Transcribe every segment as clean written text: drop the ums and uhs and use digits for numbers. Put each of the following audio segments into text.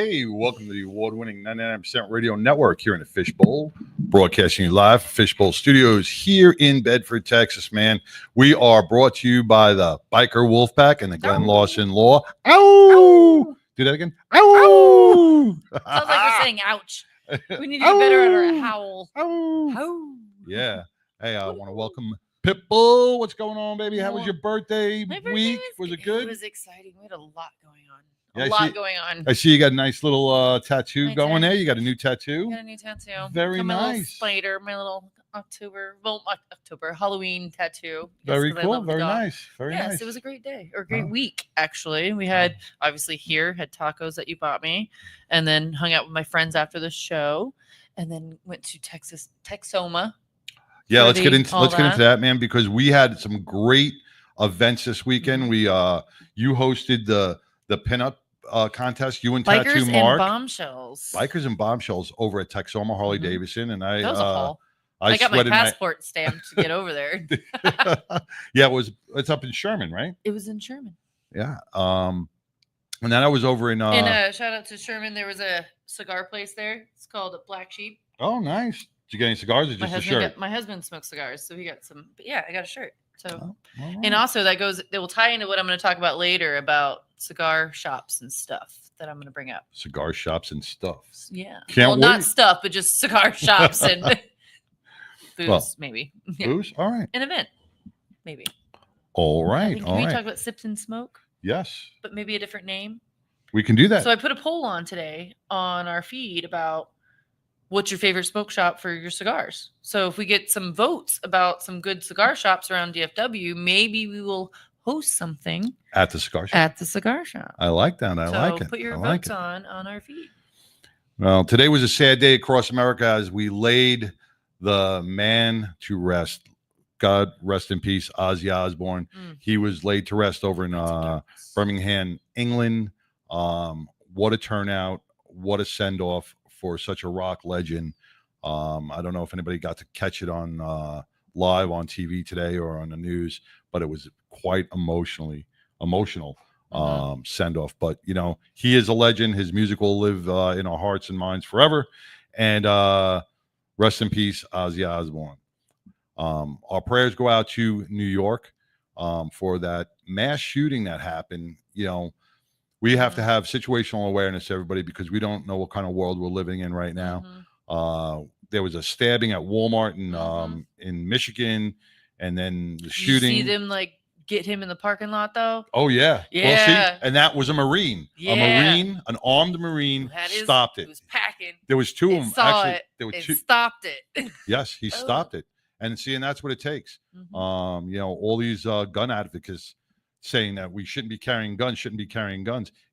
Hey, welcome to the award-winning 99% Radio Network here in the Fishbowl, broadcasting you live from Fishbowl Studios here in Bedford, Texas, man. We are brought to you by the Biker Wolfpack and the Glenn Lawson Law. Ow! Do that again. Ow! Sounds like we're saying ouch. We need to get better at our howl. Ow! Ow. Yeah. Hey, I want to welcome Pitbull. What's going on, baby? How was your birthday My birthday week? Was it good? It was exciting. We had a lot going on. Yeah, A lot going on. I see you got a nice little tattoo I going did. there. You got a new tattoo. Got a new tattoo. Very Got my little nice. spider, my little October Halloween tattoo. Very 'cause I cool. love the Very dog. nice. Very Yes, nice. it was a great day or a great week, actually. We had obviously had tacos that you bought me, and then hung out with my friends after the show, and then went to Texoma. Yeah, let's get into that. that, man, because we had some great events this weekend. We you hosted the pinup contest. You and Bikers Tattoo and Mark, Bombshells. Bikers and Bombshells over at Texoma Harley Mhm. Davidson, and I That was a haul. I got my sweated passport stamped to get over there. Yeah, it's up in Sherman, right? It was in Sherman. Yeah. And then I was over in And shout out to Sherman. There was a cigar place there. It's called Black Sheep. oh, nice. Did you get any cigars or just a shirt? My husband smokes cigars, so he got some. But yeah, I got a shirt. So, Oh, all and right. also that will tie into what I'm going to talk about later about cigar shops and stuff that I'm going to bring up. Cigar shops and stuff. Yeah, Can't not wait. stuff, but just cigar shops and booze, Well, maybe. Yeah. Booze? All right. An event, maybe. All I right. think- All Can we right. talk about sips and smoke, Yes. but maybe a different name? We can do that. So I put a poll on today on our feed about what's your favorite smoke shop for your cigars. So if we get some votes about some good cigar shops around DFW, maybe we will host something At the cigar shop. at the cigar shop. I like that. I so like it. put your I like votes it. on our feed. Well, today was a sad day across America as we laid the man to rest. God rest in peace, Ozzy Osbourne. Mm. He was laid to rest over in Birmingham, England. What a turnout. What a send-off for such a rock legend. I don't know if anybody got to catch it on live on TV today or on the news, but it was quite emotional send-off. But, you know, he is a legend. His music will live in our hearts and minds forever. And rest in peace, Ozzy Osbourne. Our prayers go out to New York for that mass shooting that happened. You know, we have to have situational awareness, everybody, because we don't know what kind of world we're living in right now. Mhm. There was a stabbing at Walmart in Michigan, and then the shooting. You see them like get him in the parking lot though? Oh yeah, Yeah. Well, see, and that was a Marine. Yeah. A Marine, an armed Marine, stopped He it. was packing. There was two of It them. saw Actually, it. there were It two. stopped it. Yes, he Oh. stopped it. And see, and that's what it takes. Mhm. You know, all these gun advocates saying that we shouldn't be carrying guns.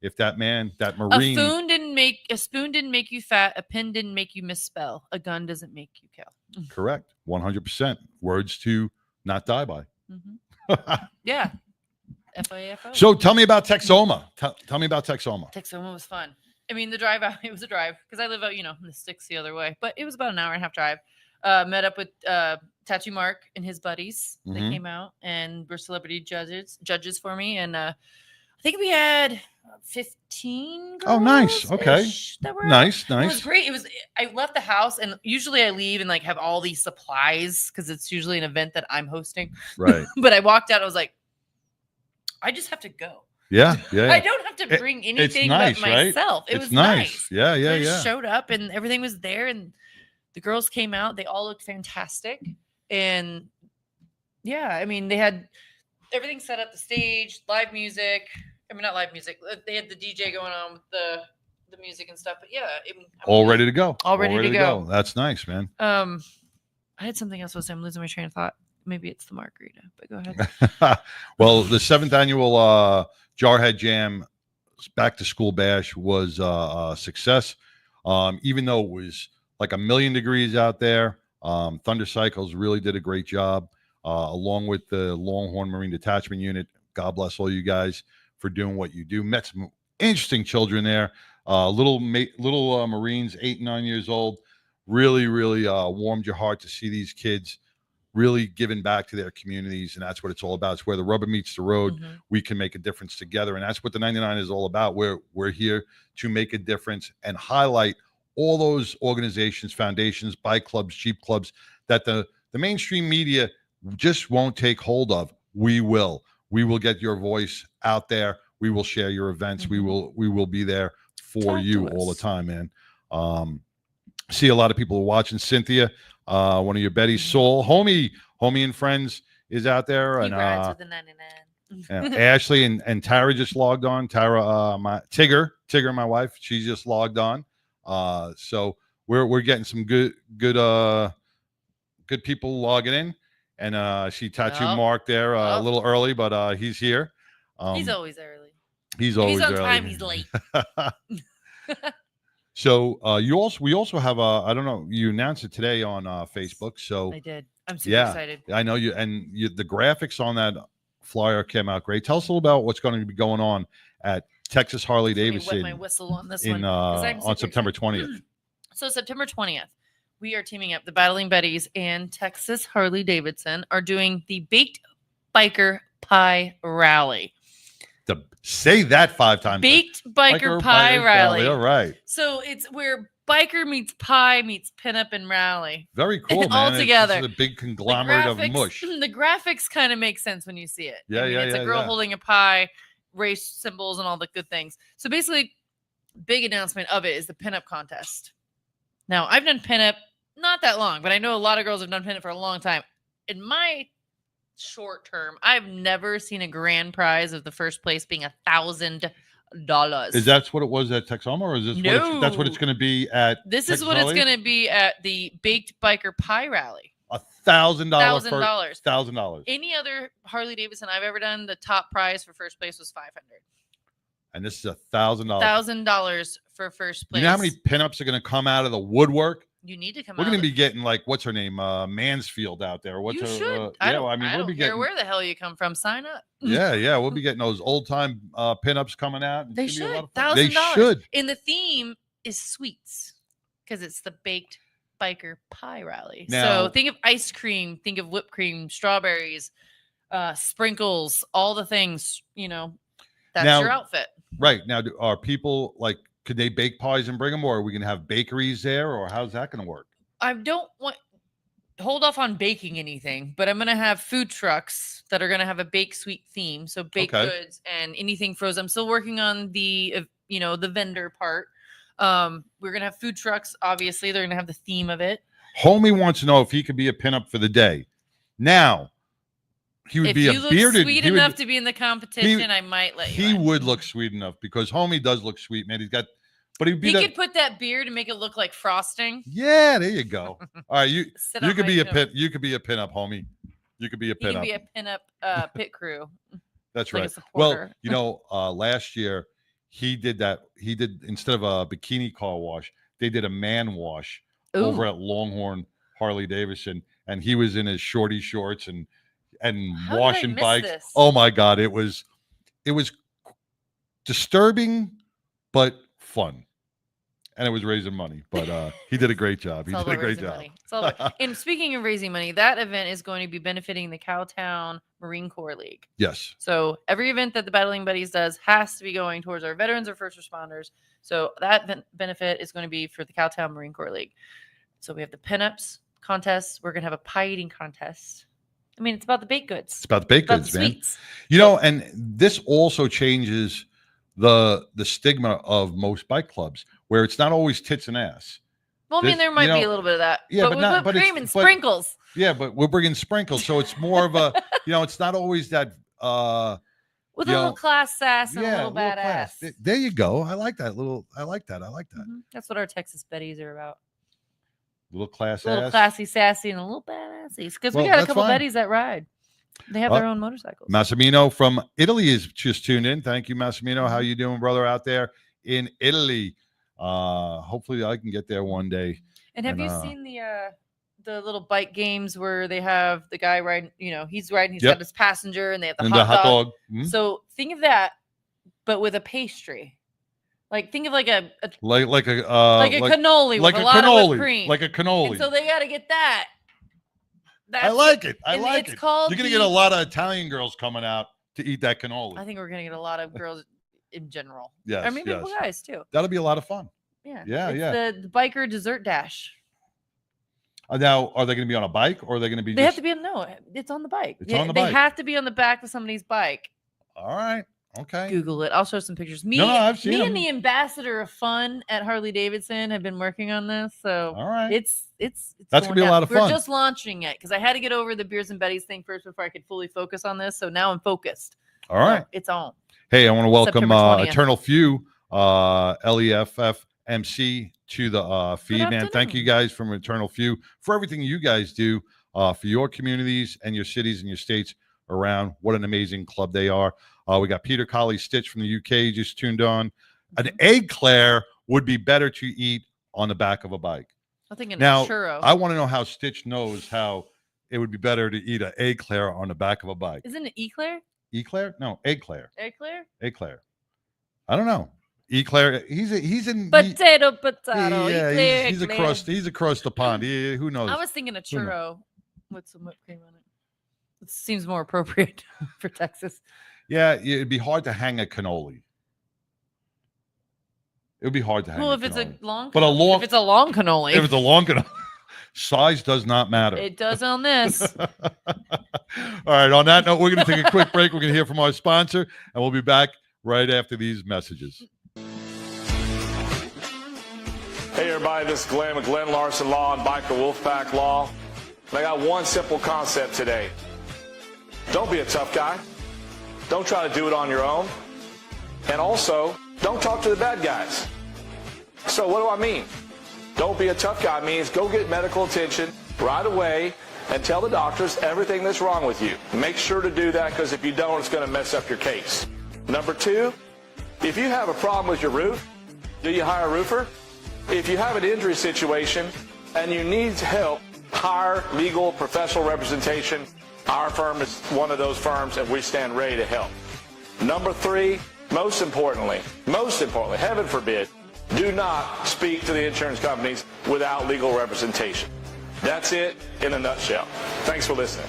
If that man, that Marine, A spoon didn't make you fat. A pen didn't make you misspell. A gun doesn't make you kill. correct, 100%. Words to not die by. Yeah. FIFO. So tell me about Texoma. Tell me about Texoma. Texoma was fun. I mean, the drive out, it was a drive because I live out, in the sticks the other way, but it was about an hour and a half drive. Met up with Tattoo Mark and his buddies. They Mhm. came out and were celebrity judges for me. And I think we had 15 girls. Oh, nice. Okay. That were out. Nice. It was great. I left the house and usually I leave and like have all these supplies because it's usually an event that I'm hosting. Right. But I walked out, I was like, I just have to go. Yeah. I don't have to bring anything nice, but right? myself. It It's was nice. Yeah. So Yeah. I Yeah. just showed up and everything was there and the girls came out. They all looked fantastic. And yeah, I mean, they had everything set up, the stage, live music. I mean, not live music. They had the DJ going on with the music and stuff. But yeah, All ready to go. All ready to go. That's nice, man. I had something else to say. I'm losing my train of thought. Maybe it's the margarita, but go ahead. Well, the 7th annual Jarhead Jam back to school bash was a success. Even though it was like 1,000,000 degrees out there, Thunder Cycles really did a great job, along with the Longhorn Marine Detachment Unit. God bless all you guys for doing what you do. Met some interesting children there, little Marines, 8 and 9 years old. Really, really warmed your heart to see these kids really giving back to their communities, and that's what it's all about. It's where the rubber meets the road. Mhm. We can make a difference together, and that's what the 99 is all about. We're here to make a difference and highlight all those organizations, foundations, bike clubs, Jeep clubs that the mainstream media just won't take hold of. We will get your voice out there. We will share your events. Mhm. We will be there for Talk you to all the us. time, man. See a lot of people watching. Cynthia, one of your Betty Soul, homie and friends is out there, He and rides with the 99. Ashley and Tara just logged on. Tara, my Tigger, my wife, she just logged on. So we're getting some good people logging in, and I see Tattoo Yep. Mark there a Yep. little early, but he's here. He's always early. He's If always he's on early. time, he's late. So we also have I don't know, you announced it today on Facebook. So I did. I'm super excited. I know you, and the graphics on that flyer came out great. Tell us a little about what's going to be going on at Texas Harley Let me Davidson wet my whistle on this in one, 'cause I'm on super September excited. 20th. So September 20th, we are teaming up. The Battling Betties and Texas Harley Davidson are doing the Baked Biker Pie Rally. Say that 5 times. Baked Biker Pie Rally. All right. So it's where biker meets pie meets pinup and rally. Very cool, man. All together. It's a big conglomerate of mush. The graphics kind of make sense when you see it. Yeah, It's a girl holding a pie, race symbols, and all the good things. So basically, big announcement of it is the pinup contest. Now, I've done pinup not that long, but I know a lot of girls have done pinup for a long time. In my short term, I've never seen a grand prize of the first place being $1,000. Is that what it was at Texoma, or is this that's what it's going to be at? This is what it's going to be at the Baked Biker Pie Rally. $1,000. $1,000. Any other Harley Davidson I've ever done, the top prize for first place was $500. And this is $1,000. $1,000 for first place. You know how many pinups are going to come out of the woodwork? You need to come. We're going to be getting, like, what's her name, Mansfield out there. What's you her? Should. I don't we'll be care getting where the hell you come from. Sign up. Yeah, we'll be getting those old time pinups coming out. They should. $1,000. They should. And the theme is sweets because it's the Baked Biker Pie Rally. Now, so think of ice cream, think of whipped cream, strawberries, sprinkles, all the things. That's your outfit. Right now, are people like? Could they bake pies and bring them, or are we going to have bakeries there, or how's that going to work? I don't want hold off on baking anything, but I'm going to have food trucks that are going to have a baked sweet theme. So baked goods and anything frozen. I'm still working on the vendor part. We're going to have food trucks. Obviously, they're going to have the theme of it. Homie wants to know if he could be a pinup for the day. Now, he would be a bearded. Sweet enough to be in the competition, I might let you. He would look sweet enough because Homie does look sweet, man. He could put that beard and make it look like frosting. Yeah, there you go. All right, you could be you could be a pinup, Homie. You could be a pinup. You could be a pinup pit crew. That's right. Well, last year he did that. He did, instead of a bikini car wash, they did a man wash over at Longhorn Harley Davidson, and he was in his shorty shorts and washing bikes. Oh my God, it was disturbing but fun. And it was raising money, but he did a great job. He did a great job. And speaking of raising money, that event is going to be benefiting the Cowtown Marine Corps League. Yes. So every event that the Battling Buddies does has to be going towards our veterans or first responders. So that benefit is going to be for the Cowtown Marine Corps League. So we have the pinups contests. We're going to have a pie eating contest. I mean, it's about the baked goods. It's about the baked goods, man. Sweets. And this also changes the stigma of most bike clubs, where it's not always tits and ass. Well, I mean, there might be a little bit of that. Yeah, but cream and sprinkles. But we're bringing sprinkles, so it's more of a, it's not always that. With a little class sass and a little badass. There you go. I like that. I like that. Mm-hmm. That's what our Texas Betties are about. Little classy, sassy, and a little badassy. Because we got a couple Betties that ride. They have their own motorcycles. Massimino from Italy is just tuned in. Thank you, Massimino. How you doing, brother, out there in Italy? Hopefully I can get there one day. And have you seen the little bike games where they have the guy riding, he's riding, he's got his passenger, and they have the hot dog. Mm-hmm. So think of that, but with a pastry. Like think of like a cannoli with a lot of whipped cream. Like a cannoli. And so they got to get that. I like it. I and like it's it. called You're going to get a lot of Italian girls coming out to eat that cannoli. I think we're gonna get a lot of girls in general. Yes, or maybe yes. guys too. That'll be a lot of fun. Yeah, Yeah, it's yeah. The biker dessert dash. Now, are they going to be on a bike or are they going to be? They have to be it's on the bike. It's on the they bike. have to be on the back of somebody's bike. All right. Okay. Google it. I'll show some pictures. I've seen me them. and the ambassador of fun at Harley Davidson have been working on this. So all right. It's that's gonna be a lot of fun. We're just launching it because I had to get over the Beers and Betty's thing first before I could fully focus on this. So now I'm focused. All right. So it's on. Hey, I want to welcome September 20th. Eternal Few, LEFFMC to the feed, man. Thank you guys from Eternal Few for everything you guys do for your communities and your cities and your states around. What an amazing club they are. We got Peter Colley Stitch from the UK just tuned on. An egg Claire would be better to eat on the back of a bike. I'm thinking now, churro. I want to know how Stitch knows how it would be better to eat an egg Claire on the back of a bike. Isn't it Eclair? Eclair? No, egg Claire. Egg Claire? Egg Claire. I don't know. Eclair. He's in potato. Yeah, Eclair, he's across the pond. Who knows? I was thinking a churro with some whipped cream on it. It seems more appropriate for Texas. Yeah, it'd be hard to hang a cannoli. It would be hard to hang. Well, if it's a long, if it's a long cannoli, size does not matter. It does on this. All right. On that note, we're going to take a quick break. We're going to hear from our sponsor, and we'll be back right after these messages. Hey, everybody. This is Glenn with Glenn Larson Law and Biker Wolfpack Law. And I got one simple concept today. Don't be a tough guy. Don't try to do it on your own. And also, don't talk to the bad guys. So what do I mean? Don't be a tough guy means go get medical attention right away and tell the doctors everything that's wrong with you. Make sure to do that because if you don't, it's going to mess up your case. Number two, if you have a problem with your roof, do you hire a roofer? If you have an injury situation and you need help, hire legal professional representation. Our firm is one of those firms, and we stand ready to help. Number three, most importantly, heaven forbid, do not speak to the insurance companies without legal representation. That's it in a nutshell. Thanks for listening.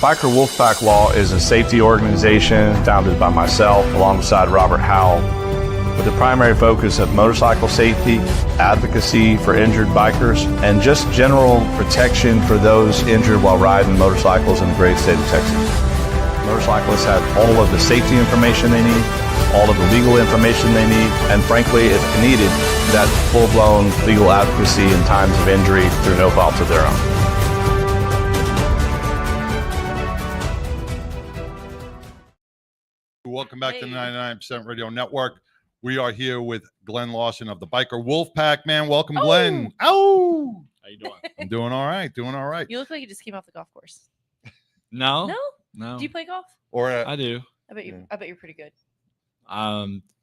Biker Wolfpack Law is a safety organization founded by myself alongside Robert Howell, with the primary focus of motorcycle safety, advocacy for injured bikers, and just general protection for those injured while riding motorcycles in the great state of Texas. Motorcyclists have all of the safety information they need, all of the legal information they need, and frankly, if needed, that full-blown legal advocacy in times of injury through no fault of their own. Welcome back to the 99% Radio Network. We are here with Glenn Lawson of the Biker Wolfpack, man. Welcome, Glenn. Ow! How you doing? I'm doing all right. You look like you just came off the golf course. No. Do you play golf? Or I do. I bet you're pretty good.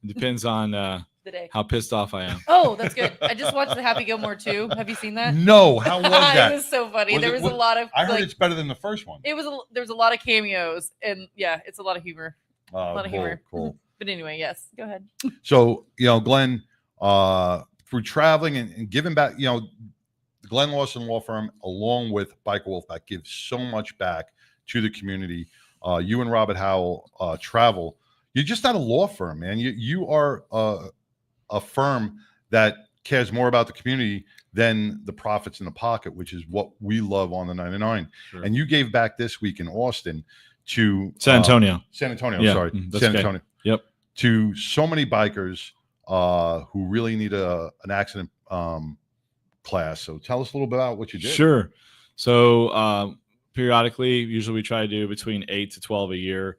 Depends on The day. how pissed off I am. Oh, that's good. I just watched the Happy Gilmore 2. Have you seen that? No. How was that? It was so funny. Was There it- was a lot of. I heard it's better than the first one. There was a lot of cameos, and yeah, it's a lot of humor. A lot of humor. Cool. But anyway, yes. Go ahead. So, Glenn, through traveling and giving back, the Glenn Lawson Law Firm, along with Biker Wolfpack, gives so much back to the community. You and Robert Howell travel. You're just not a law firm, man. You are a firm that cares more about the community than the profits in the pocket, which is what we love on the 99. Sure. And you gave back this week in Austin to San Antonio. Yeah, sorry. that's San okay. Antonio. Yep. To so many bikers who really need an accident class. So tell us a little bit about what you did. Sure. So periodically, usually we try to do between 8 to 12 a year.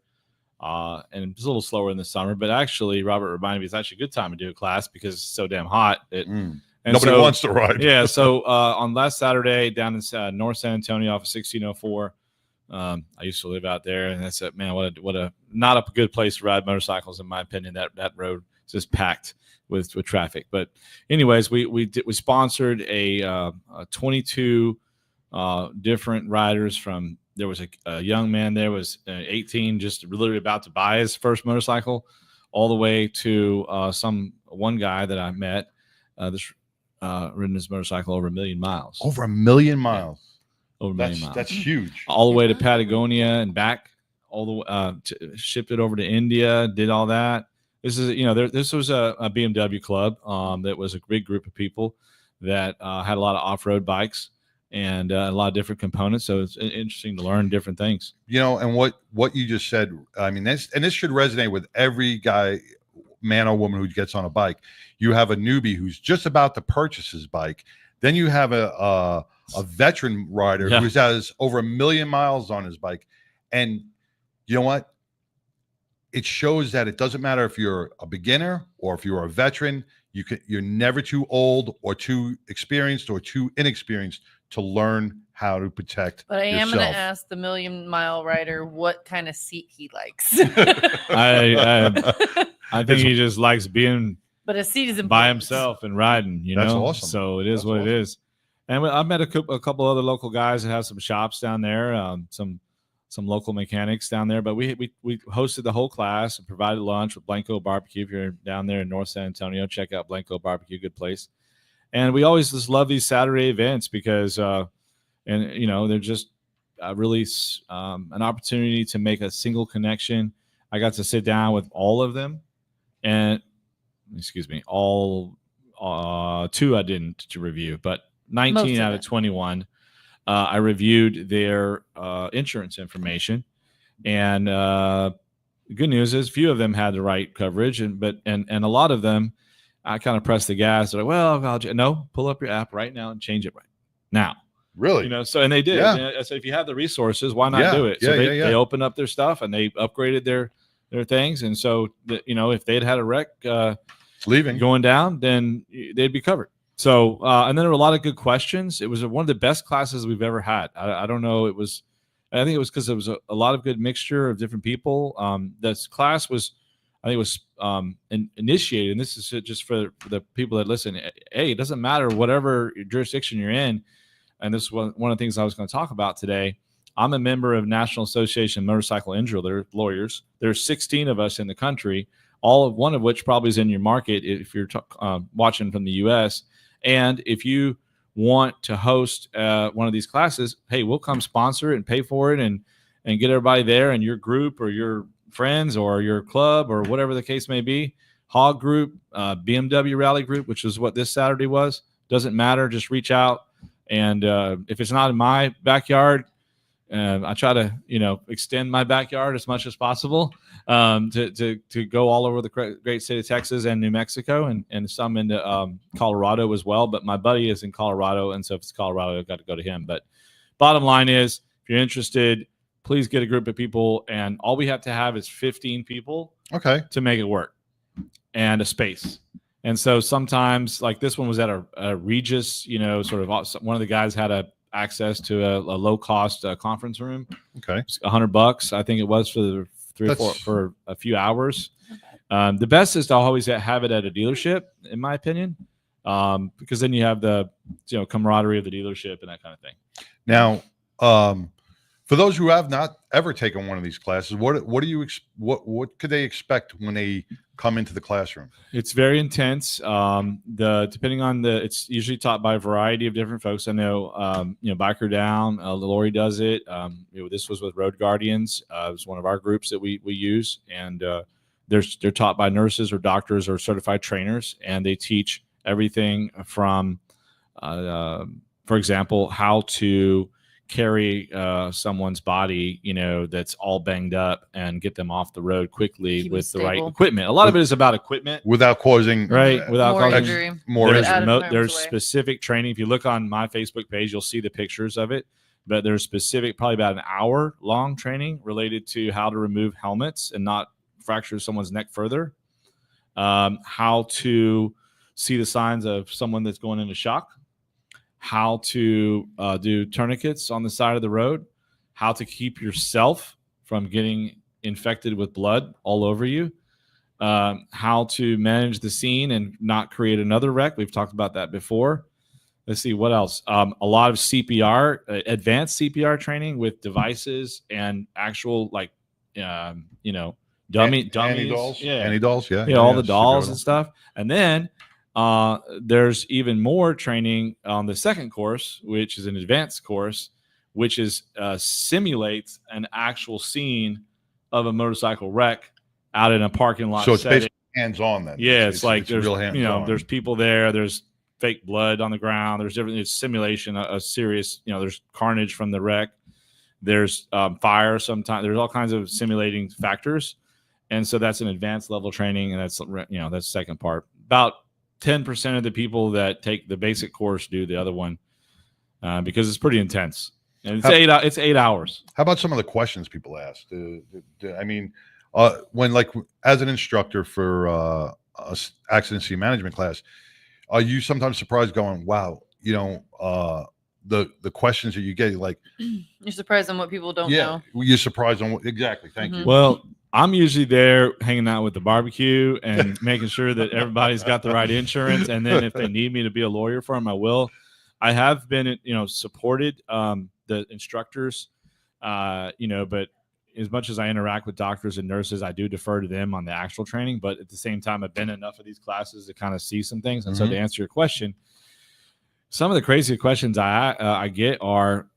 And it's a little slower in the summer, but actually Robert reminded me it's actually a good time to do a class because it's so damn hot. And nobody wants to ride. Yeah. So on last Saturday down in North San Antonio off of 1604, I used to live out there, and I said, man, what a not a good place to ride motorcycles, in my opinion. That road is just packed with traffic. But anyways, we sponsored a 22 different riders from. There was a young man there was 18, just literally about to buy his first motorcycle, all the way to one guy that I met. This ridden his motorcycle over 1 million miles. Over 1 million miles. Over 1 million miles. That's huge. All the way to Patagonia and back. All the shipped it over to India. Did all that. This is this was a BMW club that was a big group of people that had a lot of off-road bikes and a lot of different components. So it's interesting to learn different things. And what you just said, I mean, this should resonate with every guy, man or woman who gets on a bike. You have a newbie who's just about to purchase his bike. Then you have a veteran rider who has over 1 million miles on his bike. And you know what? It shows that it doesn't matter if you're a beginner or if you're a veteran. You're never too old or too experienced or too inexperienced to learn how to protect But I am yourself. going to ask the 1 million mile rider what kind of seat he likes. I think he just likes being but a seat is important. by himself and riding. That's know, awesome. So it is That's what awesome. it is. And I've met a couple other local guys that have some shops down there. Some local mechanics down there, but we hosted the whole class and provided lunch with Blanco Barbecue. If you're down there in North San Antonio, check out Blanco Barbecue, good place. And we always just love these Saturday events because, they're just really an opportunity to make a single connection. I got to sit down with all of them, and all 2 I didn't to review, but 19 out of 21. I reviewed their insurance information, and the good news is a few of them had the right coverage, and a lot of them, I kind of pressed the gas. They're like, well, no, pull up your app right now and change it right now. Really? And they did. Yeah. I said, if you have the resources, why not do it? So they opened up their stuff and they upgraded their things, and so if they'd had a wreck leaving going down, then they'd be covered. So, and then there were a lot of good questions. It was one of the best classes we've ever had. I don't know. I think it was because it was a lot of good mixture of different people. This class was, I think it was initiated, and this is just for the people that listen. Hey, it doesn't matter whatever jurisdiction you're in. And this is one of the things I was going to talk about today. I'm a member of National Association of Motorcycle Injury Lawyers. There's 16 of us in the country, one of which probably is in your market if you're watching from the U.S., and if you want to host one of these classes, hey, we'll come sponsor it and pay for it and get everybody there and your group or your friends or your club or whatever the case may be. Hog group, BMW rally group, which is what this Saturday was. Doesn't matter. Just reach out. And if it's not in my backyard, I try to, extend my backyard as much as possible to go all over the great state of Texas and New Mexico and some into Colorado as well. But my buddy is in Colorado, and so if it's Colorado, I've got to go to him. But bottom line is, if you're interested, please get a group of people, and all we have to have is 15 people to make it work and a space. And so sometimes, like this one was at a Regis, sort of one of the guys had access to a low-cost conference room. Okay. $100, I think it was for for a few hours. The best is to always have it at a dealership, in my opinion, because then you have the camaraderie of the dealership and that kind of thing. Now, for those who have not ever taken one of these classes, what could they expect when they come into the classroom? It's very intense. Depending on it's usually taught by a variety of different folks. I know, Biker Down, Lori does it. This was with Road Guardians. It was one of our groups that we use, and they're taught by nurses or doctors or certified trainers, and they teach everything from, for example, how to carry someone's body, that's all banged up and get them off the road quickly with the right equipment. A lot of it is about equipment without causing more injury. There's specific training. If you look on my Facebook page, you'll see the pictures of it. But there's specific, probably about an hour long training related to how to remove helmets and not fracture someone's neck further. How to see the signs of someone that's going into shock. How to do tourniquets on the side of the road, how to keep yourself from getting infected with blood all over you, how to manage the scene and not create another wreck. We've talked about that before. Let's see, what else? A lot of CPR, advanced CPR training with devices and actual dummies. Anti-dolls. Yeah. Anti-dolls, yeah. All the dolls and stuff. And then There's even more training on the second course, which is an advanced course, which is simulates an actual scene of a motorcycle wreck out in a parking lot. So it's setting. basically hands-on then. Yeah, it's like there's real hands-on. there's people there. There's fake blood on the ground. There's different. It's simulation, a serious. There's carnage from the wreck. There's fire. Sometimes there's all kinds of simulating factors, and so that's an advanced level training, and that's that's the second part. About 10% of the people that take the basic course do the other one because it's pretty intense. And it's 8 hours. How about some of the questions people ask? I mean, when as an instructor for a accident scene management class, are you sometimes surprised going, wow, the questions that you get, like you're surprised on what people don't know. You're surprised on exactly. Thank you. Well, I'm usually there hanging out with the barbecue and making sure that everybody's got the right insurance. And then if they need me to be a lawyer for them, I will. I have been, supported the instructors, but as much as I interact with doctors and nurses, I do defer to them on the actual training. But at the same time, I've been in enough of these classes to kind of see some things. And so to answer your question, some of the crazy questions I get are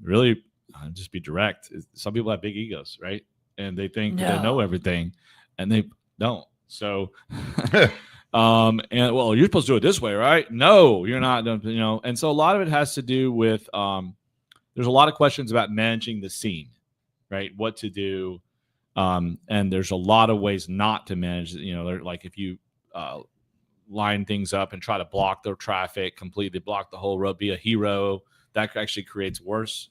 really, I'll just be direct. Some people have big egos, right? And they think they know everything, and they don't. So, and well, you're supposed to do it this way, right? No, you're not. And so a lot of it has to do with there's a lot of questions about managing the scene, right? What to do, and there's a lot of ways not to manage. Like if you line things up and try to block the traffic, completely block the whole road, be a hero, that actually creates worse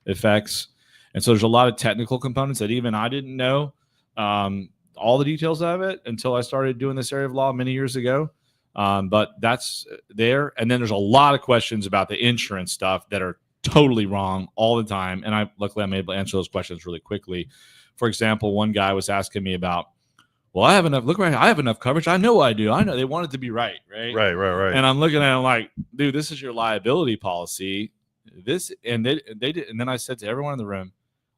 effects. And so there's a lot of technical components that even I didn't know all the details of it until I started doing this area of law many years ago. But that's there. And then there's a lot of questions about the insurance stuff that are totally wrong all the time. And luckily I'm able to answer those questions really quickly. For example, one guy was asking me about, well, I have enough. Look, I have enough coverage. I know I do. I know they want it to be right. Right. And I'm looking at him like, dude, this is your liability policy. And they did. And then I said to everyone in the room,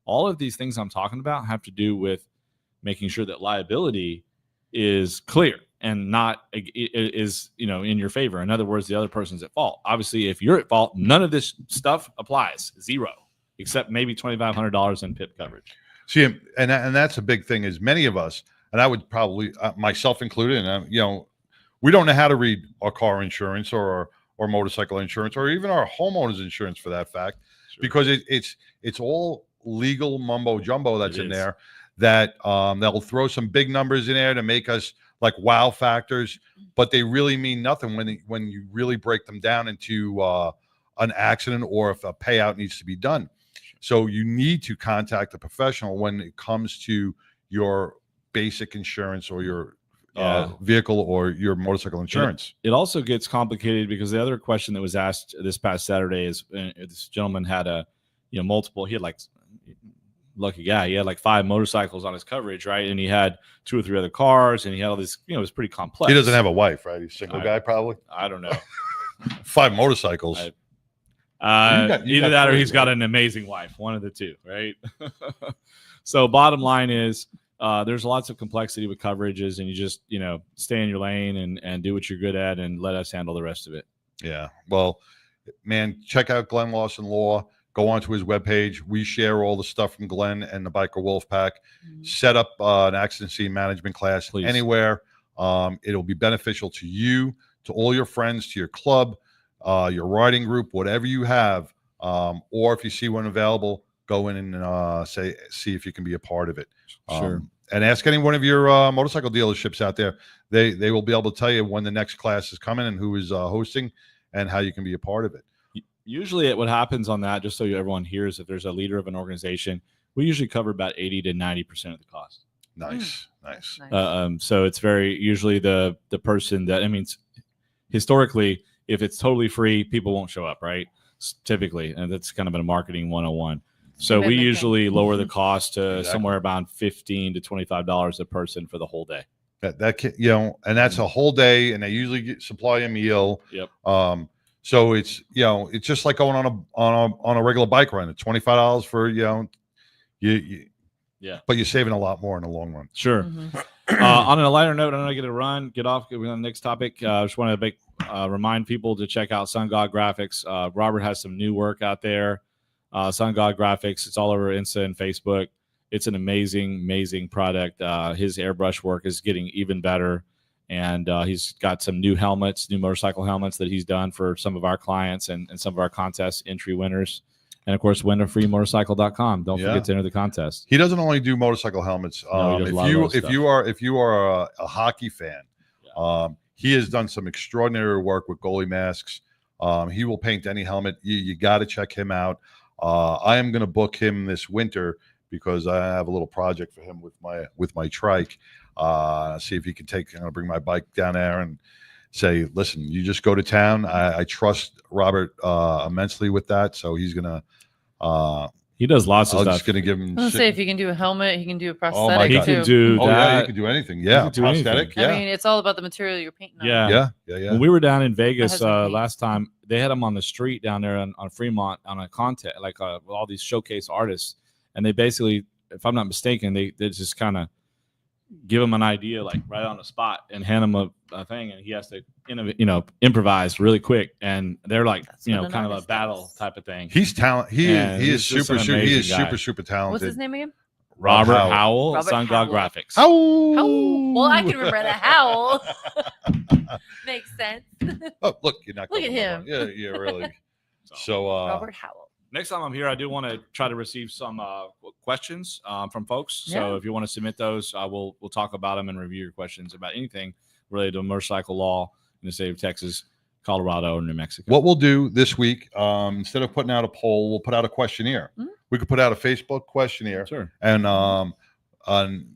all of these things I'm talking about have to do with making sure that liability is clear and not is in your favor. In other words, the other person's at fault. Obviously, if you're at fault, none of this stuff applies. Zero, except maybe $2,500 in PIP coverage. See, and that's a big thing. Is many of us, and I would probably myself included, and we don't know how to read our car insurance or motorcycle insurance or even our homeowners insurance for that fact, because it's all legal mumbo jumbo that's in there that they'll throw some big numbers in there to make us like wow factors, but they really mean nothing when you really break them down into an accident or if a payout needs to be done. So you need to contact a professional when it comes to your basic insurance or your vehicle or your motorcycle insurance. It also gets complicated because the other question that was asked this past Saturday is this gentleman had multiple. He had lucky guy. He had like 5 motorcycles on his coverage, right? And he had 2 or 3 other cars, and he had all this. It was pretty complex. He doesn't have a wife, right? He's a single guy, probably. I don't know. 5 motorcycles. Either that or he's got an amazing wife. One of the two, right? So bottom line is there's lots of complexity with coverages, and you just stay in your lane and do what you're good at and let us handle the rest of it. Yeah. Well, man, check out Glenn Lawson Law. Go onto his webpage. We share all the stuff from Glenn and the Biker Wolfpack. Set up an accident scene management class anywhere. It'll be beneficial to you, to all your friends, to your club, your riding group, whatever you have. Or if you see one available, go in and see if you can be a part of it. Sure. And ask any one of your motorcycle dealerships out there. They will be able to tell you when the next class is coming and who is hosting and how you can be a part of it. Usually what happens on that, just so everyone hears, if there's a leader of an organization, we usually cover about 80 to 90% of the cost. Nice. So it's very usually the person that, historically, if it's totally free, people won't show up, right? Typically, and that's kind of a marketing 101. So we usually lower the cost to somewhere about $15 to $25 a person for the whole day. And that's a whole day, and they usually supply a meal. Yep. So it's it's just like going on a regular bike ride. It's $25 for but you're saving a lot more in the long run. Sure. On a lighter note, I'm going to get off on the next topic. I just want to remind people to check out Sun God Graphics. Robert has some new work out there. Sun God Graphics. It's all over Insta and Facebook. It's an amazing product. His airbrush work is getting even better. And he's got some new motorcycle helmets that he's done for some of our clients and some of our contest entry winners. And of course, winnerfreemotorcycle.com. Don't forget to enter the contest. He doesn't only do motorcycle helmets. If you are a hockey fan, he has done some extraordinary work with goalie masks. He will paint any helmet. You got to check him out. I am going to book him this winter because I have a little project for him with my trike. See if he can bring my bike down there and say, listen, you just go to town. I trust Robert immensely with that. So he's going to, he does lots of I'm stuff. just going to give him. Let's say if he can do a helmet, he can do a prosthetic. Oh my God. He can do that. Yeah, you can do anything. Yeah, do prosthetic. anything. Yeah. I mean, it's all about the material you're painting on. Yeah. When we were down in Vegas husband last time, they had them on the street down there on Fremont on a contest, with all these showcase artists. And they basically, if I'm not mistaken, they just kind of give him an idea right on the spot and hand him a thing, and he has to improvise really quick. And they're kind of a battle type of thing. He's talented. He is super talented. What's his name again? Robert Howell, Sun God Graphics. Howl. Well, I can remember the howl. Makes sense. Oh, look, you're not. Look at him. Yeah, really. So, Robert Howell. Next time I'm here, I do want to try to receive some questions from folks. So if you want to submit those, we'll talk about them and review your questions about anything related to motorcycle law in the state of Texas, Colorado, or New Mexico. What we'll do this week, instead of putting out a poll, we'll put out a questionnaire. Mm-hmm. We could put out a Facebook questionnaire. Sure. And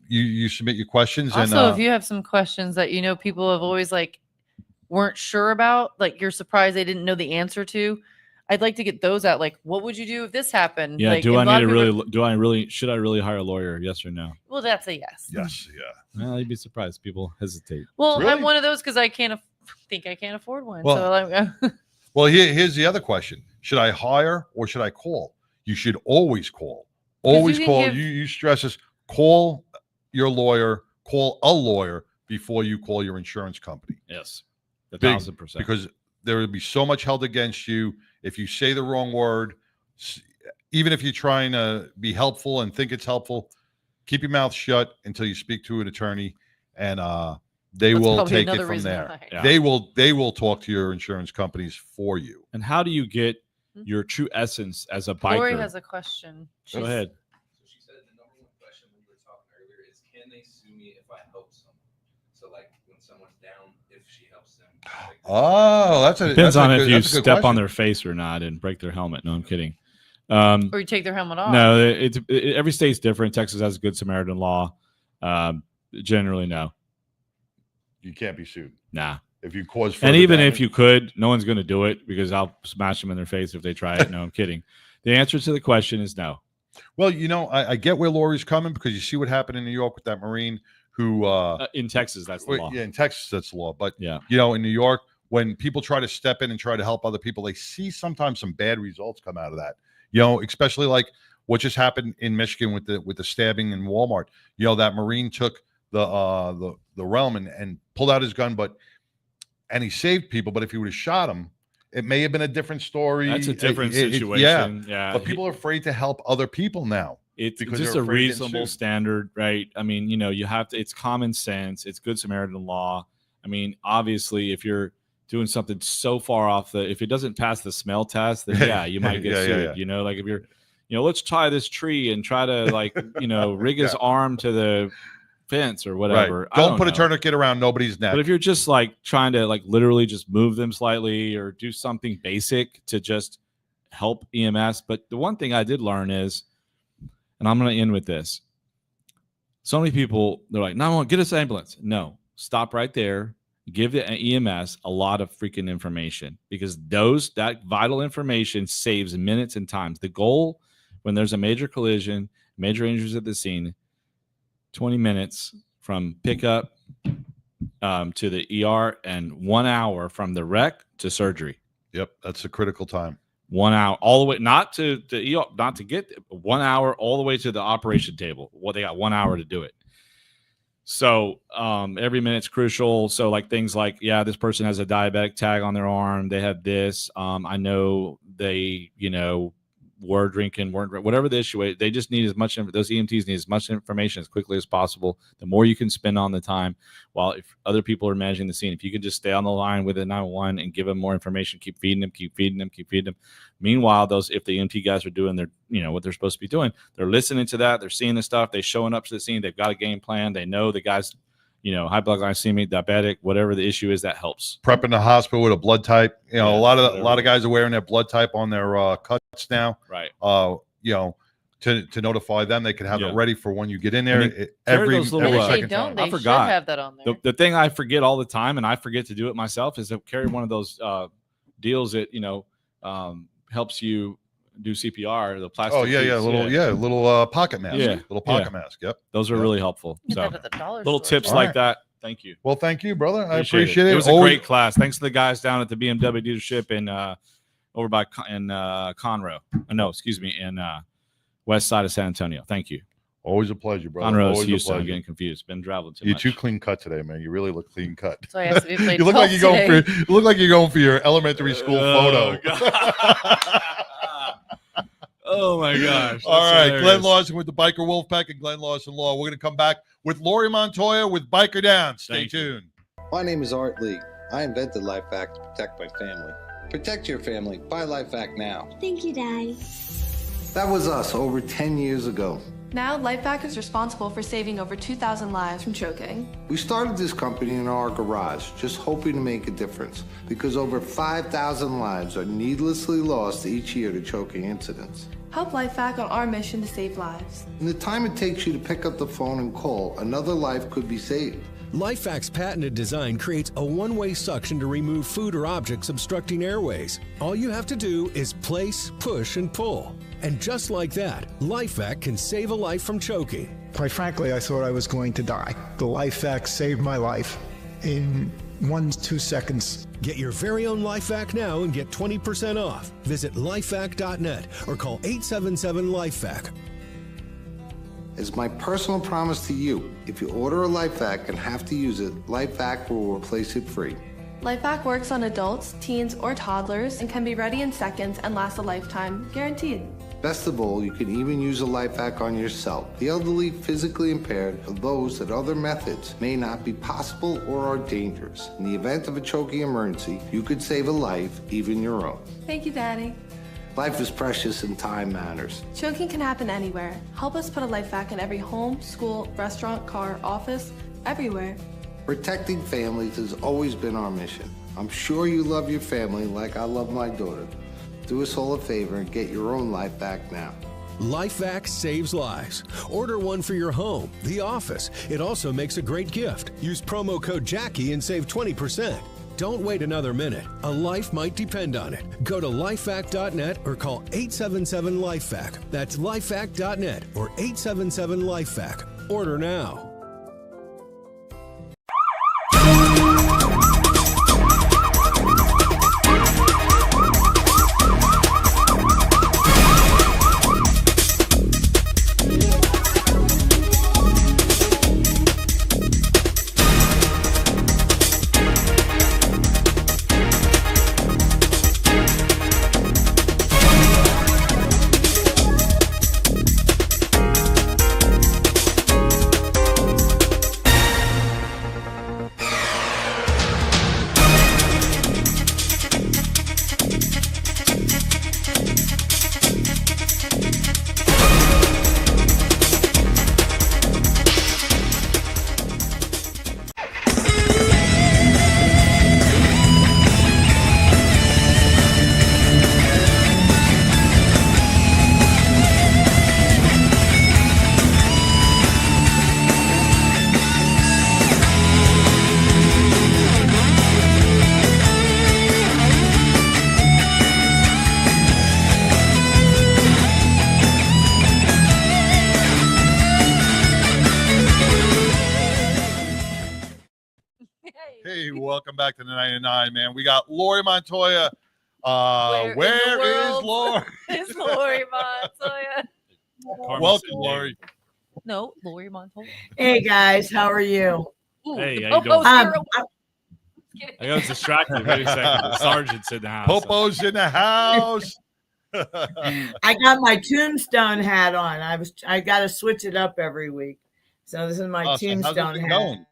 you submit your questions. Also, and if you have some questions that people have always weren't sure about, you're surprised they didn't know the answer to, I'd like to get those out. What would you do if this happened? Yeah. Should I really hire a lawyer? Yes or no? Well, that's a yes. Yes. Yeah. Well, you'd be surprised. People hesitate. Well, really? I'm one of those because I can't think I can't afford one. Well, well, here's the other question. Should I hire or should I call? You should always call. Always call. You stress this. Call your lawyer. Call a lawyer before you call your insurance company. Yes. 1,000%. Because there would be so much held against you if you say the wrong word. Even if you're trying to be helpful and think it's helpful, keep your mouth shut until you speak to an attorney, and they will take it from there. Yeah. They will talk to your insurance companies for you. And how do you get your true essence as a biker? Lori has a question. Go ahead. So she said the number one question we were talking earlier is, can they sue me if I help someone? So when someone's down, if she helps them. Depends on if you step on their face or not and break their helmet. No, I'm kidding. Or you take their helmet off. No, every state's different. Texas has a good Samaritan law. Generally, no. You can't be sued. Nah. If you cause and even damage. If you could, no one's going to do it because I'll smash them in their face if they try it. No, I'm kidding. The answer to the question is no. Well, I get where Lori's coming because you see what happened in New York with that Marine who in Texas, that's the law. Yeah, in Texas, that's the law. But yeah, in New York, when people try to step in and try to help other people, they see sometimes some bad results come out of that. Especially like what just happened in Michigan with the stabbing in Walmart. That Marine took the realm and pulled out his gun, and he saved people. But if he would have shot him, it may have been a different story. That's a different situation. Yeah. But people are afraid to help other people now. It's just a reasonable standard, right? I mean, you have to. It's common sense. It's good Samaritan law. I mean, obviously, if you're doing something so far off if it doesn't pass the smell test, then you might get sued. Yeah. Like if you're, let's tie this tree and try to rig his arm to the fence or whatever. Right. Don't put a tourniquet around nobody's neck. But if you're just trying to literally just move them slightly or do something basic to just help EMS. But the one thing I did learn is, and I'm going to end with this. So many people, they're like, no, get us an ambulance. No, stop right there. Give the EMS a lot of freaking information because that vital information saves minutes and times. The goal when there's a major collision, major injuries at the scene, 20 minutes from pickup to the ER and 1 hour from the wreck to surgery. Yep, that's a critical time. 1 hour all the way, not to the ER, not to get 1 hour all the way to the operation table. Well, they got 1 hour to do it. So every minute's crucial. So like things like, yeah, this person has a diabetic tag on their arm. They have this. I know they, were drinking, whatever the issue is. They just need as much. Those EMTs need as much information as quickly as possible. The more you can spend on the time, while if other people are managing the scene, if you can just stay on the line with the 911 and give them more information, keep feeding them. Meanwhile, if the EMT guys are doing their, what they're supposed to be doing, they're listening to that. They're seeing the stuff. They're showing up to the scene. They've got a game plan. They know the guys, high blood glycemia, diabetic, whatever the issue is, that helps. Prepping the hospital with a blood type. A lot of guys are wearing their blood type on their cuts now. Right. To notify them, they can have it ready for when you get in there. Every They don't. They I should forgot. have that on there. The thing I forget all the time, and I forget to do it myself, is to carry one of those deals that helps you do CPR. The plastic. Oh yeah, little pocket mask. Yeah, little pocket mask. Yep, those are really helpful. Get So that at the dollar little store. tips All like right. that. Thank you. Well, thank you, brother. I appreciate it. It was a great class. Thanks to the guys down at the BMW dealership in over by Conroe. No, excuse me, in west side of San Antonio. Thank you. Always a pleasure, brother. Conroe is Always a Houston. I'm pleasure. getting confused. Been traveling too You're much. too clean cut today, man. You really look clean cut. So I asked if you played You look like golf you're today. you look like you're going for your elementary school photo. Oh my gosh. All right, hilarious. Glenn Larson with the Biker Wolfpack and Glenn Larson Law. We're going to come back with Lori Montoya with Biker Down. Stay Thank you. tuned. My name is Art Lee. I invented LifeVac to protect my family. Protect your family. Buy LifeVac now. Thank you, Daddy. That was us over 10 years ago. Now, LifeVac is responsible for saving over 2,000 lives from choking. We started this company in our garage, just hoping to make a difference, because over 5,000 lives are needlessly lost each year to choking incidents. Help LifeVac on our mission to save lives. In the time it takes you to pick up the phone and call, another life could be saved. LifeVac's patented design creates a one-way suction to remove food or objects obstructing airways. All you have to do is place, push, and pull. And just like that, LifeVac can save a life from choking. Quite frankly, I thought I was going to die. The LifeVac saved my life in 1-2 seconds. Get your very own LifeVac now and get 20% off. Visit lifevac.net or call 877-LifeVac. As my personal promise to you, if you order a LifeVac and have to use it, LifeVac will replace it free. LifeVac works on adults, teens, or toddlers and can be ready in seconds and last a lifetime, guaranteed. Best of all, you can even use a LifeVac on yourself, the elderly, physically impaired, or those that other methods may not be possible or are dangerous. In the event of a choking emergency, you could save a life, even your own. Thank you, Daddy. Life is precious and time matters. Choking can happen anywhere. Help us put a LifeVac in every home, school, restaurant, car, office, everywhere. Protecting families has always been our mission. I'm sure you love your family like I love my daughter. Do us all a favor and get your own LifeVac now. LifeVac saves lives. Order one for your home, the office. It also makes a great gift. Use promo code Jackie and save 20%. Don't wait another minute. A life might depend on it. Go to lifevac.net or call 877-LifeVac. That's lifevac.net or 877-LifeVac. Order now. Hey, welcome back to the 99, man. We got Lori Montoya. Where in the Where is world Lori? It's Lori Montoya. Welcome, Lori. No, Lori Montoya. Hey guys, how are you? Ooh, Hey, the how you doing? Popo's here. I was distracted. Wait a second. The sergeant's in the house. Popo's in the house. I got my tombstone hat on. I got to switch it up every week. So this is my Awesome. How's it tombstone been hat. going?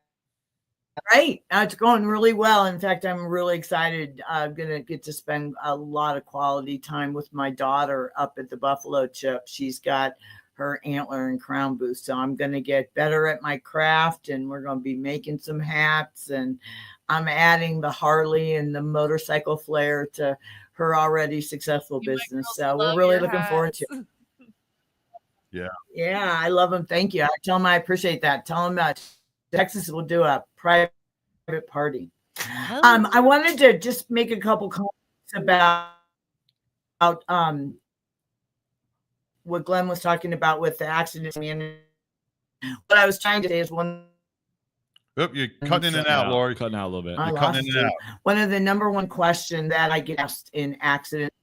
Right. It's going really well. In fact, I'm really excited. I'm going to get to spend a lot of quality time with my daughter up at the Buffalo Chip. She's got her antler and crown booth. So I'm going to get better at my craft, and we're going to be making some hats, and I'm adding the Harley and the motorcycle flair to her already successful business. So we're really looking forward to it. Yeah, I love them. Thank you. I tell them I appreciate that. Tell them that Texas will do a private party. I wanted to just make a couple comments about what Glenn was talking about with the accident. What I was trying to say is Oop, you're cutting in and out, Lori. Cutting out a little bit. I You're lost cutting in you. and out. One of the number one question that I get asked in accident.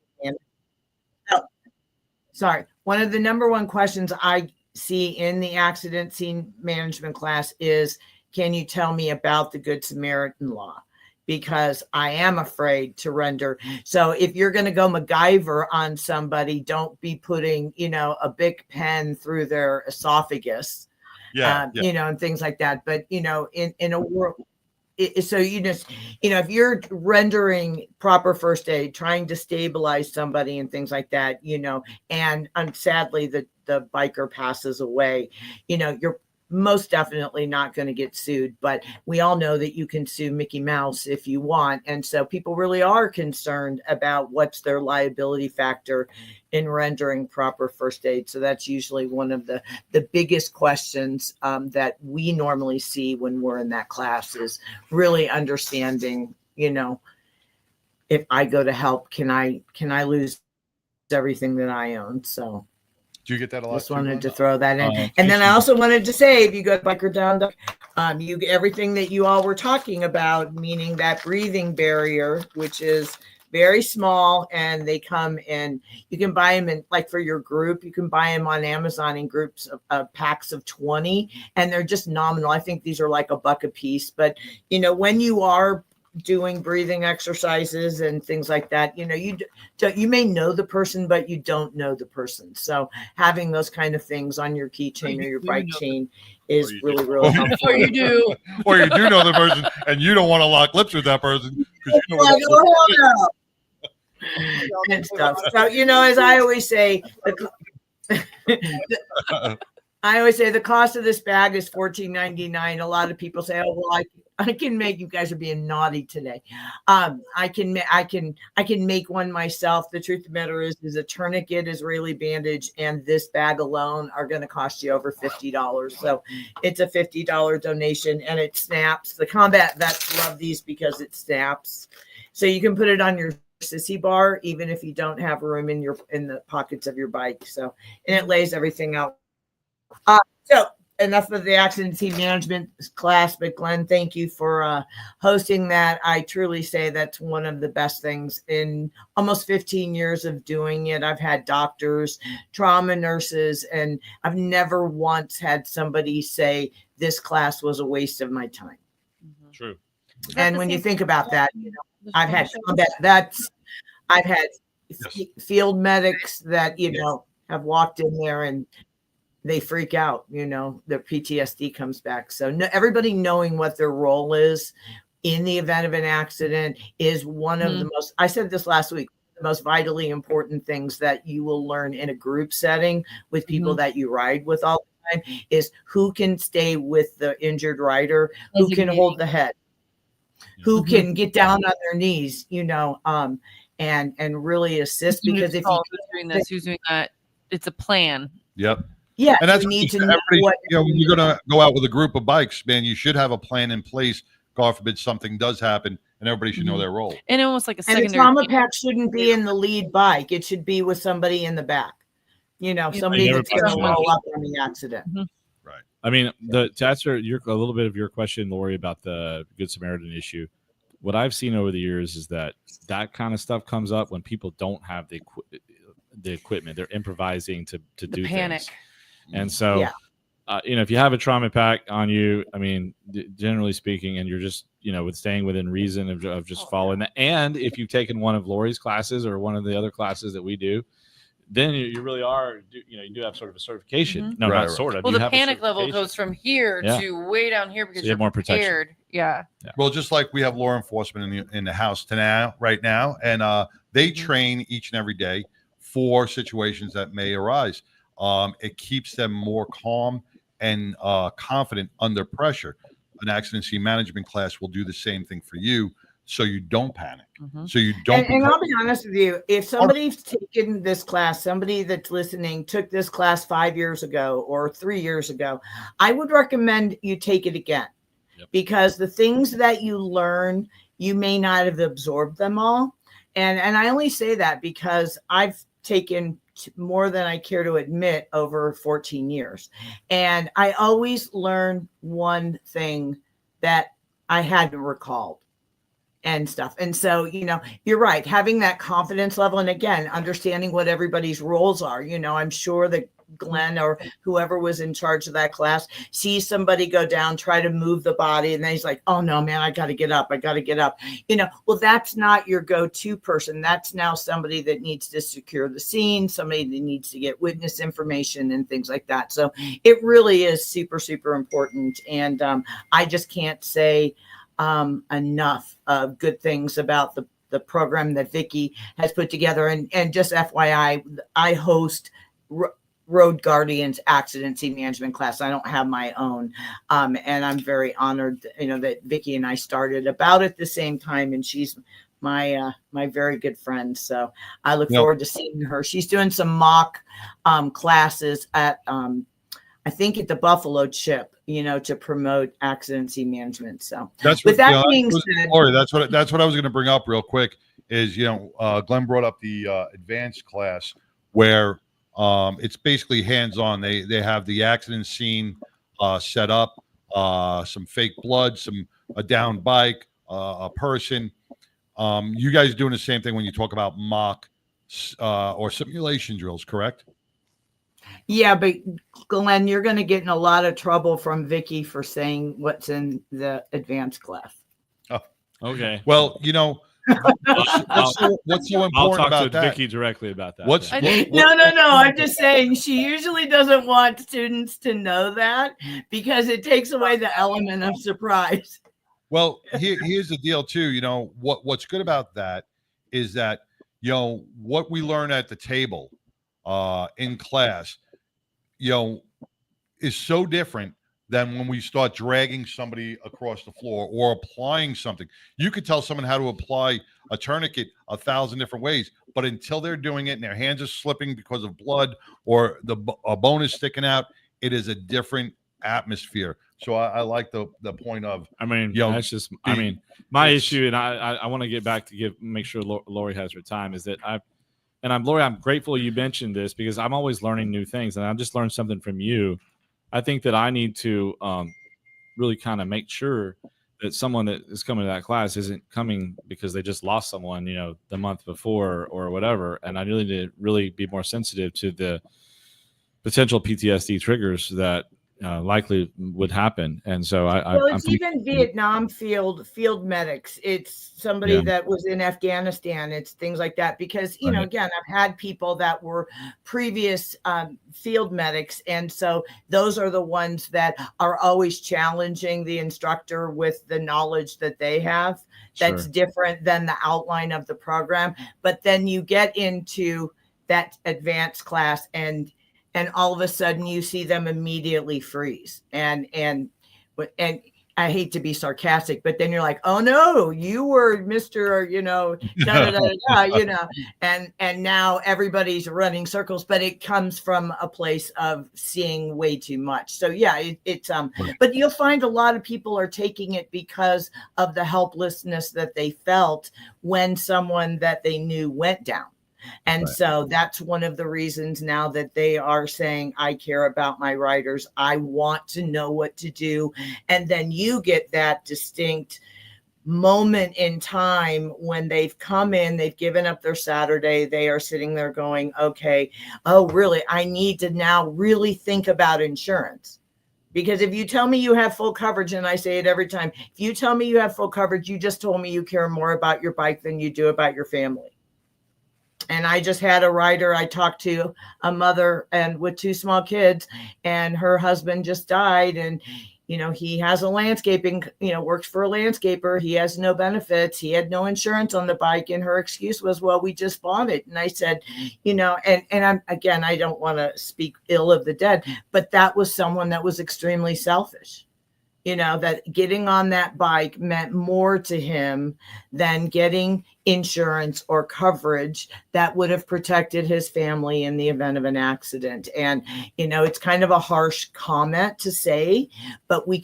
One of the number one questions I see in the accident scene management class is, can you tell me about the Good Samaritan law? Because I am afraid to render. So if you're going to go MacGyver on somebody, don't be putting, a big pen through their esophagus. And things like that. But, in a world, so if you're rendering proper first aid, trying to stabilize somebody and things like that, and sadly the biker passes away, you're most definitely not going to get sued. But we all know that you can sue Mickey Mouse if you want. And so people really are concerned about what's their liability factor in rendering proper first aid. So that's usually one of the biggest questions that we normally see when we're in that class, is really understanding, if I go to help, can I lose everything that I own? So do you get that a lot? Just wanted to throw that in. And then I also wanted to say, if you go to Biker Down, you get everything that you all were talking about, meaning that breathing barrier, which is very small, and they come in, you can buy them in, like for your group, you can buy them on Amazon in groups of packs of 20, and they're just nominal. I think these are like $1 a piece, but when you are doing breathing exercises and things like that, you may know the person, but you don't know the person. So having those kind of things on your keychain or your bike chain is really helpful. Or you do. Or you do know the person, and you don't want to lock lips with that person because you know and stuff. So as I always say, the cost of this bag is $14.99. A lot of people say, "Oh, well, I can make." You guys are being naughty today. I can make one myself. The truth of the matter is a tourniquet, Israeli bandage, and this bag alone are going to cost you over $50. So it's a $50 donation, and it snaps. The combat vets love these because it snaps. So you can put it on your sissy bar, even if you don't have room in the pockets of your bike. So, and it lays everything out. So enough of the accident scene management class, but Glenn, thank you for hosting that. I truly say that's one of the best things in almost 15 years of doing it. I've had doctors, trauma nurses, and I've never once had somebody say this class was a waste of my time. True. And when you think about that, I've had combat vets, I've had field medics that, have walked in there and they freak out, their PTSD comes back. So everybody knowing what their role is in the event of an accident is one of the most, I said this last week, the most vitally important things that you will learn in a group setting with people that you ride with all the time is who can stay with the injured rider, who can hold the head, who can get down on their knees, and really assist. Because if who's doing this, who's doing that, it's a plan. Yep. Yeah, and that's you need to know what when you're going to go out with a group of bikes, man, you should have a plan in place. God forbid something does happen, and everybody should know their role. And almost like a secondary. And the trauma pack shouldn't be in the lead bike; it should be with somebody in the back. Somebody that's going to roll up on the accident. Right. I mean, to answer a little bit of your question, Lori, about the Good Samaritan issue, what I've seen over the years is that kind of stuff comes up when people don't have the equipment. They're improvising to do panic. things. And so if you have a trauma pack on you, I mean, generally speaking, and you're just, with staying within reason of just following that. And if you've taken one of Lori's classes or one of the other classes that we do, then you really are, you do have sort of a certification. Mhm. No, Right, not right. sort of. Well, You the have a panic level certification. goes from here Yeah. to way down here because So you have you're more protection. prepared. Yeah. Well, just like we have law enforcement in the house right now, and they train each and every day for situations that may arise. It keeps them more calm and confident under pressure. An accident scene management class will do the same thing for you, so you don't panic, so you don't. And I'll be honest with you, if somebody's taken this class, somebody that's listening took this class 5 years ago or 3 years ago, I would recommend you take it again. Yep. Because the things that you learn, you may not have absorbed them all. And I only say that because I've taken more than I care to admit over 14 years. And I always learn one thing that I hadn't recalled and stuff. And so, you're right, having that confidence level. And again, understanding what everybody's roles are. I'm sure that Glenn or whoever was in charge of that class sees somebody go down, try to move the body. And then he's like, oh no, man, I got to get up. Well, that's not your go-to person. That's now somebody that needs to secure the scene, somebody that needs to get witness information and things like that. So it really is super, super important. And I just can't say enough of good things about the program that Vicki has put together. And just FYI, I host Road Guardians accident scene management class. I don't have my own. And I'm very honored, that Vicki and I started about at the same time. And she's my very good friend. So I look forward to seeing her. She's doing some mock classes at, I think at the Buffalo Chip, to promote accident scene management. So with that being said, Lori, that's what I was going to bring up real quick is, Glenn brought up the advanced class where it's basically hands-on. They have the accident scene set up, some fake blood, a down bike, a person. You guys doing the same thing when you talk about mock or simulation drills, correct? Yeah, but Glenn, you're going to get in a lot of trouble from Vicki for saying what's in the advanced class. Oh, okay. Well, what's so important I'll talk about to that? Vicki directly about that. No. I'm just saying she usually doesn't want students to know that because it takes away the element of surprise. Well, here's the deal too. What's good about that is that what we learn at the table in class, is so different than when we start dragging somebody across the floor or applying something. You could tell someone how to apply a tourniquet 1,000 different ways, but until they're doing it and their hands are slipping because of blood or a bone is sticking out, it is a different atmosphere. So I like the point of, that's just, my issue, and I want to get back to make sure Lori has her time, is that Lori, I'm grateful you mentioned this because I'm always learning new things, and I just learned something from you. I think that I need to really kind of make sure that someone that is coming to that class isn't coming because they just lost someone, the month before or whatever. And I really need to really be more sensitive to the potential PTSD triggers that likely would happen. And so it's even Vietnam field medics. It's somebody that was in Afghanistan. It's things like that because, again, I've had people that were previous field medics. And so those are the ones that are always challenging the instructor with the knowledge that they have. That's different than the outline of the program. But then you get into that advanced class and all of a sudden you see them immediately freeze. And I hate to be sarcastic, but then you're like, oh no, you were Mr. And now everybody's running circles, but it comes from a place of seeing way too much. So but you'll find a lot of people are taking it because of the helplessness that they felt when someone that they knew went down. And so that's one of the reasons now that they are saying, I care about my riders. I want to know what to do. And then you get that distinct moment in time when they've come in, they've given up their Saturday. They are sitting there going, okay, oh, really? I need to now really think about insurance. Because if you tell me you have full coverage, and I say it every time, if you tell me you have full coverage, you just told me you care more about your bike than you do about your family. And I just had a rider. I talked to a mother and with 2 small kids, and her husband just died. And, you know, he has a landscaping, you know, works for a landscaper. He has no benefits. He had no insurance on the bike. And her excuse was, well, we just bought it. And I said, you know, and I'm, again, I don't want to speak ill of the dead, but that was someone that was extremely selfish. You know, that getting on that bike meant more to him than getting insurance or coverage that would have protected his family in the event of an accident. And, you know, it's kind of a harsh comment to say, but we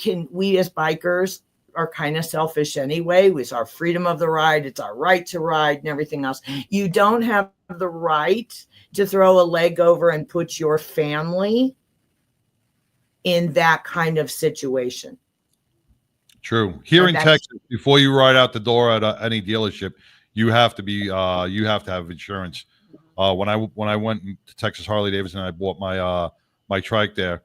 as bikers are kind of selfish anyway. It's our freedom of the ride. It's our right to ride and everything else. You don't have the right to throw a leg over and put your family in that kind of situation. True. Here in Texas, before you ride out the door at any dealership, you have to be you have to have insurance. When I went to Texas Harley Davidson, I bought my trike there.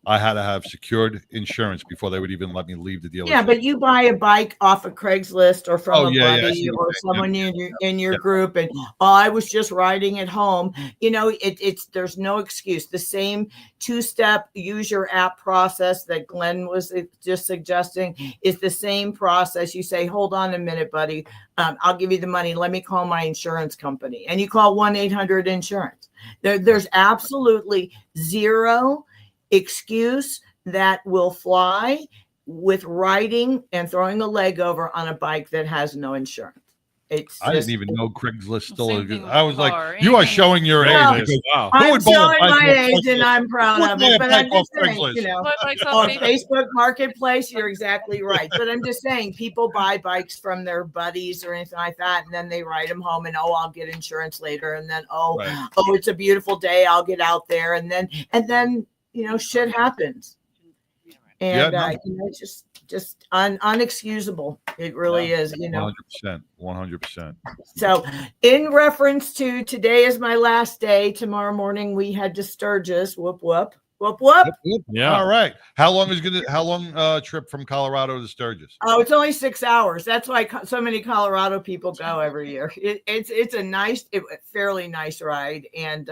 I had to have secured insurance before they would even let me leave the dealership. Yeah, but you buy a bike off of Craigslist or from a buddy or someone in your group, and I was just riding at home. You know, it's there's no excuse. The same 2-step use your app process that Glenn was just suggesting is the same process. You say, hold on a minute, buddy. I'll give you the money. Let me call my insurance company. And you call 1-800-INSURANCE. There's absolutely zero excuse that will fly with riding and throwing a leg over on a bike that has no insurance. I didn't even know Craigslist still. I was like, you are showing your age. Wow. I'm showing my age, and I'm proud of it. But I'm just saying, you know, on Facebook Marketplace, you're exactly right. But I'm just saying, people buy bikes from their buddies or anything like that, and then they ride them home, and I'll get insurance later, and then it's a beautiful day, I'll get out there, and then you know, shit happens, and you know, it's just unexcusable. It really is, you know. 100%. So in reference to today is my last day, tomorrow morning we head to Sturgis. Whoop whoop whoop whoop. Yeah. All right. How long trip from Colorado to Sturgis? Oh, it's only 6 hours. That's why so many Colorado people go every year. It's a fairly nice ride, and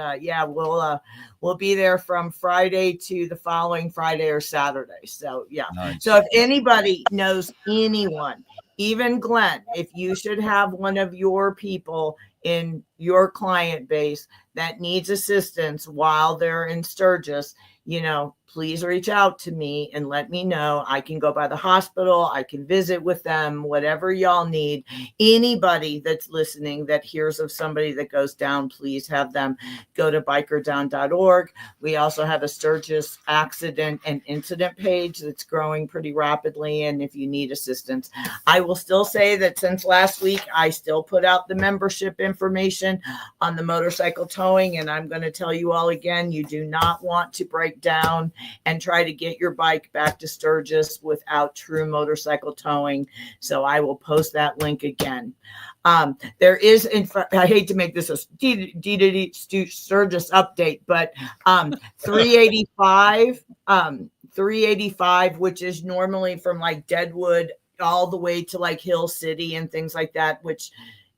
we'll be there from Friday to the following Friday or Saturday. So yeah. Nice. So if anybody knows anyone, even Glenn, if you should have one of your people in your client base that needs assistance while they're in Sturgis, you know, please reach out to me and let me know. I can go by the hospital. I can visit with them, whatever y'all need. Anybody that's listening that hears of somebody that goes down, please have them go to bikerdown.org. We also have a Sturgis accident and incident page that's growing pretty rapidly. And if you need assistance, I will still say that since last week, I still put out the membership information on the motorcycle towing. And I'm going to tell you all again, you do not want to break down and try to get your bike back to Sturgis without true motorcycle towing. So I will post that link again. There is, in fact, I hate to make this a Sturgis update, but 385, which is normally from like Deadwood all the way to like Hill City and things like that, which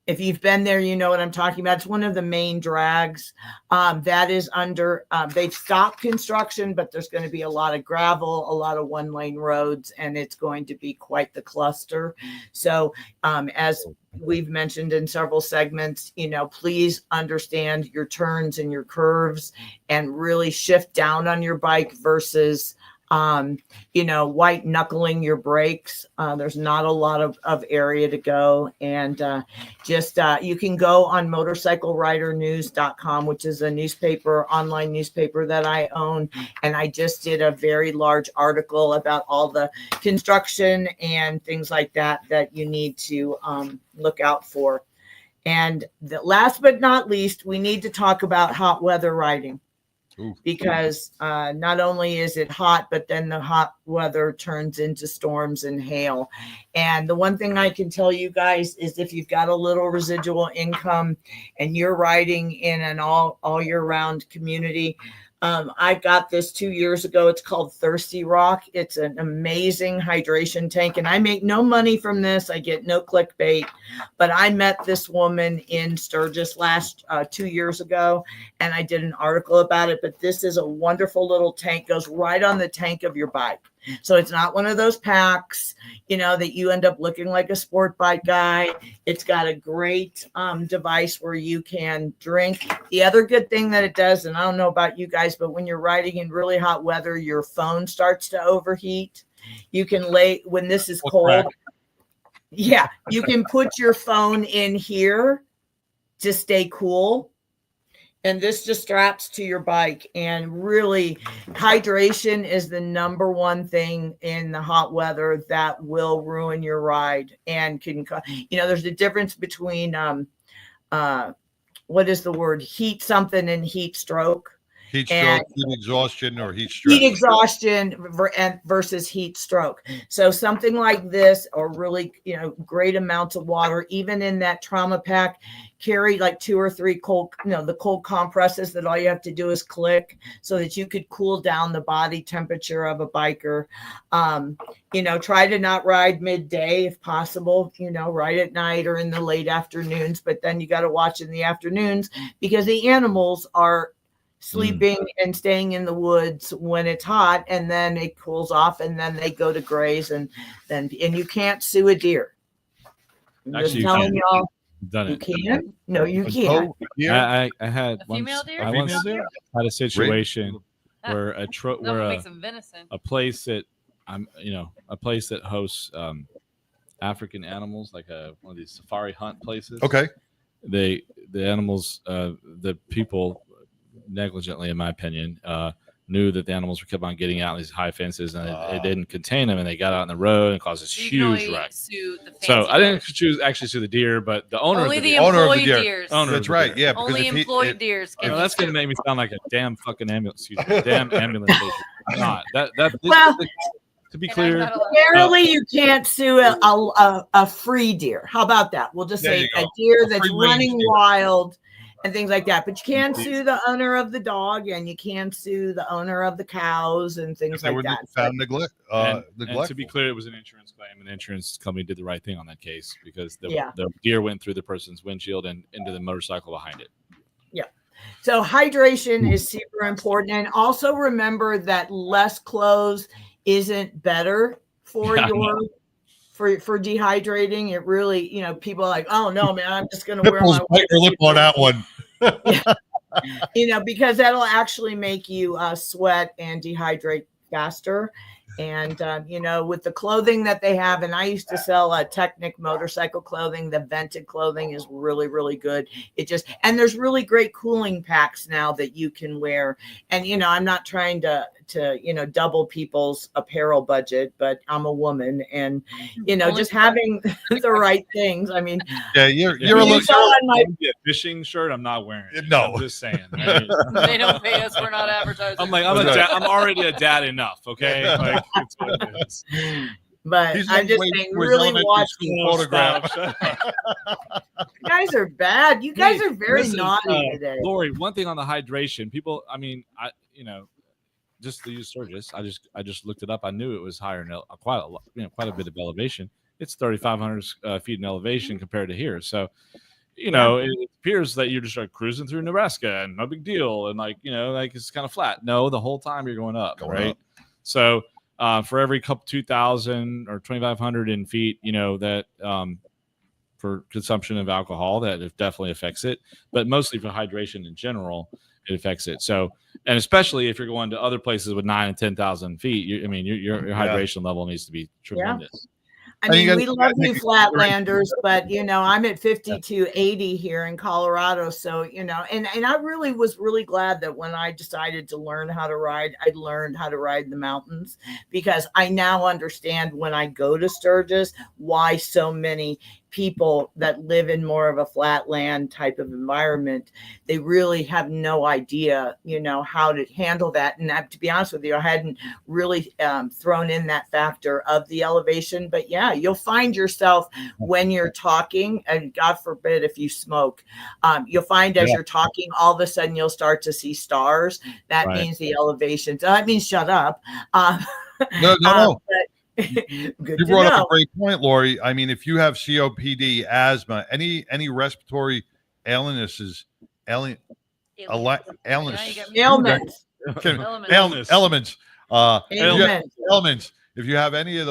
if you've been there, you know what I'm talking about. It's one of the main drags that is under, they've stopped construction, but there's going to be a lot of gravel, a lot of 1-lane roads, and it's going to be quite the cluster. So as we've mentioned in several segments, you know, please understand your turns and your curves and really shift down on your bike versus you know, white knuckling your brakes. There's not a lot of area to go. And you can go on motorcycleridernews.com, which is a online newspaper that I own. And I just did a very large article about all the construction and things like that you need to look out for. And last but not least, we need to talk about hot weather riding. Because not only is it hot, but then the hot weather turns into storms and hail. And the one thing I can tell you guys is if you've got a little residual income and you're riding in an all year round community, I got this 2 years ago. It's called Thirsty Rock. It's an amazing hydration tank, and I make no money from this. I get no clickbait, but I met this woman in Sturgis 2 years ago, and I did an article about it. But this is a wonderful little tank, goes right on the tank of your bike. So it's not one of those packs, that you end up looking like a sport bike guy. It's got a great device where you can drink. The other good thing that it does, and I don't know about you guys, but when you're riding in really hot weather, your phone starts to overheat. You can when this is cold. Yeah, you can put your phone in here to stay cool. And this just straps to your bike. And really, hydration is the number one thing in the hot weather that will ruin your ride and can, there's a difference between, what is the word? Heat something and heat stroke. Heat stroke, heat exhaustion, or heat stress. Heat exhaustion versus heat stroke. So something like this, or really, great amounts of water, even in that trauma pack, carry like 2 or 3 the cold compresses that all you have to do is click so that you could cool down the body temperature of a biker. Try to not ride midday if possible, ride at night or in the late afternoons, but then you got to watch in the afternoons because the animals are sleeping and staying in the woods when it's hot, and then it cools off, and then they go to graze, and you can't sue a deer. I'm Actually, just telling y'all, done you it. can't. No, you can't. I had A female deer? I once Female deer? had a situation Ah, where Someone make some venison. a place that a place that hosts African animals, like one of these safari hunt places. Okay. The animals, the people negligently, in my opinion, knew that the animals were kept on getting out in these high fences, and it didn't contain them, and they got out on the road and caused this So you can huge only wreck. sue the So fancy I didn't deer. actually sue the deer, but the owner Only of the deer. Owner of the employed deer. deers. Owner of That's the right. deer. Yeah. Because Only if he- employed it- deers. You know, can that's be gonna make me sound like a damn fucking ambulance. Excuse me, damn ambulance station. I'm not. Well, To be And I'm clear, not allowed- Apparently, you can't sue a free deer. How about that? We'll just There say you a go. deer A that's free-range running deer. wild and things like that. But you can sue the owner of the dog, and you can sue the owner of the cows and things they were like that. found neglect. and to be Neglectful. clear, it was an insurance claim, and the insurance company did the right thing on that case because the Yeah. deer went through the person's windshield and into the motorcycle behind it. So hydration is super important, and also remember that less clothes isn't better for Yeah, I your for dehydrating. It really, people are like, oh no, man, I'm just going to wear Nipples my bite your lip on that one. because that'll actually make you sweat and dehydrate faster. And, with the clothing that they have, and I used to sell Technic motorcycle clothing, the vented clothing is really, really good. And there's really great cooling packs now that you can wear. And, I'm not trying to double people's apparel budget, but I'm a woman and, just having the right things. I mean, Yeah, you're a you little. saw on my Yeah, fishing shirt, I'm not wearing. It. No. I'm just saying. I mean, They don't pay us. We're not advertising. I'm like, I'm already a dad enough. Okay, like it's what it is. but He's I'm just waiting saying, for his really elementary watch. school photograph. You guys are bad. You guys Hey, are very listen, naughty today. Lori, one thing on the hydration, people. I mean, just to use Sturgis, I just looked it up. I knew it was higher in quite a bit of elevation. It's 3,500 feet in elevation compared to here. So, it appears that you're just like cruising through Nebraska and no big deal, and it's kind of flat. No, the whole time you're going up, right? So, for every couple 2,000 or 2,500 in feet, that for consumption of alcohol, that it definitely affects it. But mostly for hydration in general, it affects it. So, and especially if you're going to other places with 9,000 and 10,000 feet, your hydration level needs to be tremendous. I mean, we love you Flatlanders, but I'm at 5280 here in Colorado. So, and I really was really glad that when I decided to learn how to ride, I learned how to ride in the mountains, because I now understand when I go to Sturgis why so many people that live in more of a flat land type of environment, they really have no idea, how to handle that. And to be honest with you, I hadn't really thrown in that factor of the elevation. But yeah, you'll find yourself when you're talking, and God forbid if you smoke, you'll find as you're talking, all of a sudden you'll start to see stars. That means the elevation. So that means shut up. No. Good You brought up a great point, Lori. I mean, if you have COPD, asthma, any respiratory illnesses, elements, if you have any of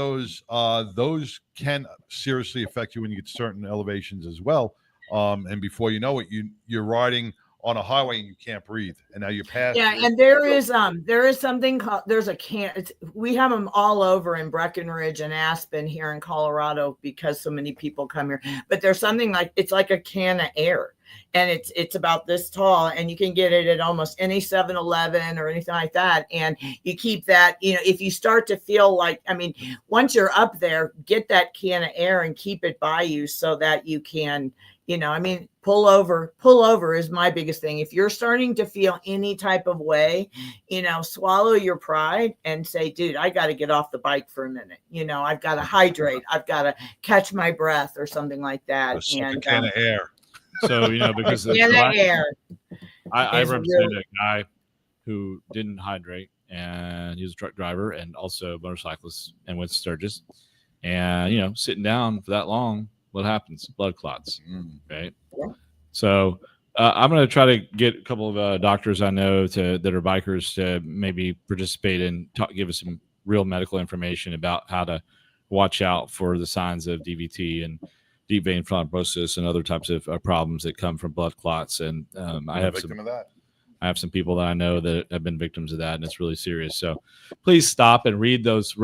those can seriously affect you when you get certain elevations as well. And before you know it, you're riding on a highway and you can't breathe, and now you're past. Yeah, and there is something called, we have them all over in Breckenridge and Aspen here in Colorado because so many people come here. But there's something it's like a can of air, and it's about this tall, and you can get it at almost any 7-Eleven or anything like that. And you keep that, if you start to feel once you're up there, get that can of air and keep it by you so that you can, pull over is my biggest thing. If you're starting to feel any type of way, swallow your pride and say, dude, I got to get off the bike for a minute. I've got to hydrate. I've got to catch my breath or something like that. And a can of air. So, because I represented a guy who didn't hydrate, and he was a truck driver and also a motorcyclist, and went to Sturgis. And, sitting down for that long, what happens? Blood clots, right? So I'm going to try to get a couple of doctors I know that are bikers to maybe participate and give us some real medical information about how to watch out for the signs of DVT and deep vein thrombosis and other types of problems that come from blood clots. And I have some people that I know that have been victims of that, and it's really serious. So please stop and read those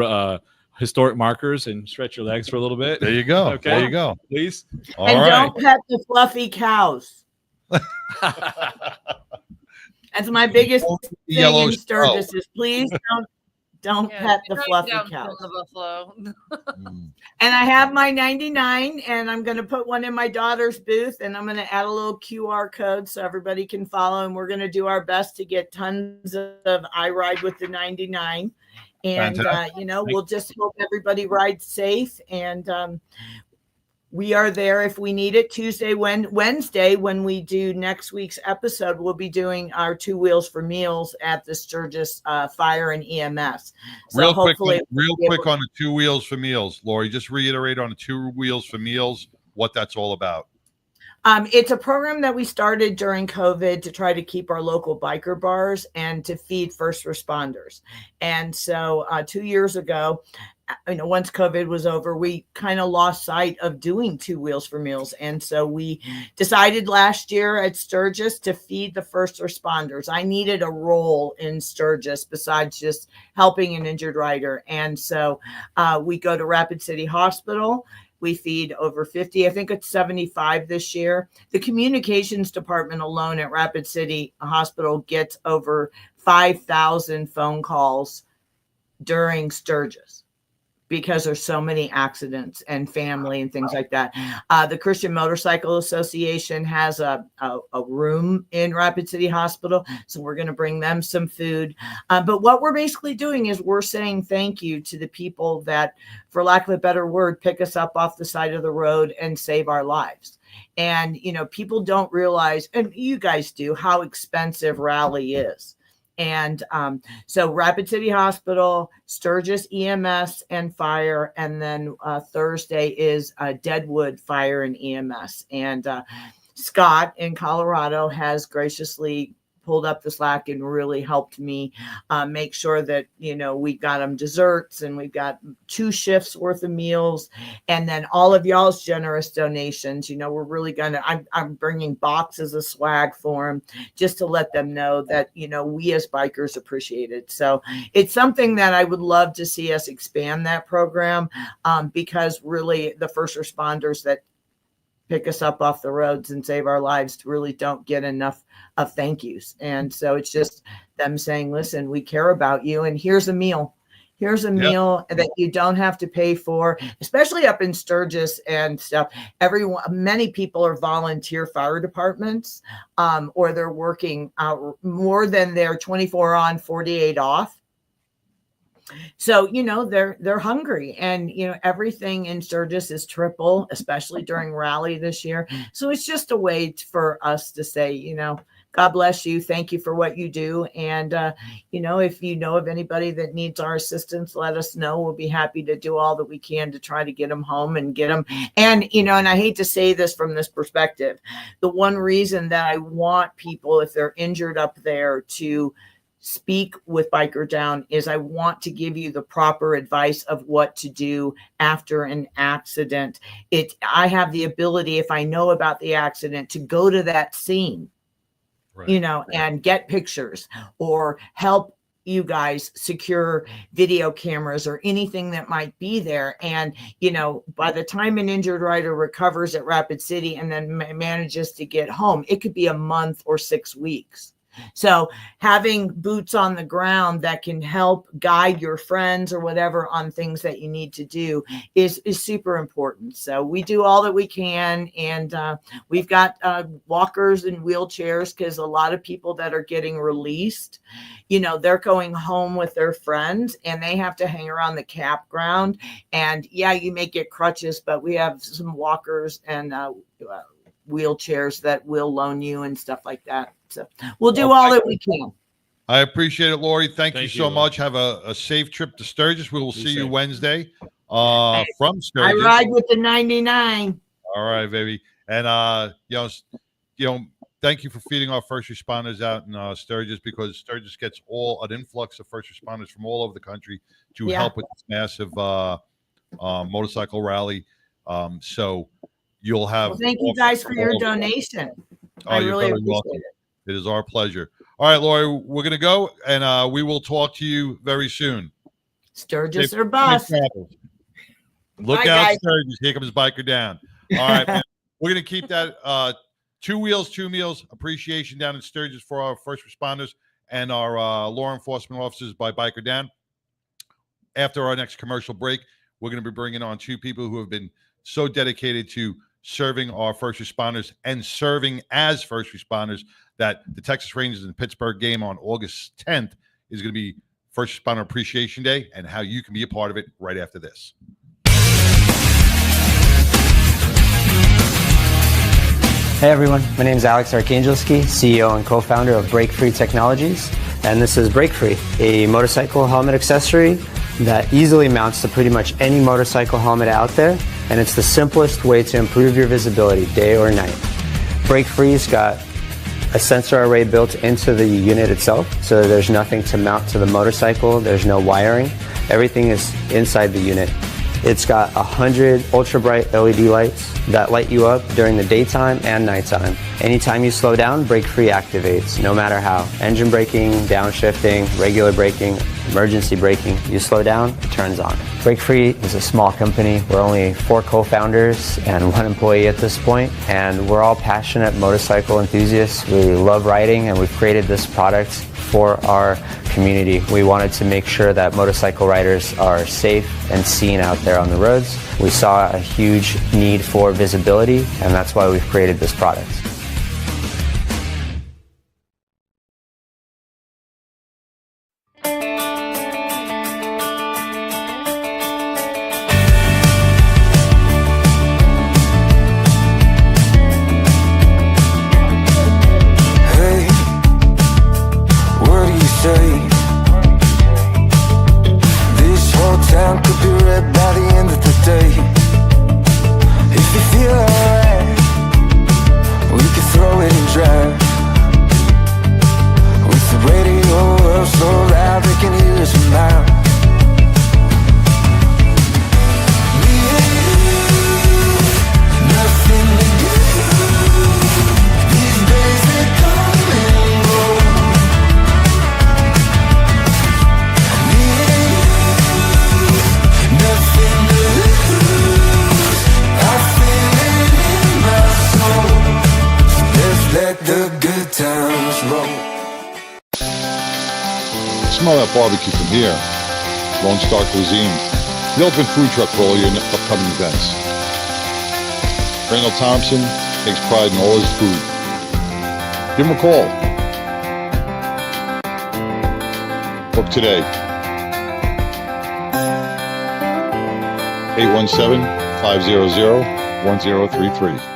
historic markers and stretch your legs for a little bit. There you go. Okay. There you go. Please. Don't pet the fluffy cows. That's my biggest thing in Sturgis is please don't pet the fluffy cows. The buffalo. And I have my 99, and I'm going to put one in my daughter's booth, and I'm going to add a little QR code so everybody can follow. And we're going to do our best to get tons of I Ride with the 99. And, we'll just hope everybody rides safe. And we are there if we need it. Wednesday, when we do next week's episode, we'll be doing our 2 Wheels for Meals at the Sturgis Fire and EMS. So real quick on the 2 Wheels for Meals, Lori, just reiterate on the 2 Wheels for Meals, what that's all about. It's a program that we started during COVID to try to keep our local biker bars and to feed first responders. And so 2 years ago, once COVID was over, we kind of lost sight of doing 2 Wheels for Meals. And so we decided last year at Sturgis to feed the first responders. I needed a role in Sturgis besides just helping an injured rider. And so we go to Rapid City Hospital. We feed over 50, I think it's 75 this year. The communications department alone at Rapid City Hospital gets over 5,000 phone calls during Sturgis because there's so many accidents and family and things like that. The Christian Motorcycle Association has a room in Rapid City Hospital, so we're going to bring them some food. But what we're basically doing is we're saying thank you to the people that, for lack of a better word, pick us up off the side of the road and save our lives. And, people don't realize, and you guys do, how expensive Raleigh is. And so Rapid City Hospital, Sturgis EMS and Fire, and then Thursday is Deadwood Fire and EMS. And Scott in Colorado has graciously pulled up the slack and really helped me make sure that, we got them desserts and we've got 2 shifts worth of meals. And then all of y'all's generous donations, we're really going to, I'm bringing boxes of swag for them just to let them know that, we as bikers appreciate it. So it's something that I would love to see us expand that program because really the first responders that pick us up off the roads and save our lives really don't get enough of thank yous. And so it's just them saying, listen, we care about you, and here's a meal. Here's a meal that you don't have to pay for, especially up in Sturgis and stuff. Many people are volunteer fire departments, or they're working out more than their 24 on, 48 off. So, they're hungry, and, everything in Sturgis is triple, especially during rally this year. So it's just a way for us to say, God bless you. Thank you for what you do. And, if you know of anybody that needs our assistance, let us know. We'll be happy to do all that we can to try to get them home and get them. And, and I hate to say this from this perspective, the one reason that I want people, if they're injured up there, to speak with Biker Down is I want to give you the proper advice of what to do after an accident. I have the ability, if I know about the accident, to go to that scene, and get pictures or help you guys secure video cameras or anything that might be there. And, by the time an injured rider recovers at Rapid City and then manages to get home, it could be a month or 6 weeks. So having boots on the ground that can help guide your friends or whatever on things that you need to do is super important. So we do all that we can. And we've got walkers and wheelchairs, because a lot of people that are getting released, they're going home with their friends and they have to hang around the campground. And you may get crutches, but we have some walkers and wheelchairs that we'll loan you and stuff like that. So we'll do all that we can. I appreciate it, Lori. Thank you so Lori. much. Have a safe trip to Sturgis. We will see you Wednesday from Sturgis. I ride with the 99. All right, baby. And thank you for feeding our first responders out in Sturgis, because Sturgis gets an influx of first responders from all over the country to help with this massive motorcycle rally. So you'll have. Thank you guys for your donation. I really appreciate it. It is our pleasure. All right, Lori, we're going to go, and we will talk to you very soon. Sturgis or bust. Look Bye, out, guys. Sturgis. Here comes Biker Down. All right, man. We're going to keep that 2 wheels, 2 meals appreciation down in Sturgis for our first responders and our law enforcement officers by Biker Down. After our next commercial break, we're going to be bringing on 2 people who have been so dedicated to serving our first responders and serving as first responders that the Texas Rangers and Pittsburgh game on August 10th is going to be First Responder Appreciation Day, and how you can be a part of it right after this. Hey everyone, my name is Alex Arkangelski, CEO and co-founder of Break Free Technologies, and this is Break Free, a motorcycle helmet accessory that easily mounts to pretty much any motorcycle helmet out there, and it's the simplest way to improve your visibility day or night. Break Free's got a sensor array built into the unit itself, so there's nothing to mount to the motorcycle, there's no wiring, everything is inside the unit. It's got 100 ultra bright LED lights that light you up during the daytime and nighttime. Anytime you slow down, Break Free activates, no matter how. Engine braking, downshifting, regular braking, emergency braking. You slow down, it turns on. Break Free is a small company. We're only 4 co-founders and 1 employee at this point, and we're all passionate motorcycle enthusiasts. We love riding, and we've created this product for our community. We wanted to make sure that motorcycle riders are safe and seen out there on the roads. We saw a huge need for visibility, and that's why we've created this product. Smell that barbecue from here. Lone Star Cuisine, the ultimate food truck for all your upcoming events. Randall Thompson takes pride in all his food. Give him a call. Book today. 817-500-1033.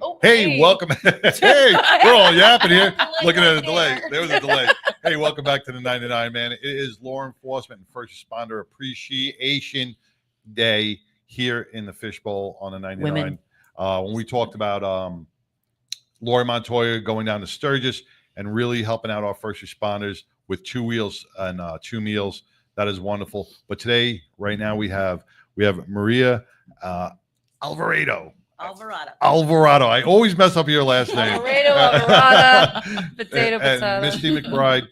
Oh, Hey, welcome. Hey, we're all yapping here. Looking at a delay. There was a delay. Hey, welcome back to the 99, man. It is Law Enforcement and First Responder Appreciation Day here in the Fishbowl on the 99. Women. When we talked about Lori Montoya going down to Sturgis and really helping out our first responders with 2 wheels and 2 meals. That is wonderful. But today, right now, we have Maria Alvarado. Alvarado. I always mess up your last name. Alvarado. Potato. And MIsty McBride,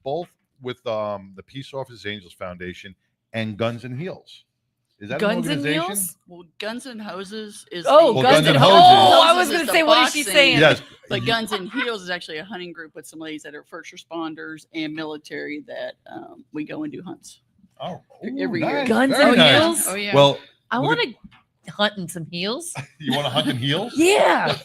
both with the Peace Officers Angels Foundation and Guns and Heels. Is that Guns an and organization? Heels? Well, Guns and Hoses is Guns and Hoses. Oh, I was Hoses going is to the say, what is she boxing. saying? Yes. But Guns and Heels is actually a hunting group with some ladies that are first responders and military that we go and do hunts. Oh, every year. Guns Very and nice. Heels? Oh yeah. Well, I want to hunt in some heels. you want to hunt in heels? Yeah.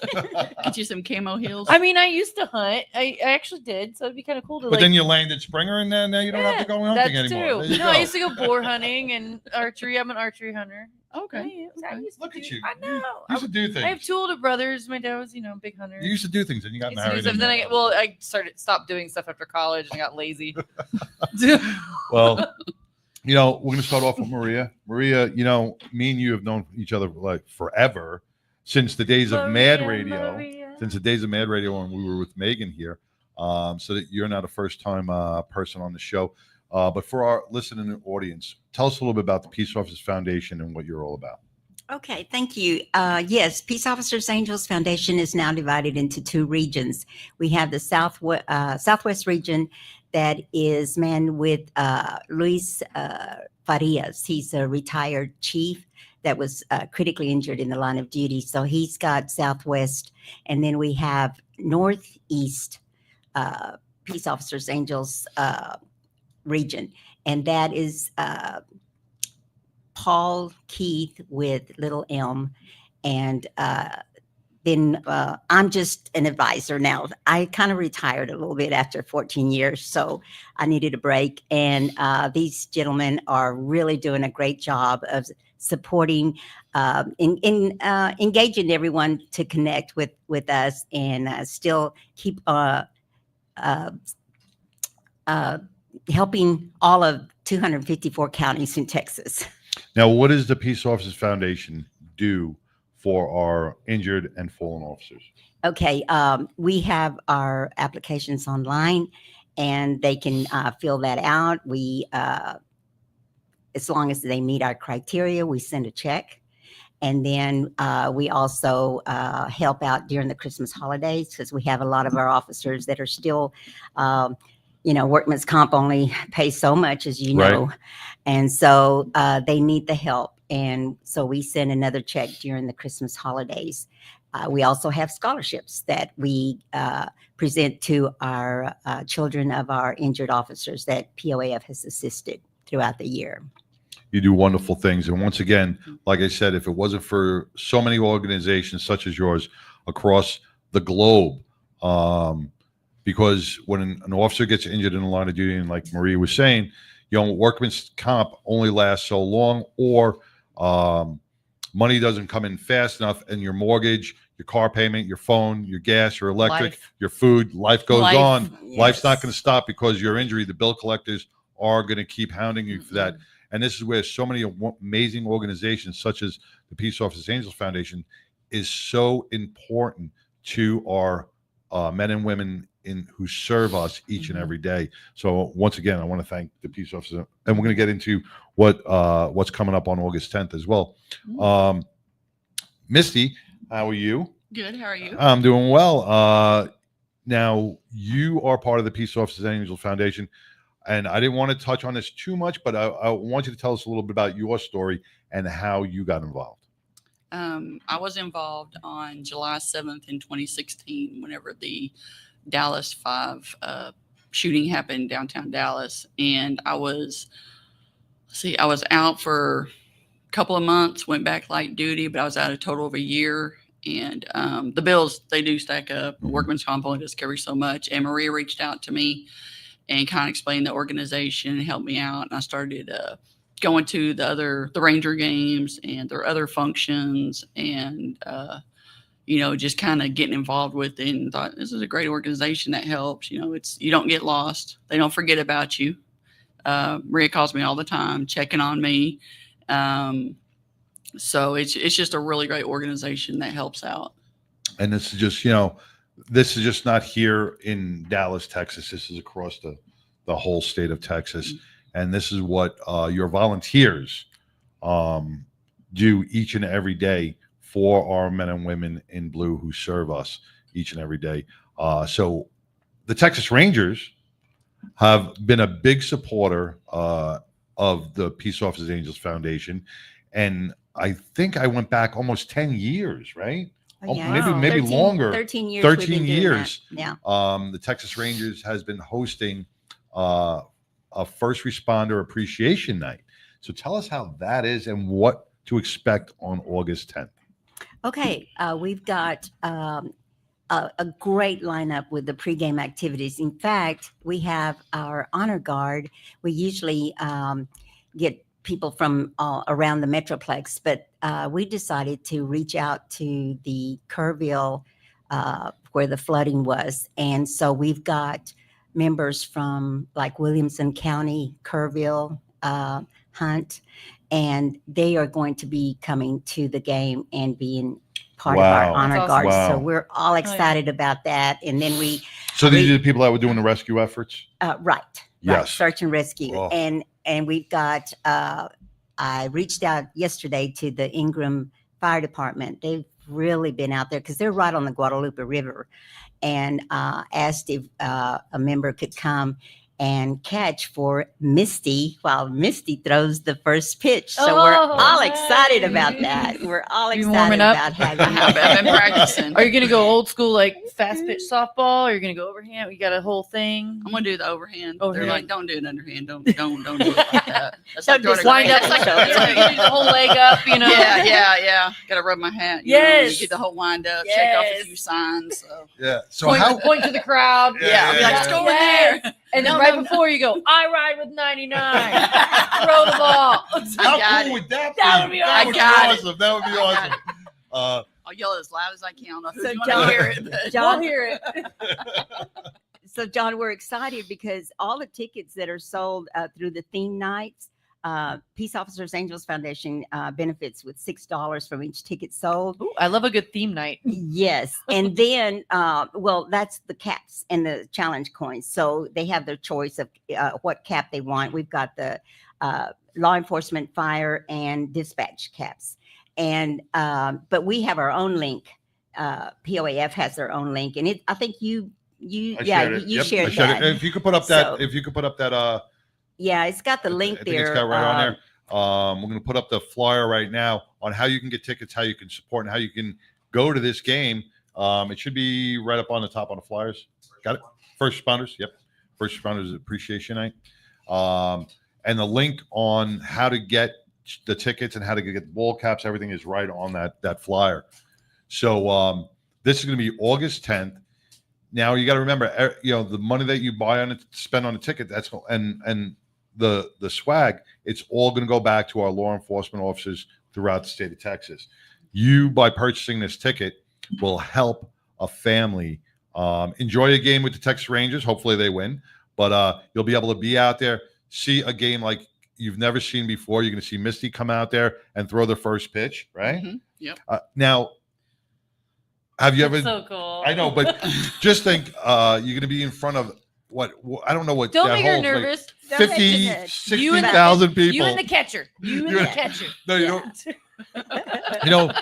Get you some camo heels. I mean, I used to hunt. I actually did, so it'd be kind of cool to But then you landed Springer, and then now you don't have to go hunting that's anymore. true. There you No, go. I used to go boar hunting and archery. I'm an archery hunter. Okay. I used to Look at do- you. I know. You used to do things. I have 2 older brothers. My dad was, a big hunter. You used to do things, and you got Used to do married. stuff. and- Then I stopped doing stuff after college and I got lazy. Well, we're going to start off with Maria. Maria, me and you have known each other like forever, since the days of Mad Radio. Since the days of Mad Radio when we were with Megan here. So that you're not a first-time person on the show. But for our listening audience, tell us a little bit about the Peace Officers Foundation and what you're all about. Okay, thank you. Yes, Peace Officers Angels Foundation is now divided into 2 regions. We have the Southwest region that is manned with Luis Farias. He's a retired chief that was critically injured in the line of duty. So he's got Southwest. And then we have Northeast Peace Officers Angels region. And that is Paul Keith with Little M. And then I'm just an advisor now. I kind of retired a little bit after 14 years, so I needed a break. And these gentlemen are really doing a great job of supporting, engaging everyone to connect with us and still keep helping all of 254 counties in Texas. Now, what does the Peace Officers Foundation do for our injured and fallen officers? Okay, we have our applications online, and they can fill that out. We, as long as they meet our criteria, we send a check. And then we also help out during the Christmas holidays because we have a lot of our officers that are still, workman's comp only pays so much, as you know. Right. And so they need the help. And so we send another check during the Christmas holidays. We also have scholarships that we present to our children of our injured officers that POAF has assisted throughout the year. You do wonderful things. And once again, like I said, if it wasn't for so many organizations such as yours across the globe, because when an officer gets injured in the line of duty, and like Maria was saying, workman's comp only lasts so long, or money doesn't come in fast enough, and your mortgage, your car payment, your phone, your gas, your electric, your food, life goes on. Yes. Life's not going to stop because of your injury. The bill collectors are going to keep hounding you for that. And this is where so many amazing organizations such as the Peace Officers Angels Foundation is so important to our men and women who serve us each and every day. So once again, I want to thank the Peace Officers, and we're going to get into what's coming up on August 10th as well. Misty, how are you? Good. How are you? I'm doing well. Now, you are part of the Peace Officers Angels Foundation, and I didn't want to touch on this too much, but I want you to tell us a little bit about your story and how you got involved. I was involved on July 7th in 2016, whenever the Dallas 5 shooting happened downtown Dallas. And I was out for a couple of months, went back light duty, but I was out a total of a year. And the bills, they do stack up. Workman's comp only does carry so much. And Maria reached out to me and kind of explained the organization and helped me out. And I started going to the Ranger games and their other functions, and just kind of getting involved with it, and thought this is a great organization that helps. You don't get lost. They don't forget about you. Maria calls me all the time, checking on me. So it's just a really great organization that helps out. And this is just, this is just not here in Dallas, Texas. This is across the whole state of Texas. Mm-hmm. And this is what your volunteers do each and every day for our men and women in blue who serve us each and every day. So the Texas Rangers have been a big supporter of the Peace Officers Angels Foundation. And I think I went back almost 10 years, right? Oh, yeah. Maybe 13, longer. 13 years. 13 years. Yeah. The Texas Rangers has been hosting a first responder appreciation night. So tell us how that is and what to expect on August 10th. Okay. We've got a great lineup with the pregame activities. In fact, we have our honor guard. We usually get people from around the Metroplex, but we decided to reach out to the Kerrville where the flooding was. And so we've got members from like Williamson County, Kerrville, Hunt, and they are going to be coming to the game and being part of our honor guard. Wow. So we're all excited about that. And then So these are the people that were doing the rescue efforts? Right. Yes. Search and rescue. Oh. And we've got, I reached out yesterday to the Ingram Fire Department. They've really been out there because they're right on the Guadalupe River, and asked if a member could come and catch for Misty while Misty throws the first pitch. So we're all excited about that. We're all You excited warming up? about having I've been practicing. Are you gonna go old school like fast pitch softball? Or are you gonna go overhand? We got a whole thing. I'm gonna do the overhand. Overhand. They're like, don't do it underhand. Don't do it like that. That's Don't like throwing just a Wind up grenade. like you do the whole leg up, Yeah. Gotta rub my hat. Yes. You get the whole wind up, check off Yes. a few signs. So. Yeah. So Point to the crowd. Yeah, I'll be like, just go over there. And then No, right no, before you go, I ride with 99. Throw the ball. how got cool it. would that be? That would be That would be awesome. awesome. That would be awesome. I'll yell as loud as I can. I don't know So who's John- going to hear it. But. We'll hear it. So, John, we're excited because all the tickets that are sold through the theme nights, Peace Officers Angels Foundation benefits with $6 from each ticket sold. Ooh, I love a good theme night. Yes. And then, that's the caps and the challenge coins. So they have their choice of what cap they want. We've got the law enforcement, fire, and dispatch caps. And but we have our own link. POAF has their own link, and I think you shared that. If you could put up that, yeah, it's got the link I think there. it's got right on there. We're going to put up the flyer right now on how you can get tickets, how you can support, and how you can go to this game. It should be right up on the top on the flyers. Got it? First responders. Yep. First responders appreciation night. And the link on how to get the tickets and how to get the ball caps, everything is right on that flyer. So this is going to be August 10th. Now you got to remember, the money that you buy on it, spend on the ticket, that's and the swag, it's all going to go back to our law enforcement officers throughout the state of Texas. You, by purchasing this ticket, will help a family enjoy a game with the Texas Rangers. Hopefully they win, but you'll be able to be out there, see a game like you've never seen before. You're going to see Misty come out there and throw the first pitch, right? Mm-hmm. Yep. Now, have you ever? So cool. I know, but just think, you're going to be in front of what I don't know what. Don't that make her holds, like nervous. 50, Don't 60,000 people. You and the catcher. You and the catcher. No, you Yeah. don't.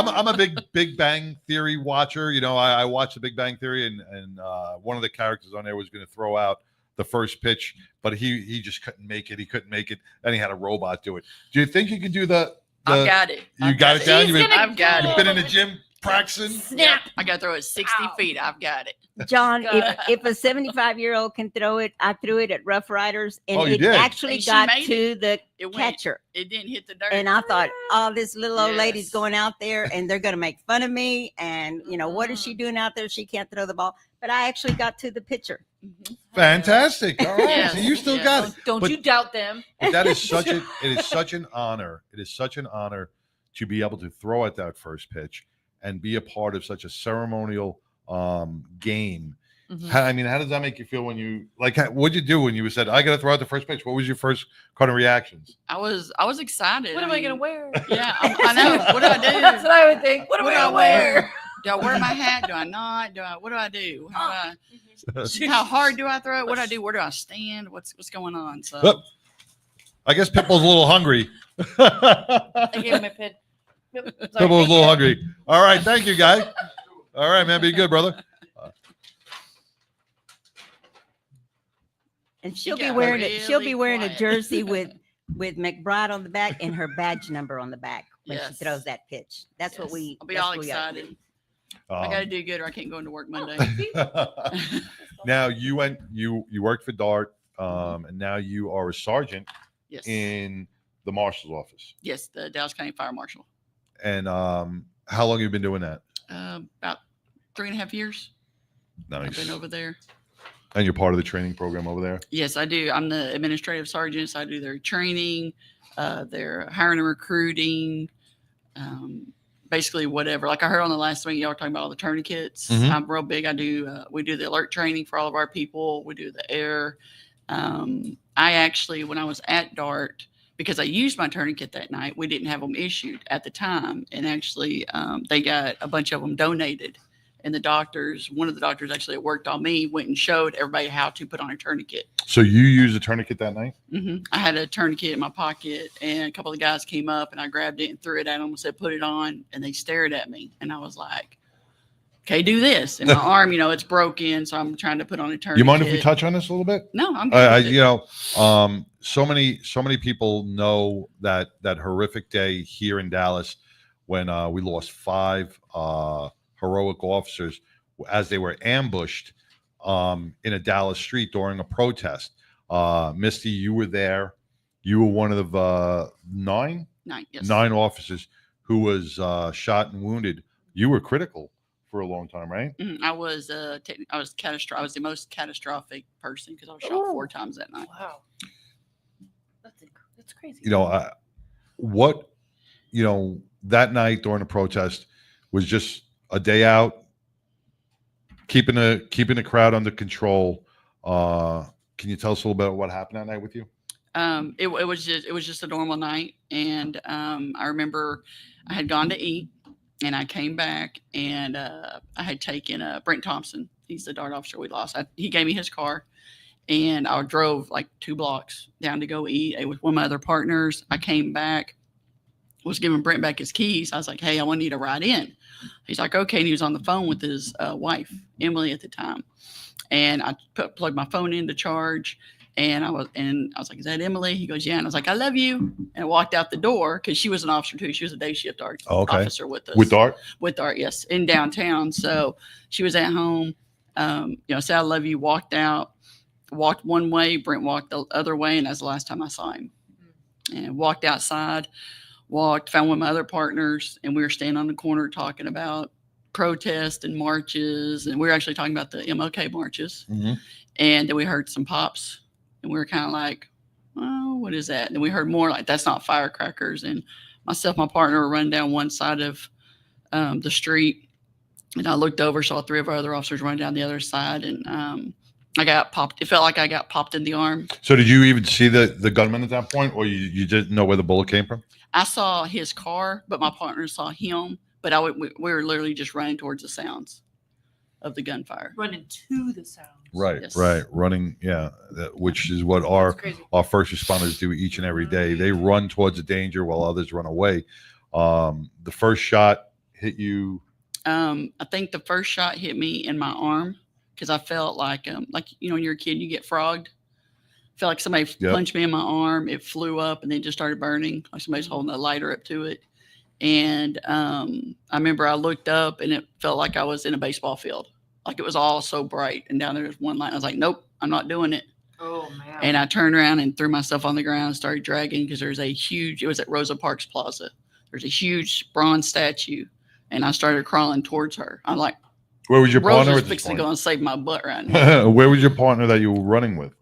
I'm a big Bang Theory watcher. You know, I watched the Big Bang Theory, and one of the characters on there was going to throw out the first pitch, but he just couldn't make it. He couldn't make it, and he had a robot do it. Do you think you can do the I've got it. You got it down. I've got You've it. been in the gym practicing. Snap! I got to throw it 60 feet. I've got it. John, if a 75-year-old can throw it, I threw it at Rough Riders, and it actually And she got made to the It went. catcher. It didn't hit the dirt. And I thought, oh, this little old lady's Yes. going out there, and they're going to make fun of me. And what is she doing out there? She can't throw the ball. But I actually got to the pitcher. Fantastic. All right. Yes, So you still yes. got it. Don't But- you doubt them. But that is such it is such an honor. It is such an honor to be able to throw at that first pitch and be a part of such a ceremonial game. I mean, how does that make you feel when you what'd you do when you said, I got to throw out the first pitch? What was your first kind of reactions? I was excited. What am I going to wear? Yeah, I know. What do I do? That's what I would think. What do I wear? Do I wear my hat? Do I not? What do I do? How hard do I throw it? What do I do? Where do I stand? What's going on? So Well, I guess Pitbull's a little hungry. I gave him a pit. Pitbull's a little hungry. All right. Thank you, guy. All right, man. Be good, brother. And she'll be got wearing she'll be really wearing a quiet. jersey with McBride on the back and her badge number on the back when she Yes. throws that pitch. That's what we. I'll be that's all what we gotta do. excited. I got to do good, or I can't go into work Monday. Now you worked for DART, and now you are a sergeant Yes. in the marshal's office. Yes, the Dallas County Fire Marshal. And how long have you been doing that? About 3.5 years. I've Nice. been over there. And you're part of the training program over there? Yes, I do. I'm the administrative sergeant. So I do their training, their hiring and recruiting, basically whatever. Like I heard on the last thing, y'all were talking about all the tourniquets. Mhm. I'm real big. I do. We do the alert training for all of our people. We do the air. I actually, when I was at DART, because I used my tourniquet that night, we didn't have them issued at the time, and actually, they got a bunch of them donated. And the doctors, one of the doctors actually that worked on me, went and showed everybody how to put on a tourniquet. So you used a tourniquet that night? I had a tourniquet in my pocket, and a couple of guys came up, and I grabbed it and threw it at them and said, "Put it on." And they stared at me, and I was like, "Okay, do this." And my arm, it's broken, so I'm trying to put on a tourniquet. You mind if we touch on this a little bit? No, I'm good. with it. So many people know that horrific day here in Dallas when we lost 5 heroic officers as they were ambushed in a Dallas street during a protest. Misty, you were there. You were one of the 9 Yes. officers who was shot and wounded. You were critical for a long time, right? I was I was catastrophic. I was the most catastrophic person because I was shot 4 times that night. Wow. That's crazy. That night during the protest was just a day out, keeping the crowd under control. Can you tell us a little bit about what happened that night with you? It was just a normal night, and I remember I had gone to eat, and I came back, and I had taken Brent Thompson. He's the DART officer we lost. He gave me his car, and I drove like 2 blocks down to go eat. It was one of my other partners. I came back, was giving Brent back his keys. I was like, "Hey, I want you to ride in." He's like, "Okay." And he was on the phone with his wife, Emily, at the time. And I plugged my phone in to charge. And I was like, "Is that Emily?" He goes, "Yeah." And I was like, "I love you." And I walked out the door because she was an officer too. She was a day shift officer with us. With DART? With DART, yes, in downtown. So she was at home. Said, "I love you." Walked out. Walked one way. Brent walked the other way. And that's the last time I saw him. And walked outside. Found one of my other partners, and we were standing on the corner talking about protest and marches, and we were actually talking about the MLK marches. And then we heard some pops, and we were kind of like, "Oh, what is that?" And then we heard more like, "That's not firecrackers." And myself, my partner, were running down one side of the street, and I looked over, saw 3 of our other officers running down the other side, and I got popped. It felt like I got popped in the arm. So did you even see the gunman at that point, or you didn't know where the bullet came from? I saw his car, but my partner saw him. But we were literally just running towards the sounds of the gunfire. Running to the sound. Right, Yes. right. Running, yeah, which is what our first responders do each and every day. They run towards the danger while others run away. The first shot hit you? I think the first shot hit me in my arm because I felt like you know, when you're a kid, you get frogged. Felt like somebody punched me in my arm. It flew up and then just started burning. Like somebody's holding a lighter up to it. And I remember I looked up and it felt like I was in a baseball field. Like it was all so bright. And down there was one line. I was like, nope, I'm not doing it. Oh, man. And I turned around and threw myself on the ground and started dragging because there's a huge, it was at Rosa Parks Plaza. There's a huge bronze statue. And I started crawling towards her. I'm like, where was your partner Rosa's at this fixing to point? go and save my butt right now. Where was your partner that you were running with?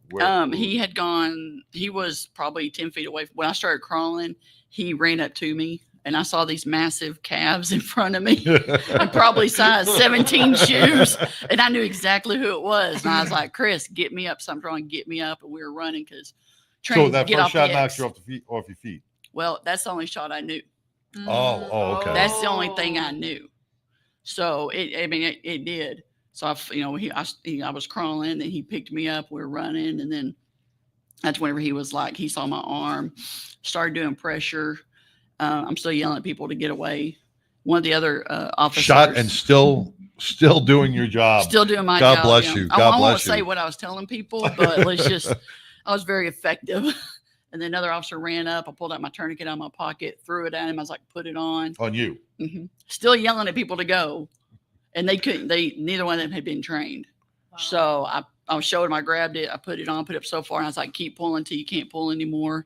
He had gone, he was probably 10 feet away. When I started crawling, he ran up to me and I saw these massive calves in front of me and probably size 17 shoes. And I knew exactly who it was. And I was like, Chris, get me up. Something's wrong. Get me up. And we were running because so that first shot knocks you off your feet. Well, that's the only shot I knew. Oh, okay. That's the only thing I knew. So it did. So I was crawling and he picked me up. We were running. And then that's whenever he was like, he saw my arm, started doing pressure. I'm still yelling at people to get away. One of the other officers shot and still doing your job. Still doing my job. God bless you. God I bless won't you. say what I was telling people, but let's just, I was very effective. And then another officer ran up. I pulled out my tourniquet out of my pocket, threw it at him. I was like, put it on. On you. Mm-hmm. Still yelling at people to go. And they couldn't, neither one of them had been trained. Wow. So I showed him, I grabbed it, I put it on, put it up so far. And I was like, keep pulling till you can't pull anymore.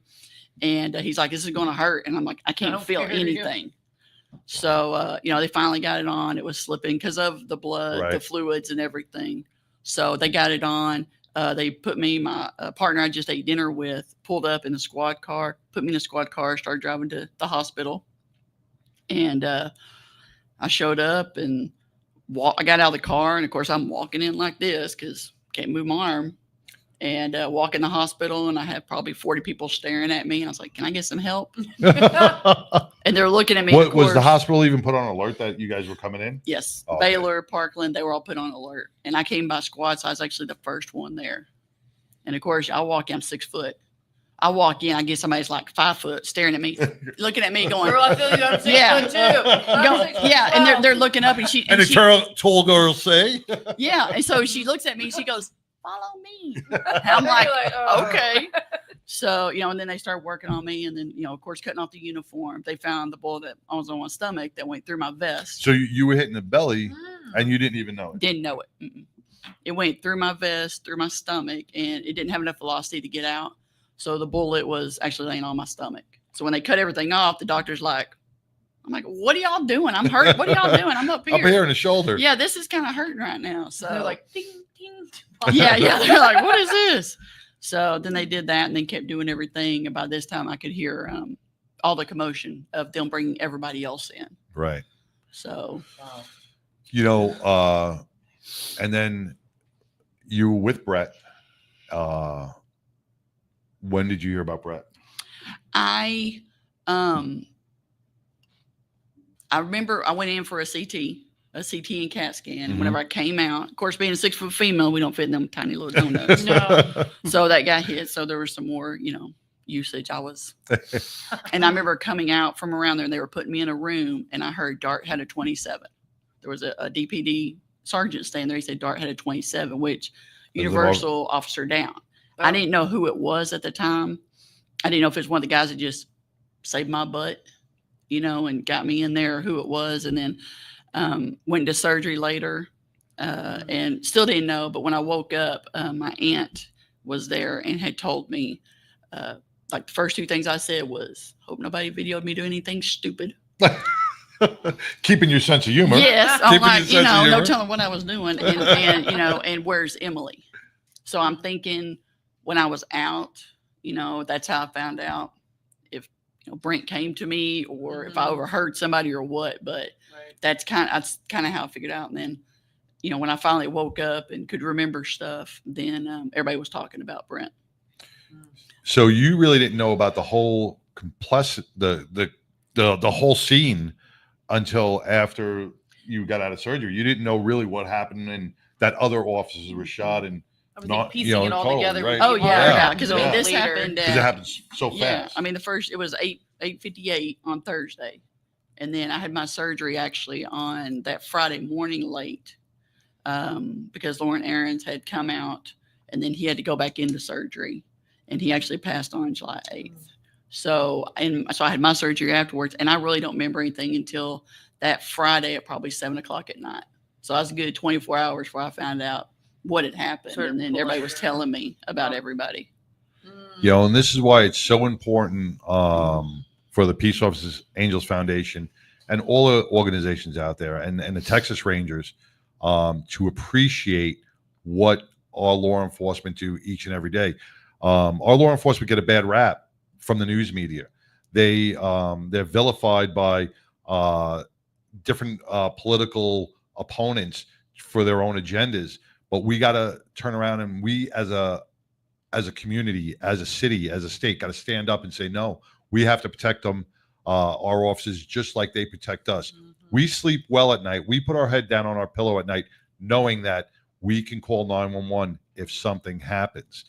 And he's like, this is going to hurt. And I'm like, I can't feel anything. So, they finally got it on. It was slipping because of the blood, the fluids and everything. So they got it on. They put me, my partner I just ate dinner with, pulled up in the squad car, put me in the squad car, started driving to the hospital. And I showed up and I got out of the car. And of course, I'm walking in like this because can't move my arm. And walk in the hospital, and I had probably 40 people staring at me. And I was like, can I get some help? And they're looking at me. What, was the hospital even put on alert that you guys were coming in? Yes. Oh, Baylor, okay. Parkland, they were all put on alert. And I came by squad, so I was actually the first one there. And of course, I walk in, I'm 6 foot. I walk in, I get somebody's like 5 foot staring at me, looking at me going, girl, I feel you, I'm 6 foot too. Yeah. And they're looking up and she. And the tall girl say? Yeah. And so she looks at me and she goes, follow me. And I'm like, okay. So, and then they started working on me. And then, of course, cutting off the uniform. They found the bullet that I was on my stomach that went through my vest. So you were hitting the belly and you didn't even know it? Didn't know it. Mm-mm. It went through my vest, through my stomach, and it didn't have enough velocity to get out. So the bullet was actually laying on my stomach. So when they cut everything off, the doctor's like, I'm like, what are y'all doing? I'm hurt. What are y'all doing? I'm up here. Up here in the shoulder. Yeah, this is kind of hurting right now. So they're like, ding, ding. Yeah. They're like, what is this? So then they did that and then kept doing everything. And by this time, I could hear all the commotion of them bringing everybody else in. Right. So, and then you were with Brett. When did you hear about Brett? I remember I went in for a CT and CAT scan. Mm-hmm. Whenever I came out, of course, being a 6 foot female, we don't fit in them tiny little donuts. No. So that got hit. So there was some more, usage. And I remember coming out from around there and they were putting me in a room and I heard Dart had a 27. There was a DPD sergeant standing there. He said Dart had a 27, which universal officer down. Oh. I didn't know who it was at the time. I didn't know if it was one of the guys that just saved my butt, and got me in there, or who it was. And then went to surgery later and still didn't know. But when I woke up, my aunt was there and had told me, like the first two things I said was, hope nobody videoed me do anything stupid. Keeping your sense of humor. Yes. I'm like, no telling what I was doing. And and where's Emily? So I'm thinking when I was out, that's how I found out if Brent came to me or if I overheard somebody or what. But that's kind of how I figured out. And then, when I finally woke up and could remember stuff, then everybody was talking about Brent. So you really didn't know about the whole the whole scene until after you got out of surgery. You didn't know really what happened and that other officers were shot and piecing it all together. Right? Oh yeah. Because this happened. Because it happened so fast. Yeah. I mean, it was 8:58 on Thursday. And then I had my surgery actually on that Friday morning late because Lauren Aarons had come out and then he had to go back into surgery and he actually passed on July 8th. So I had my surgery afterwards and I really don't remember anything until that Friday at probably 7:00 at night. So I was a good 24 hours before I found out what had happened. And then everybody was telling me about everybody. And this is why it's so important for the Peace Officers Angels Foundation and all the organizations out there and the Texas Rangers to appreciate what our law enforcement do each and every day. Our law enforcement get a bad rap from the news media. They're vilified by different political opponents for their own agendas. But we got to turn around and we as a community, as a city, as a state, got to stand up and say, no, we have to protect them, our officers, just like they protect us. We sleep well at night. We put our head down on our pillow at night, knowing that we can call 911 if something happens.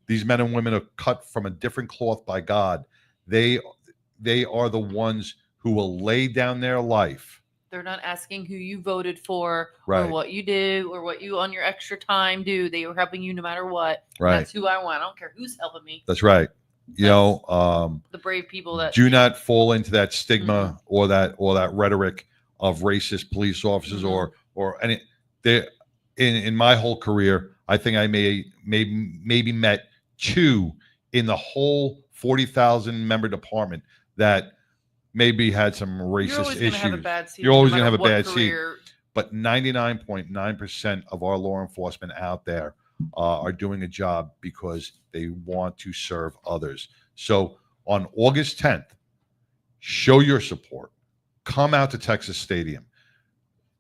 These men and women are cut from a different cloth by God. They are the ones who will lay down their life. They're not asking who you voted for Right. or what you do or what you on your extra time do. They are helping you no matter what. Right. That's who I want. I don't care who's helping me. That's right. The brave people that do not fall into that stigma or that rhetoric of racist police officers or any. They in my whole career, I think I maybe met 2 in the whole 40,000 member department that maybe had some racist issues. You're always going to have a bad seat. But 99.9% of our law enforcement out there are doing a job because they want to serve others. So on August 10th, show your support. Come out to Texas Stadium.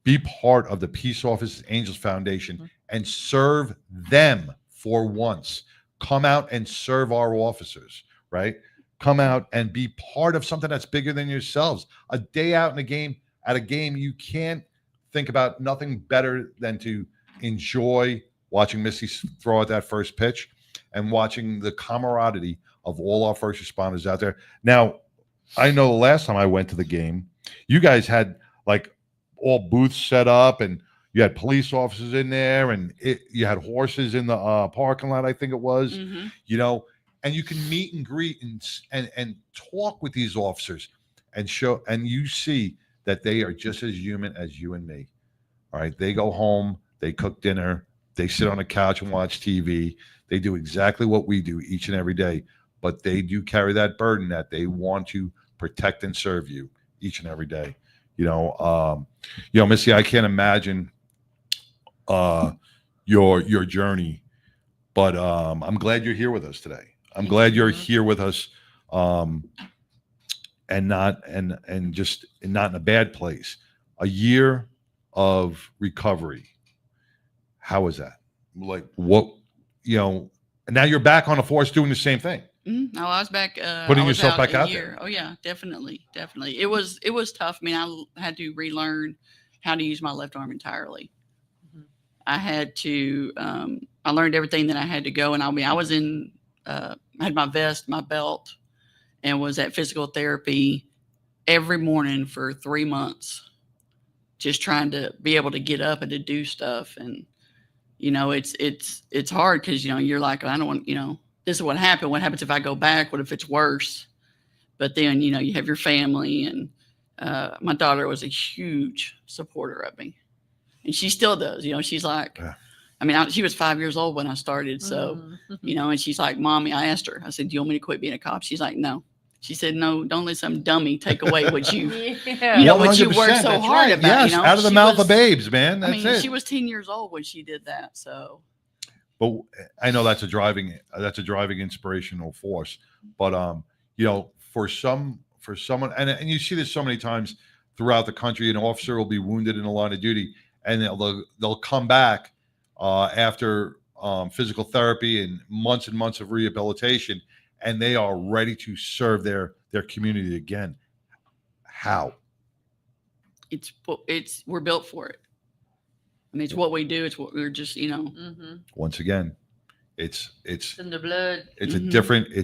Be part of the Peace Officers Angels Foundation and serve them for once. Come out and serve our officers, right? Come out and be part of something that's bigger than yourselves. A day out in a game, you can't think about nothing better than to enjoy watching Misty throw out that first pitch and watching the camaraderie of all our first responders out there. Now, I know the last time I went to the game, you guys had like all booths set up and you had police officers in there and you had horses in the parking lot, I think it was, and you can meet and greet and talk with these officers and you see that they are just as human as you and me. All right. They go home, they cook dinner, they sit on a couch and watch TV. They do exactly what we do each and every day, but they do carry that burden that they want to protect and serve you each and every day. Missy, I can't imagine your journey, but I'm glad you're here with us today. I'm glad you're here with us, and not in a bad place. A year of recovery. How was that? Like what? And now you're back on the force doing the same thing. No, I was back. Putting yourself back out there. Oh yeah, definitely. It was tough. I mean, I had to relearn how to use my left arm entirely. I had to. I learned everything that I had to go, and I was in. I had my vest, my belt, and was at physical therapy every morning for 3 months, just trying to be able to get up and to do stuff. And it's hard because you're like, I don't want this is what happened. What happens if I go back? What if it's worse? But then you have your family, and my daughter was a huge supporter of me, and she still does. She's like. Yeah. I mean, she was 5 years old when I started. So, and she's like, Mommy, I asked her, I said, do you want me to quit being a cop? She's like, no. She said, no, don't let some dummy take away what you, what you worked so hard about. Yes, out of the mouth of babes, man. That's it. She was 10 years old when she did that. So, but I know that's a driving inspirational force. But, for someone, and you see this so many times throughout the country, an officer will be wounded in the line of duty and they'll come back after physical therapy and months of rehabilitation, and they are ready to serve their community again. How? We're built for it. I mean, it's what we do. It's what we're just, Once again, it's in the blood. It's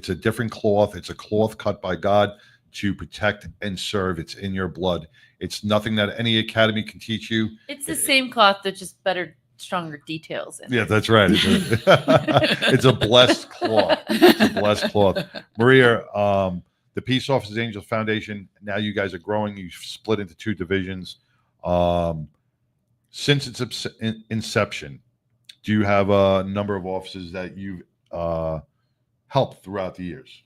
a different cloth. It's a cloth cut by God to protect and serve. It's in your blood. It's nothing that any academy can teach you. It's the same cloth, that just better, stronger details. Yeah, that's right. It's a blessed cloth. It's a blessed cloth. Maria, the Peace Officers Angels Foundation, now you guys are growing. You've split into 2 divisions. Since its inception, do you have a number of officers that you've helped throughout the years?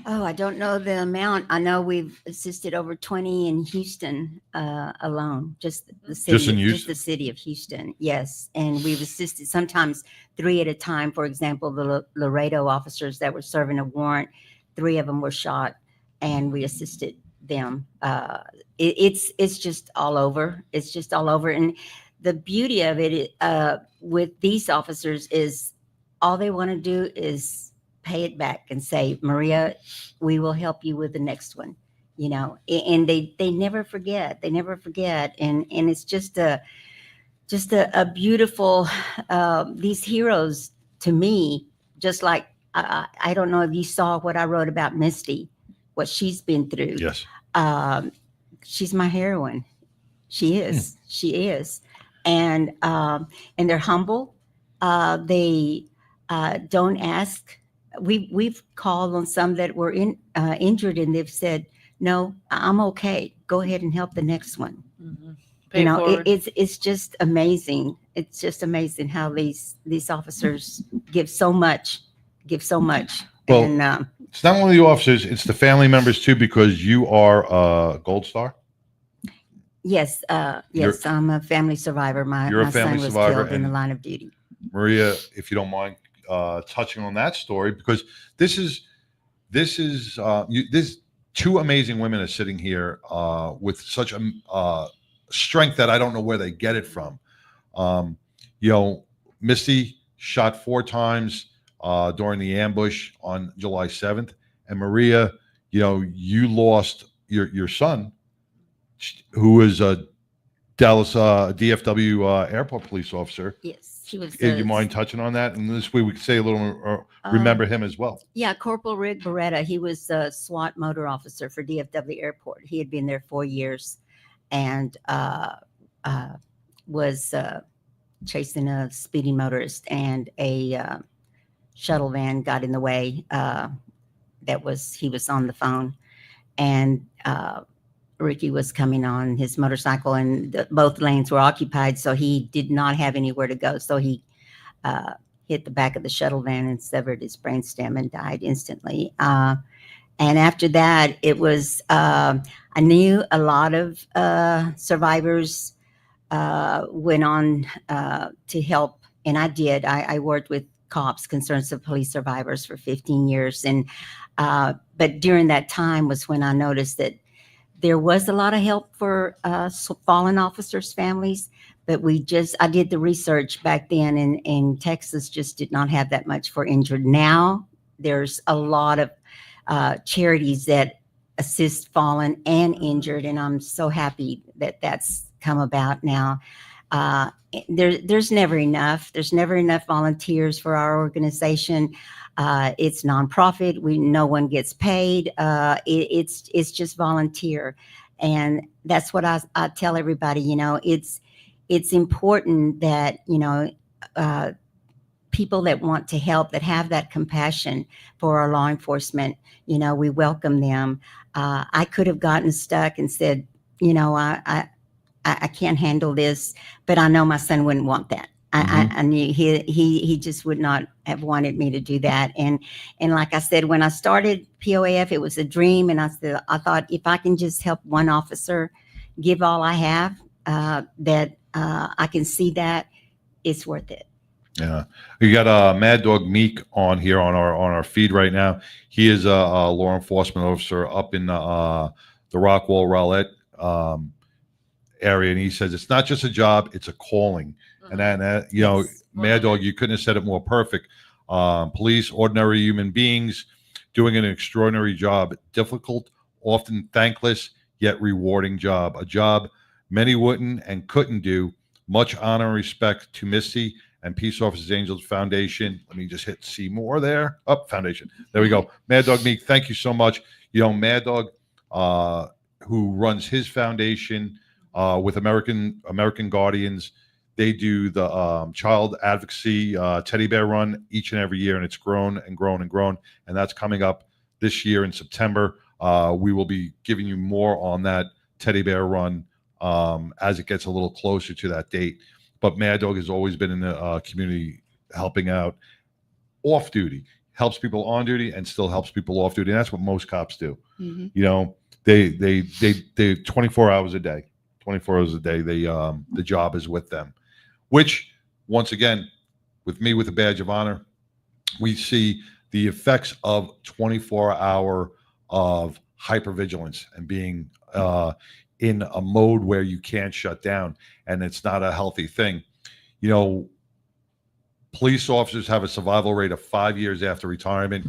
Oh, I don't know the amount. I know we've assisted over 20 in Houston alone, just the city, just the city of Houston. Yes, and we've assisted sometimes 3 at a time. For example, the Laredo officers that were serving a warrant, 3 of them were shot, and we assisted them. It's just all over. It's just all over, and the beauty of it with these officers is all they want to do is pay it back and say, Maria, we will help you with the next one, you know, and they never forget. They never forget. And it's just a beautiful, these heroes to me, just like, I don't know if you saw what I wrote about Misty, what she's been through. Yes. She's my heroine. She is. She is. And they're humble. They don't ask. We've called on some that were injured, and they've said, "No, I'm okay. Go ahead and help the next one." Mm-hmm. You know, it's just amazing. It's just amazing how these officers give so much. Well, and it's not only the officers; it's the family members too, because you are a Gold Star. yes, I'm a family survivor. My son was killed in the line of duty. Maria, if you don't mind touching on that story, because this is 2 amazing women are sitting here with such a strength that I don't know where they get it from. You know, Misty shot 4 times during the ambush on July 7th, and Maria, you know, you lost your son, who is a Dallas DFW airport police officer. Yes. She was. Do you mind touching on that? And this way we could say a little, remember him as well. Yeah, Corporal Rick Barreda. He was a SWAT motor officer for DFW Airport. He had been there 4 years, and was chasing a speeding motorist, and a shuttle van got in the way. He was on the phone, and Ricky was coming on his motorcycle, and both lanes were occupied, so he did not have anywhere to go. So he hit the back of the shuttle van and severed his brainstem and died instantly. And after that, it was I knew a lot of survivors went on to help, and I did. I worked with COPS, Concerns of Police Survivors, for 15 years, and but during that time was when I noticed that there was a lot of help for fallen officers' families, but I did the research back then, and Texas just did not have that much for injured. Now there's a lot of charities that assist fallen and injured, and I'm so happy that that's come about now. There's never enough. There's never enough volunteers for our organization. It's nonprofit. No one gets paid. It's just volunteer, and that's what I tell everybody. You know, it's important that, you know, people that want to help, that have that compassion for our law enforcement, you know, we welcome them. I could have gotten stuck and said, you know, I can't handle this, but I know my son wouldn't want that. I knew he just would not have wanted me to do that. And like I said, when I started POAF, it was a dream. And I thought, if I can just help one officer give all I have, that I can see that it's worth it. Yeah, you got Mad Dog Meek on here on our feed right now. He is a law enforcement officer up in the Rockwall Rowlett area, and he says it's not just a job, it's a calling. And that, you know, Mad Dog, you couldn't have said it more perfect. Police, ordinary human beings, doing an extraordinary job, difficult, often thankless, yet rewarding job. A job many wouldn't and couldn't do. Much honor and respect to Misty and Peace Officers Angels Foundation. Let me just hit see more there. Up Foundation. There we go. Mad Dog Meek, thank you so much. You know, Mad Dog, who runs his foundation with American Guardians. They do the child advocacy teddy bear run each and every year, and it's grown and grown and grown. And that's coming up this year in September. We will be giving you more on that teddy bear run as it gets a little closer to that date. But Mad Dog has always been in the community helping out off duty, helps people on duty and still helps people off duty. And that's what most cops do. Mm-hmm. You know, they 24 hours a day, 24 hours a day. The job is with them, which once again, with me with a badge of honor, we see the effects of 24-hour of hypervigilance and being in a mode where you can't shut down, and it's not a healthy thing. You know, police officers have a survival rate of 5 years after retirement,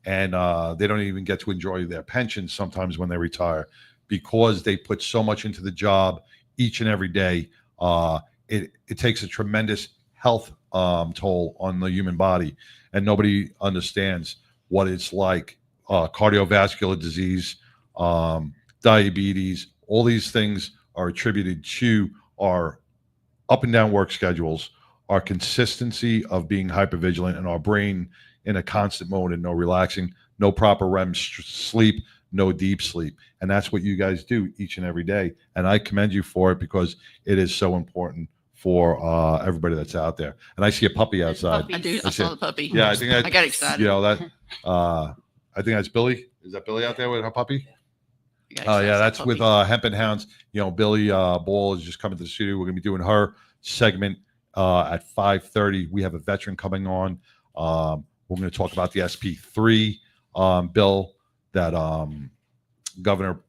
and they don't even get to enjoy their pensions sometimes when they retire because they put so much into the job each and every day. It takes a tremendous health toll on the human body, and nobody understands what it's like. Cardiovascular disease, diabetes, all these things are attributed to our up and down work schedules, our consistency of being hypervigilant, and our brain in a constant mode and no relaxing, no proper REM sleep, no deep sleep. And that's what you guys do each and every day. And I commend you for it because it is so important for everybody that's out there. And I see a puppy outside. I saw the puppy. Yeah, I think I got excited. You know, that I think that's Billy. Is that Billy out there with her puppy? Oh yeah, that's with Hemp and Hounds. You know, Billy Ball is just coming to the studio. We're gonna be doing her segment at 5:30. We have a veteran coming on. We're going to talk about the SP3 bill that Governor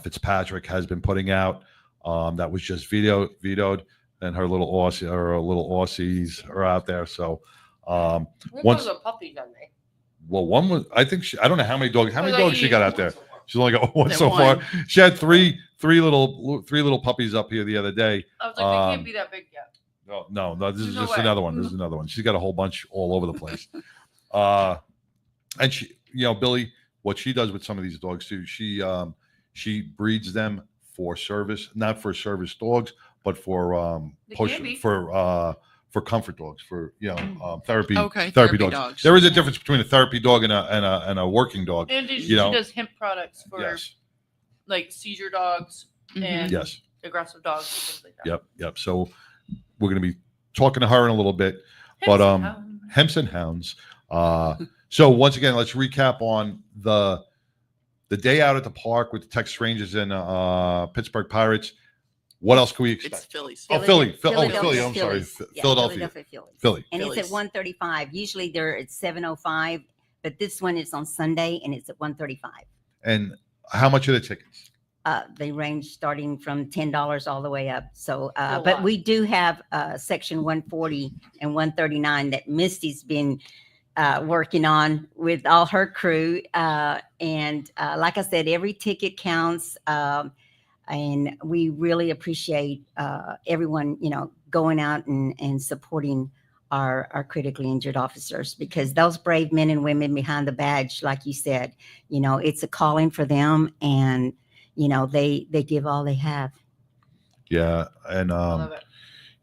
Fitzpatrick has been putting out. That was just vetoed, and her little Aussies are out there. So once a puppy, don't they? Well, one was, I think I don't know how many dogs she got out there. She's only got one That so one. far. She had three little puppies up here the other day. I was like, they can't be that big yet. No, this is No just way. another one. This is another one. She's got a whole bunch all over the place. And she, you know, Billy, what she does with some of these dogs too, she breeds them for service, not for service dogs, but for They push can be. for comfort dogs, for therapy. Okay, therapy therapy dogs. dogs. There is a difference between a therapy dog and a working dog. And she you know? does hemp products for Yes. like seizure dogs and Yes. aggressive dogs and things like that. Yep. So we're going to be talking to her in a little bit, but Hemps and Hounds. So once again, let's recap on the day out at the park with the Texas Rangers and Pittsburgh Pirates. What else can we expect? It's Phillies. Oh, Philly. Philadelphia I'm sorry. Phillies. Yeah, Philadelphia. Phillies. Philly. And Phillies. it's at 1:35. Usually they're at 7:05, but this one is on Sunday and it's at 1:35. And how much are the tickets? They range starting from $10 all the way up. So, A but lot. we do have section 140 and 139 that Misty's been working on with all her crew. And like I said, every ticket counts. And we really appreciate everyone, you know, going out and supporting our critically injured officers, because those brave men and women behind the badge, like you said, you know, it's a calling for them, and you know, they give all they have. Yeah. And, Love it.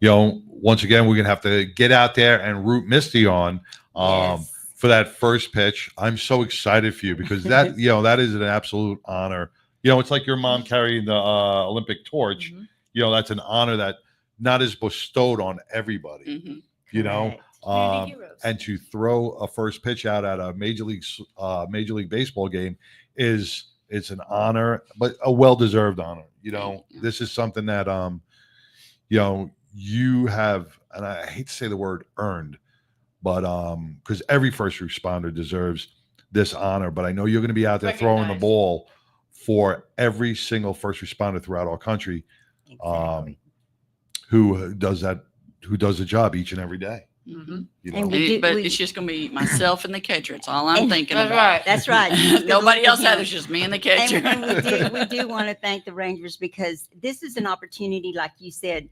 you know, once again, we're going to have to get out there and root Misty on Yes. for that first pitch. I'm so excited for you because that, you know, that is an absolute honor. You know, it's like your mom carrying the Olympic torch. Mhm. You know, that's an honor that not is bestowed on everybody, Mhm. you know, Community heroes. and to throw a first pitch out at a Major League Baseball game it's an honor, but a well-deserved honor. You know, this is something that, you know, you have, and I hate to say the word earned, but because every first responder deserves this honor, but I know you're going to be out there throwing the Recognized. ball for every single first responder throughout our country, Exactly. who does the job each and every day. Mhm. You know? And we But it's just going to be myself and the catcher. It's all I'm And- thinking That's about. right. That's right. Nobody else out. It's just me and the catcher. We do want to thank the Rangers, because this is an opportunity, like you said.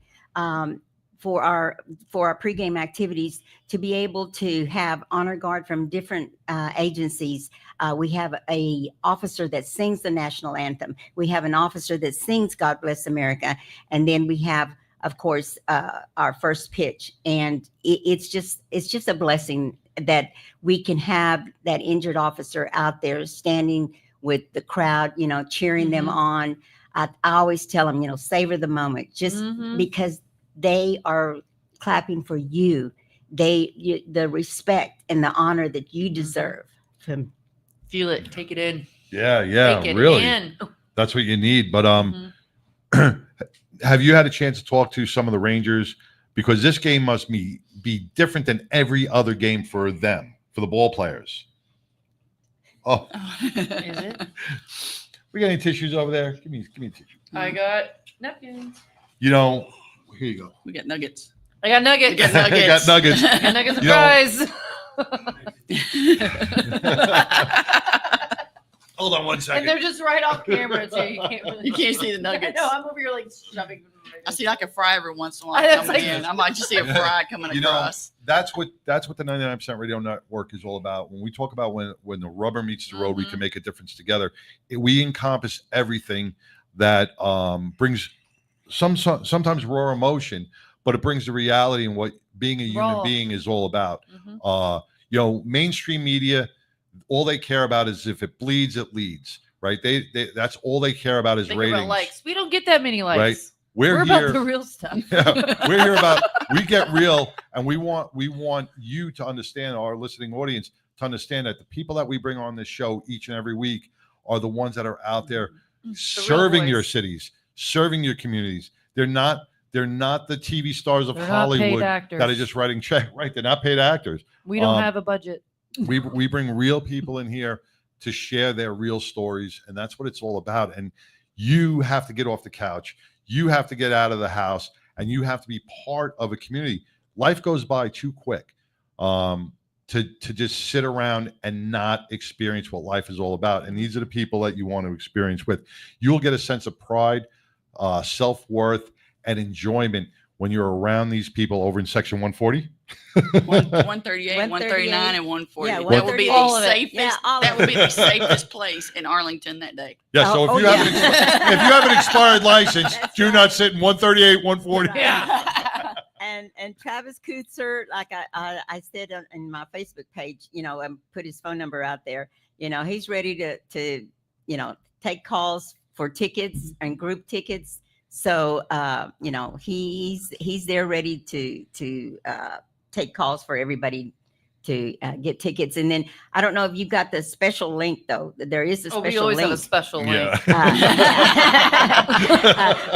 for our pregame activities to be able to have honor guard from different agencies. We have a officer that sings the national anthem. We have an officer that sings God Bless America. And then we have, of course, our first pitch. And it's just a blessing that we can have that injured officer out there standing with the crowd, cheering them on. I always tell them, savor the moment, just because they are clapping for you. The respect and the honor that you deserve. Feel it, take it in. Yeah, Take it really. in. That's what you need. But have you had a chance to talk to some of the Rangers? Because this game must be different than every other game for them, for the ball players. Oh, Is it? We got any tissues over there? Give me a tissue. I got napkins. Here you go. We got nuggets. I got nuggets. We got nuggets. I got nuggets. I got nuggets and fries. Hold on one second. And they're just right off camera too. You can't see the nuggets. No, I'm over here like shoving them. I see like a fry every once in a I while know, coming in. I might just see a fry coming across. That's what the 99% Radio Network is all about. When we talk about when the rubber meets the road, we can make a difference together. We encompass everything that brings sometimes raw emotion, but it brings the reality and what being a human being is all about. Mainstream media, all they care about is if it bleeds, it leads. Right? They that's all they care about is ratings. About likes. We don't get that many likes. Right? We're here about the real stuff. We're here about we get real, and we want you to understand, our listening audience to understand that the people that we bring on this show each and every week are the ones that are out there serving your cities, serving your communities. They're not the TV stars of Hollywood that are just writing check. Right? They're not paid actors. We don't have a budget. We bring real people in here to share their real stories, and that's what it's all about. And you have to get off the couch. You have to get out of the house, and you have to be part of a community. Life goes by too quick to just sit around and not experience what life is all about. And these are the people that you want to experience with. You'll get a sense of pride, self-worth, and enjoyment when you're around these people over in section 140. 138, 139, and 140. Yeah, that would be the safest. Yeah, that would be the safest place in Arlington that day. Yeah. So if you have an expired license, do not sit in 138, 140. Yeah. And Travis Kutzer, like I said in my Facebook page, and put his phone number out there. He's ready to take calls for tickets and group tickets. So he's there ready to take calls for everybody to get tickets. And then I don't know if you got the special link though. There is a special link. We always have a special link.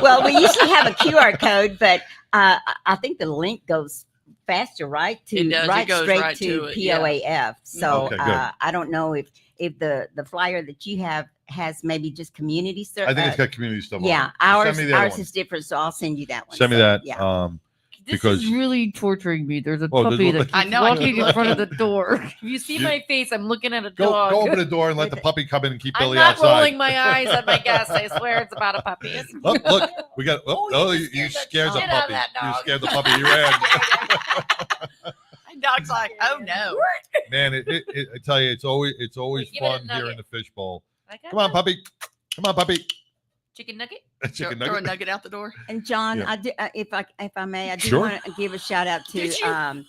Well, we usually have a QR code, but I think the link goes faster, right? It does. It goes straight right to it, POAF. Yeah. So Okay, I don't know if the flyer that you have has maybe just community stuff. I think it's got community stuff. Yeah, on it. ours is different, so I'll send you that one. Send me So, that. Yeah. This Because is really torturing me. There's a Oh, there's puppy a- that keeps I know, I walking keep in front of the door. If you see You- my face, I'm looking at a Go dog. open the door and let the puppy come in and keep I'm Billy not outside. rolling my eyes at my guests. I swear it's about a puppy. Look, we got. You scared the shit out of puppy. that You dog. scared the puppy. He ran. And dog's like, oh no. Man, I tell you, it's always Give it a fun here nugget. in the fishbowl. I got Come on, that. puppy. Come on, puppy. Chicken nugget. Chicken Throw a nugget. nugget out the door. And John, Yeah. if I may, I do Sure. want to give a shout out to Did you?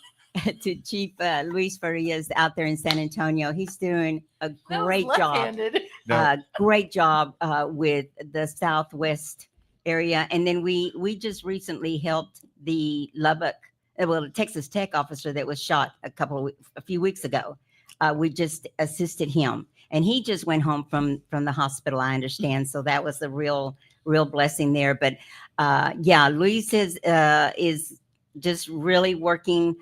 to Chief Luis Farias out there in San Antonio. He's doing a That was great job. left-handed. No. Great job with the Southwest area. And then we just recently helped the Lubbock, the Texas Tech officer that was shot a few weeks ago. We just assisted him, and he just went home from the hospital, I understand. So that was a real blessing there. But Luis is just really working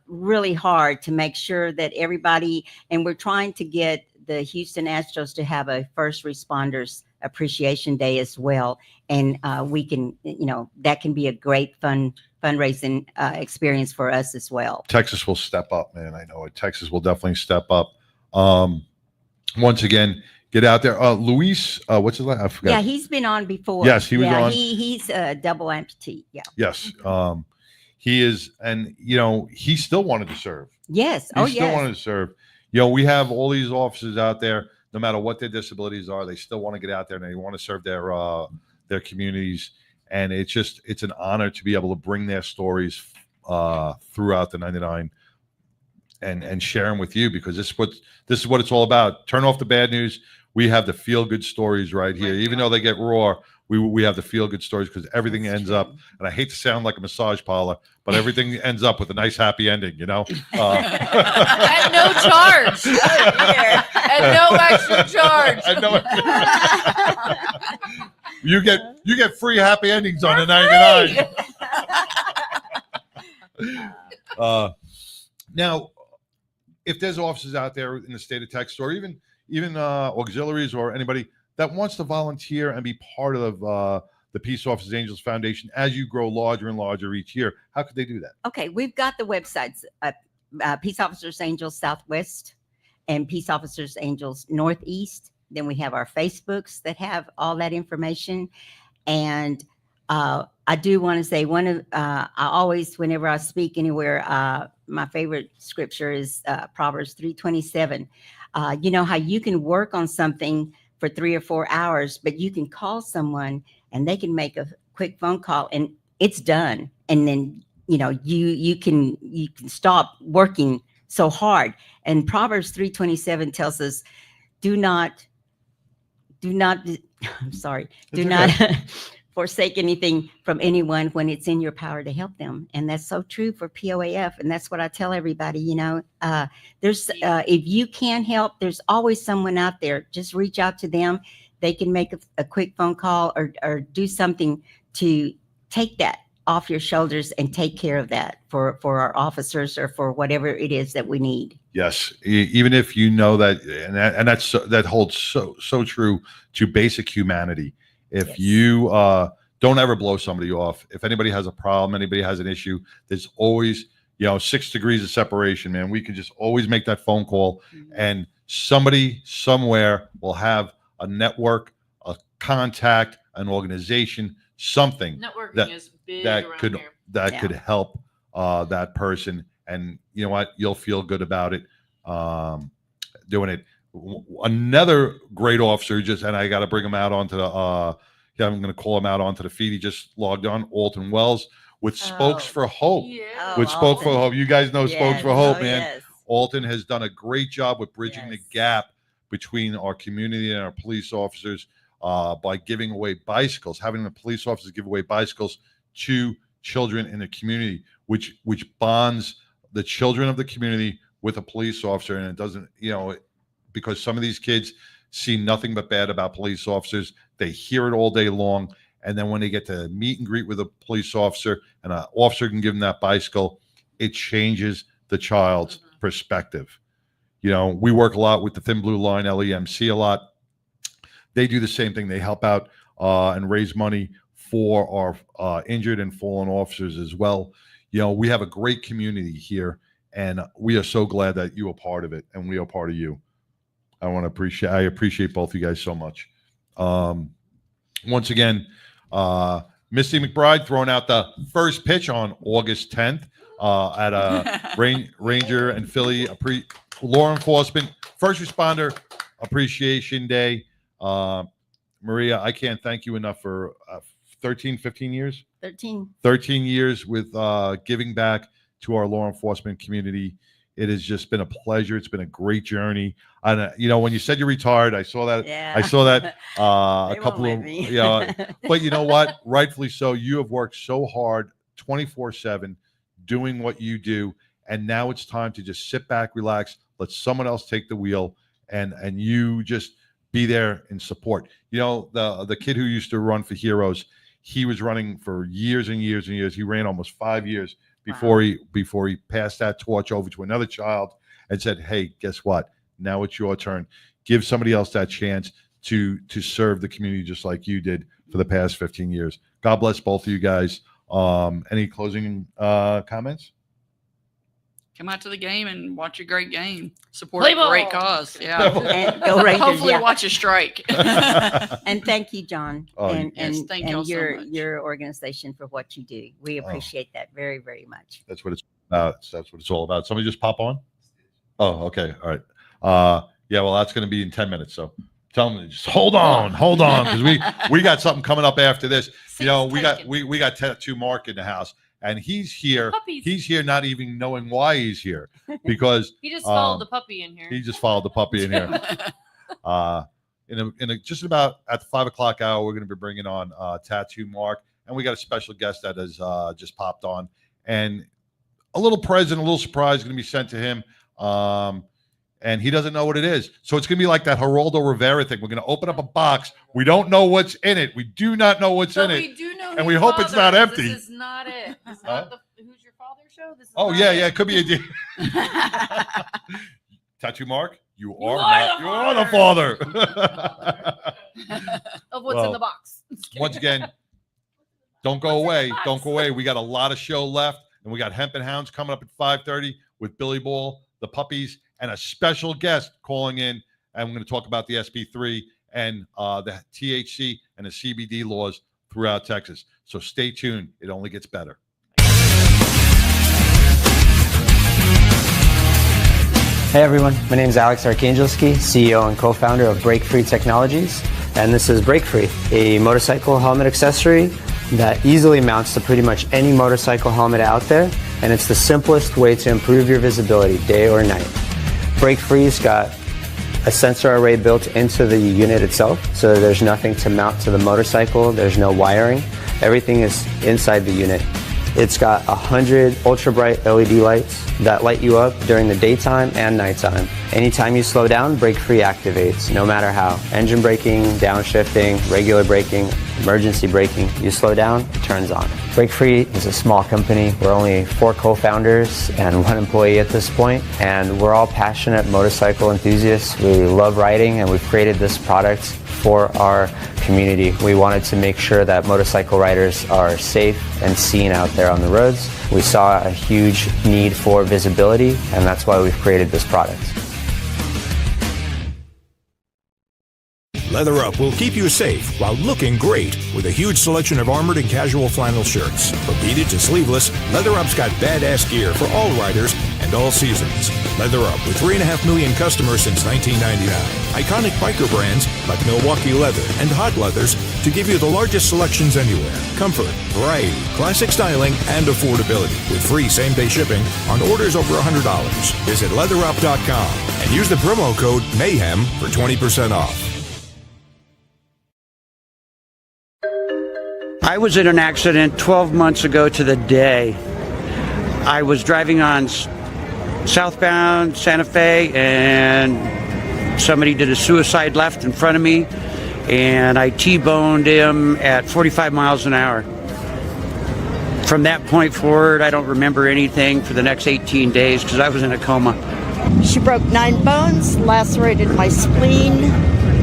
really hard to make sure that everybody, and we're trying to get the Houston Astros to have a first responders appreciation day as well. And we can, that can be a great fundraising experience for us as well. Texas will step up, man. I know it. Texas will definitely step up. Once again, get out there. Luis, what's his name? I forgot. Yeah, he's been on before. Yes, he was on. He's a double amputee. Yeah. Yes. he is, and he still wanted to serve. Yes. He still wanted to serve. We have all these officers out there, no matter what their disabilities are, they still want to get out there and they want to serve their communities. And it's an honor to be able to bring their stories throughout the 99 and share them with you, because this is what it's all about. Turn off the bad news. We have the feel good stories right here. Even though they get raw, we have the feel good stories, because everything ends up, and I hate to sound like a massage parlor, but everything ends up with a nice happy ending, At no charge. At no extra charge. You get free happy endings on the 99. Now, if there's officers out there in the state of Texas, or even auxiliaries or anybody that wants to volunteer and be part of the Peace Officers Angels Foundation as you grow larger and larger each year, how could they do that? Okay, we've got the websites, Peace Officers Angels Southwest and Peace Officers Angels Northeast. Then we have our Facebooks that have all that information. And I do want to say I always, whenever I speak anywhere, my favorite scripture is Proverbs 3:27. You know how you can work on something for 3 or 4 hours, but you can call someone and they can make a quick phone call and it's done. And then, you can stop working so hard. And Proverbs 3:27 tells us, do not forsake anything from anyone when it's in your power to help them. And that's so true for POAF. And that's what I tell everybody, there's, if you can help, there's always someone out there. Just reach out to them. They can make a quick phone call or do something to take that off your shoulders and take care of that for our officers or for whatever it is that we need. Yes, even if that, and that holds so true to basic humanity. If you don't ever blow somebody off, if anybody has a problem, anybody has an issue, there's always 6 degrees of separation, man. We can just always make that phone call, and somebody somewhere will have a network, a contact, an organization, something Networking is big that could help that person. And you know what? You'll feel good about it doing it. Another great officer, and I got to bring him out onto the I'm going to call him out onto the feed. He just logged on, Alton Wells with Spokes for Hope. Spoke for Hope. You guys know Spokes for Hope, man. Yes. Alton has done a great job with bridging the gap between our community and our police officers by giving away bicycles, having the police officers give away bicycles to children in the community, which bonds the children of the community with a police officer. And it doesn't, because some of these kids see nothing but bad about police officers. They hear it all day long. And then when they get to meet and greet with a police officer and an officer can give them that bicycle, it changes the child's perspective. We work a lot with the Thin Blue Line, LEMC a lot. They do the same thing. They help out and raise money for our injured and fallen officers as well. We have a great community here, and we are so glad that you are part of it, and we are part of you. I appreciate both of you guys so much. Once again, MIsty McBride throwing out the first pitch on August 10th at a Ranger and Philly law enforcement first responder appreciation day. Maria, I can't thank you enough for 15 years. 13 years with giving back to our law enforcement community. It has just been a pleasure. It's been a great journey. And when you said you retired, I saw that. Yeah. I saw that a They couple won't of let me. But you know what? Rightfully so. You have worked so hard, 24/7, doing what you do, and now it's time to just sit back, relax, let someone else take the wheel, and you just be there in support. The kid who used to run for Heroes, he was running for years and years and years. He ran almost 5 years before he passed that torch over to another child and said, "Hey, guess what? Now it's your turn. Give somebody else that chance to serve the community just like you did for the past 15 years." God bless both of you guys. Any closing comments? come out to the game and watch a great game. Support Play a great ball. cause. Yeah. And go Rangers, Hopefully yeah. watch a strike. And thank you, John, Oh, and yes, thank y'all so your much. your organization for what you do. We appreciate that very, very much. That's what it's about. That's what it's all about. Somebody just pop on. Oh, okay. All right. Yeah, well, that's going to be in 10 minutes. So tell them, just hold on, because we got something coming up after this. You know, we got Tattoo Mark in the house, and he's here. Puppies. He's here, not even knowing why he's here, because He just followed the puppy in here. he just followed the puppy in here. Just about at the 5 o'clock hour, we're going to be bringing on Tattoo Mark, and we got a special guest that has just popped on, and a little present, a little surprise going to be sent to him. And he doesn't know what it is. So it's going to be like that Geraldo Rivera thing. We're going to open up a box. We don't know what's in it. We do not know what's in it. We do know and we hope it's not empty. This is not it. This is not the Who's Your Father show? This is Oh, not yeah, it. yeah. It could be a deal. Tattoo Mark, you are the father. Of what's in the box. Once again, don't go away. Don't go away. We got a lot of show left, and we got Hemp and Hounds coming up at 5:30 with Billy Ball, the puppies, and a special guest calling in. And we're going to talk about the SP3 and the THC and the CBD laws throughout Texas. So stay tuned. It only gets better. Hey everyone, my name is Alex Arkangelski, CEO and co-founder of Break Free Technologies, and this is Break Free, a motorcycle helmet accessory that easily mounts to pretty much any motorcycle helmet out there, and it's the simplest way to improve your visibility day or night. Break Free's got a sensor array built into the unit itself, so there's nothing to mount to the motorcycle, there's no wiring, everything is inside the unit. It's got 100 ultra bright LED lights that light you up during the daytime and nighttime. Anytime you slow down, Break Free activates, no matter how. Engine braking, downshifting, regular braking, emergency braking. You slow down, it turns on. Break Free is a small company. We're only 4 co-founders and 1 employee at this point, and we're all passionate motorcycle enthusiasts. We love riding, and we've created this product for our community. We wanted to make sure that motorcycle riders are safe and seen out there on the roads. We saw a huge need for visibility, and that's why we've created this product. Leather Up will keep you safe while looking great with a huge selection of armored and casual flannel shirts. From beaded to sleeveless, Leather Up's got badass gear for all riders and all seasons. Leather Up with 3.5 million customers since 1999. Iconic biker brands like Milwaukee Leather and Hot Leathers to give you the largest selections anywhere. Comfort, variety, classic styling, and affordability with free same-day shipping on orders over $100. Visit leatherup.com and use the promo code MAYHEM for 20% off. I was in an accident 12 months ago to the day. I was driving on southbound Santa Fe, and somebody did a suicide left in front of me, and I T-boned him at 45 miles an hour. From that point forward, I don't remember anything for the next 18 days because I was in a coma. She broke 9 bones, lacerated my spleen,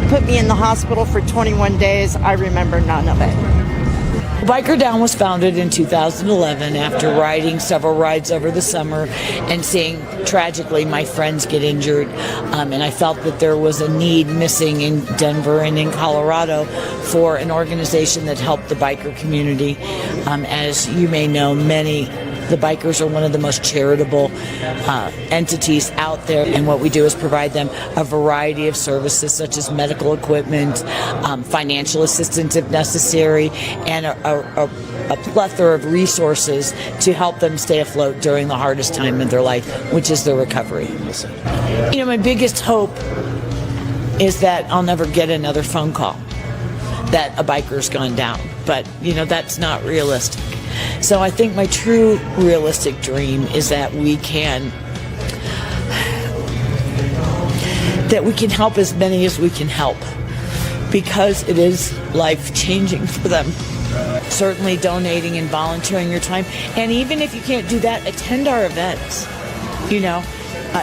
put me in the hospital for 21 days. I remember none of it. Biker Down was founded in 2011 after riding several rides over the summer and seeing, tragically, my friends get injured. And I felt that there was a need missing in Denver and in Colorado for an organization that helped the biker community. As you may know, the bikers are one of the most charitable entities out there, and what we do is provide them a variety of services such as medical equipment, financial assistance if necessary, and a plethora of resources to help them stay afloat during the hardest time of their life, which is their recovery. You know, my biggest hope is that I'll never get another phone call that a biker's gone down, but you know, that's not realistic. So I think my true realistic dream is that we can help as many as we can help, because it is life-changing for them. Certainly donating and volunteering your time, and even if you can't do that, attend our events. You know,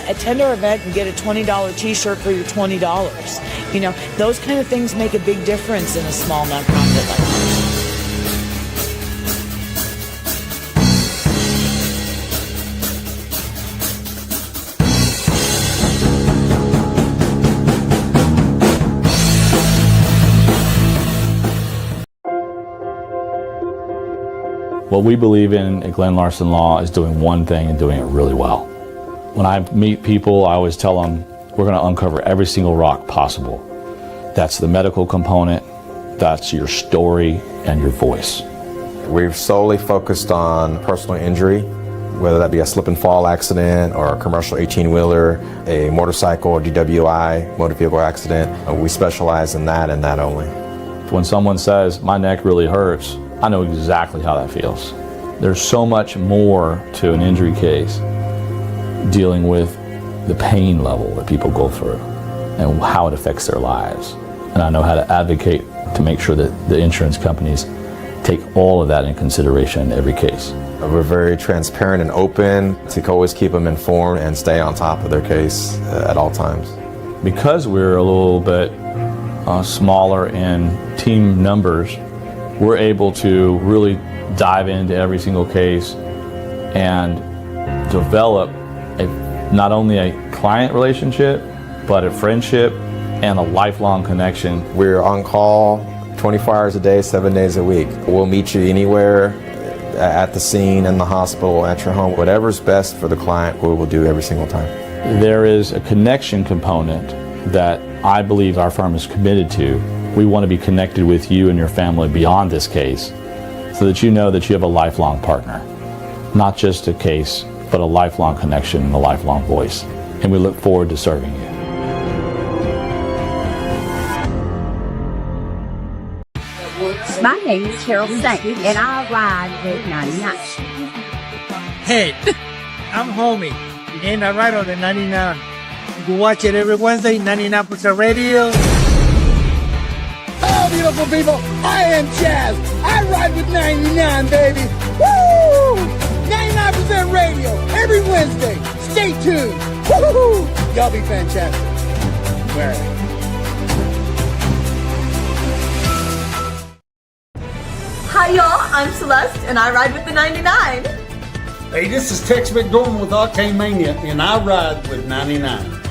attend our event and get a $20 t-shirt for your $20. You know, those kind of things make a big difference in a small nonprofit like ours. What we believe in at Glenn Larson Law is doing one thing and doing it really well. When I meet people, I always tell them we're going to uncover every single rock possible. That's the medical component, that's your story and your voice. We've solely focused on personal injury, whether that be a slip and fall accident or a commercial 18-wheeler, a motorcycle or DWI, motor vehicle accident. We specialize in that and that only. When someone says, my neck really hurts, I know exactly how that feels. There's so much more to an injury case dealing with the pain level that people go through and how it affects their lives. And I know how to advocate to make sure that the insurance companies take all of that in consideration in every case. We're very transparent and open to always keep them informed and stay on top of their case at all times. Because we're a little bit smaller in team numbers, we're able to really dive into every single case and develop not only a client relationship, but a friendship and a lifelong connection. We're on call 24 hours a day, 7 days a week. We'll meet you anywhere, at the scene, in the hospital, at your home. Whatever's best for the client, we will do every single time. There is a connection component that I believe our firm is committed to. We want to be connected with you and your family beyond this case so that you know that you have a lifelong partner. Not just a case, but a lifelong connection and a lifelong voice. And we look forward to serving you. My name is Carol Saint, and I ride with 99. Hey, I'm Homie, and I ride on the 99. You can watch it every Wednesday, 99% Radio. Hello, beautiful people. I am Chaz. I ride with 99, baby. Woo! 99% Radio every Wednesday. Stay tuned. Woo! Y'all be fantastic. Where? Hi y'all, I'm Celeste and I ride with the 99. Hey, this is Tex McDormand with Octane Mania, and I ride with 99.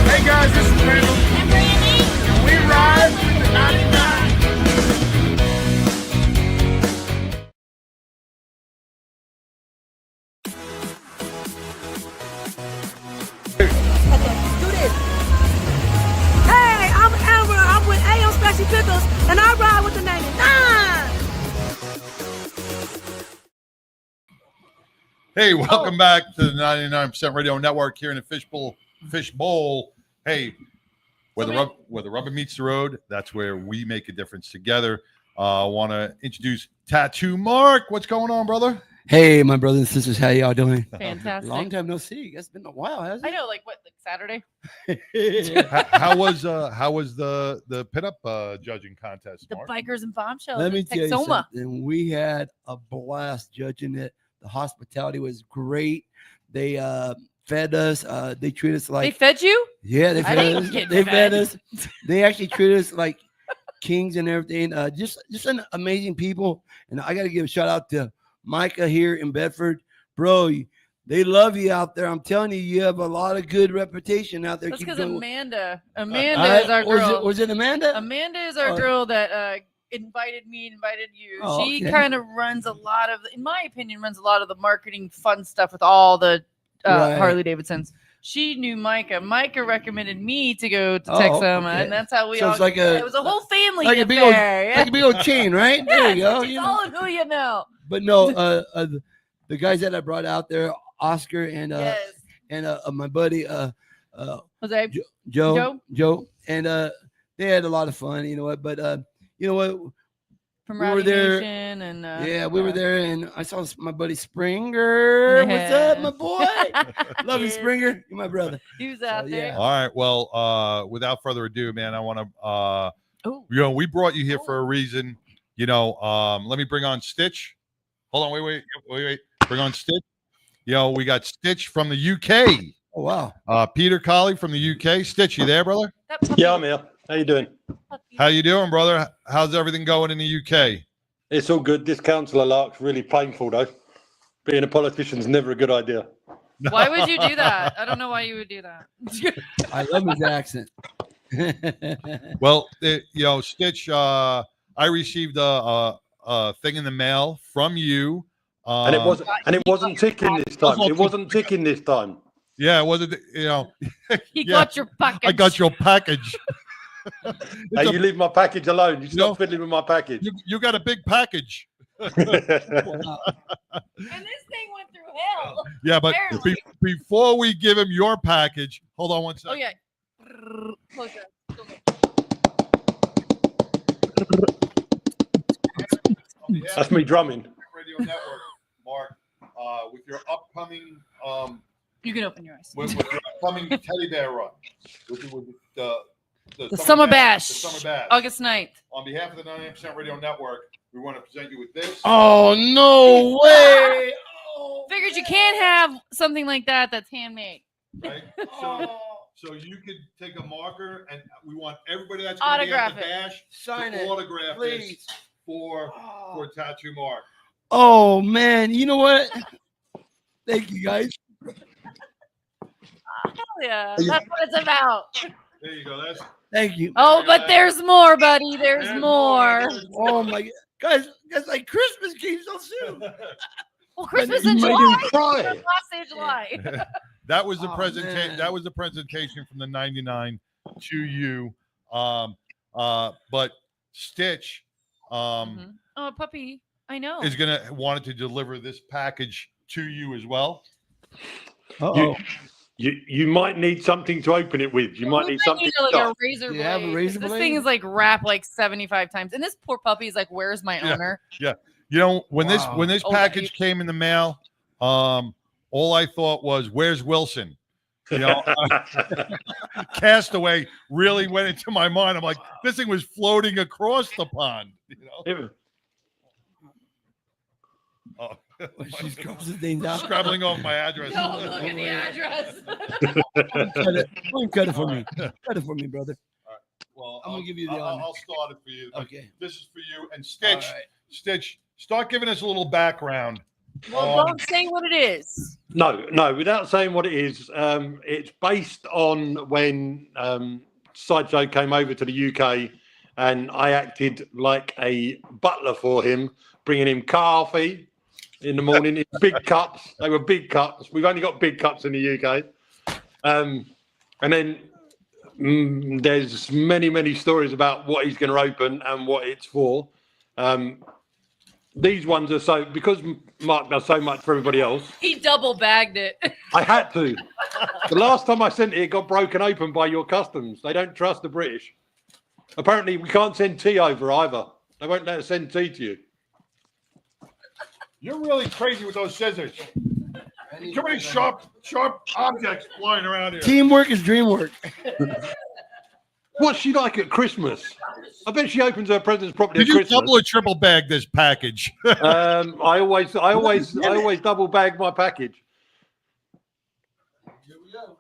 Hey guys, this is Randall. And Randy. And we ride with the 99. Hey, I'm Amber. I'm with A.O. Special Pickles and I ride with the 99. Hey, welcome back to the 99% Radio Network here in the Fishbowl. Hey, where the rubber meets the road, that's where we make a difference together. I want to introduce Tattoo Mark. What's going on, brother? Hey, my brothers and sisters, how y'all doing? Fantastic. Long time no see. It's been a while, hasn't I know, like Saturday? it? how was the pinup judging contest, The Mark? Bikers and Bombshells. Let me tell you Texoma. something. We had a blast judging it. The hospitality was great. They fed us. They treated us like They fed you? Yeah, they I fed didn't us. get They fed fed. us. They actually treated us like kings and everything. Just an amazing people. And I got to give a shout out to Micah here in Bedford, bro. They love you out there. I'm telling you, you have a lot of good reputation out there. That's Keep because going. Amanda is our girl. Was it Amanda? Amanda is our girl that invited you. Oh, She okay. kind of runs a lot of, in my opinion, runs a lot of the marketing fun stuff with all the Right. Harley Davidsons. She knew Micah. Micah recommended me to go to Oh, Texoma, okay. and that's how we So all. it's like it was a whole family like a big old, affair. like a big old chain, right? There you go. It's You know. all who you know. But no, the guys that I brought out there, Oscar and my buddy Jose, Joe, and they had a lot of fun. You know what? But you know what? from we were Rowdy there. Nation and Yeah, we were there, and I saw my buddy Springer. What's up, my boy? Love you, Springer. You're my brother. He was out there. All right. Well, without further ado, man, I want to, we brought you here for a reason. Let me bring on Stitch. Hold on. Wait. Bring on Stitch. We got Stitch from the UK. Oh, wow. Peter Colley from the UK. Stitch, you there, brother? Yeah, I'm here. How you doing? How you doing, brother? How's everything going in the UK? It's all good. This council of lark's really painful, though. Being a politician's never a good idea. Why would you do that? I don't know why you would do that. I love his accent. Well, Stitch, I received a thing in the mail from you. And it wasn't ticking this time. It wasn't ticking this time. Yeah, it wasn't. He got your package. I got your package. Hey, you leave my package alone. You stop fiddling with my package. You got a big package. And this thing went through hell. Yeah, but before we give him your package, hold on one second. Oh yeah. Close it. That's me drumming. Radio Network, Mark, with your upcoming you can open your eyes. With your upcoming teddy bear run, with the Summer Bash. The Summer Bash. August 9th. On behalf of the 99% Radio Network, we want to present you with this. Oh, no way. Figured you can't have something like that that's handmade. Right? So you could take a marker, and we want everybody that's going to be at the bash Sign to it, autograph please. this for Tattoo Mark. Oh, man. You know what? Thank you, guys. Hell yeah. That's what it's about. There you go. Thank you. Oh, but there's more, buddy. There's more. Oh, my God. Guys, like Christmas came so soon. Well, Christmas in July. Last day of July. That was the presentation. That was the presentation from the 99 to you. But Stitch, Oh, puppy, I know. is gonna wanted to deliver this package to you as well. You might need something to open it with. You might need something. A razor blade. have a razor This blade? thing is like wrapped like 75 times, and this poor puppy is like, "Where's my owner?" Yeah. When this package came in the mail, all I thought was, "Where's Wilson?" Castaway really went into my mind. I'm like, this thing was floating across the pond. She's crossing things out. Scrabbling off my address. No, look at the address. Cut it for me. Cut it for me, brother. All right. Well, I'm gonna give you the honor. I'll start it for you. Okay. This is for you. And Stitch, All right. Stitch, start giving us a little background. Well, don't say what it is. No, without saying what it is, it's based on when Sideshow came over to the UK and I acted like a butler for him, bringing him coffee in the morning in big cups. They were big cups. We've only got big cups in the UK. And then there's many stories about what he's going to open and what it's for. These ones are because Mark does so much for everybody else. He double bagged it. I had to. The last time I sent it, it got broken open by your customs. They don't trust the British. Apparently, we can't send tea over either. They won't let us send tea to you. You're really crazy with those scissors. Too many sharp objects flying around here. Teamwork is dream work. What's she like at Christmas? I bet she opens her presents properly. Did you double or triple bag this package? I always double bag my package. Here we go.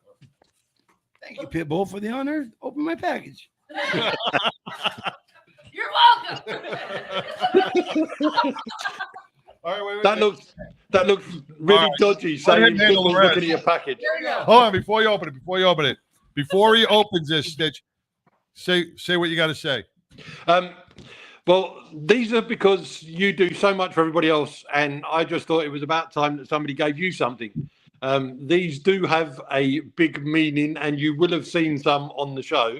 Thank you, Pitbull, for the honor. Open my package. You're welcome. All right, wait. That looks really dodgy. Saying looking at your package. Hold on, before you open it. Before he opens this, Stitch, say what you got to say. Well, these are because you do so much for everybody else, and I just thought it was about time that somebody gave you something. These do have a big meaning, and you will have seen some on the show.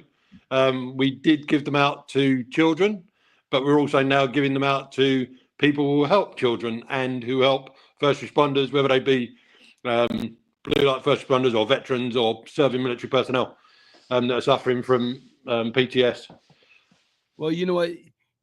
We did give them out to children, but we're also now giving them out to people who help children and who help first responders, whether they be blue light first responders or veterans or serving military personnel that are suffering from PTS. Well, you know what?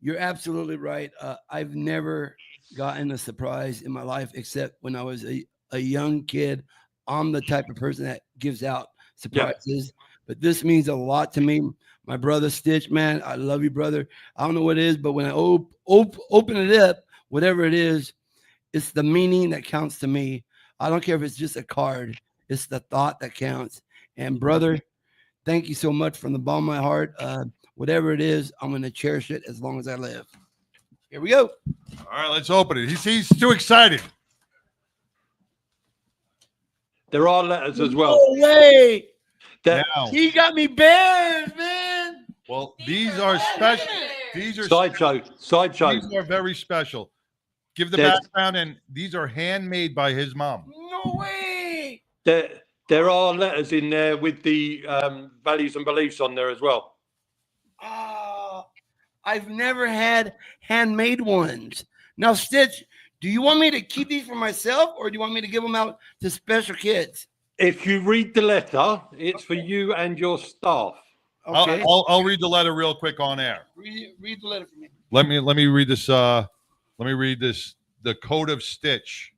You're absolutely right. I've never gotten a surprise in my life except when I was a young kid. I'm the type of person that gives out surprises, but this means a lot to me. My brother Stitch, man, I love you, brother. I don't know what it is, but when I open it up, whatever it is, it's the meaning that counts to me. I don't care if it's just a card. It's the thought that counts. And brother, thank you so much from the bottom of my heart. Whatever it is, I'm going to cherish it as long as I live. Here we go. All right, let's open it. He's too excited. There are letters as No well. way. Now, He got me bears, man. well, these are special. These are Sideshow. These are very special. Give the There's- background, and these are handmade by his mom. No way. There are letters in there with the values and beliefs on there as well. I've never had handmade ones. Now, Stitch, do you want me to keep these for myself, or do you want me to give them out to special kids? If you read the letter, it's for you and your staff. Okay. I'll read the letter real quick on air. Read the letter for me. Let me read this. Let me read this. The Code of Stitch.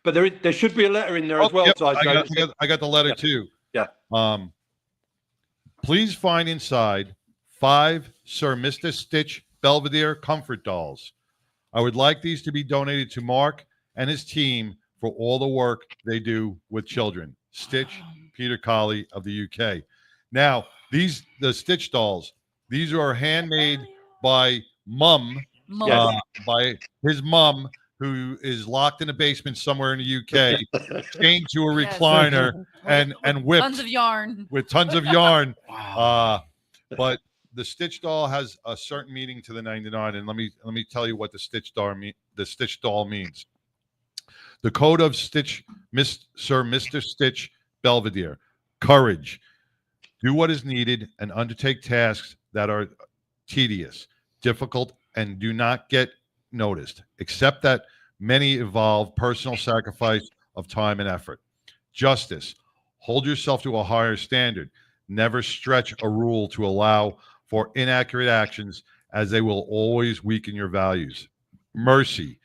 But there should be a letter in there as well. Yep, Sideshow. I got the letter too. Yeah. Please find inside 5 Sir Mr. Stitch Belvedere comfort dolls. I would like these to be donated to Mark and his team for all the work they do with children. Stitch, Peter Colley of the UK. Now, the Stitch dolls, these are handmade by by his mom, who is locked in a basement somewhere in the UK, chained to a recliner and whipped Tons of yarn. with tons of yarn. But the Stitch doll has a certain meaning to the 99, and let me tell you what the Stitch doll means. The Code of Stitch, Sir Mr. Stitch Belvedere. Courage. Do what is needed and undertake tasks that are tedious, difficult, and do not get noticed, except that many involve personal sacrifice of time and effort. Justice. Hold yourself to a higher standard. Never stretch a rule to allow for inaccurate actions, as they will always weaken your values. Mercy.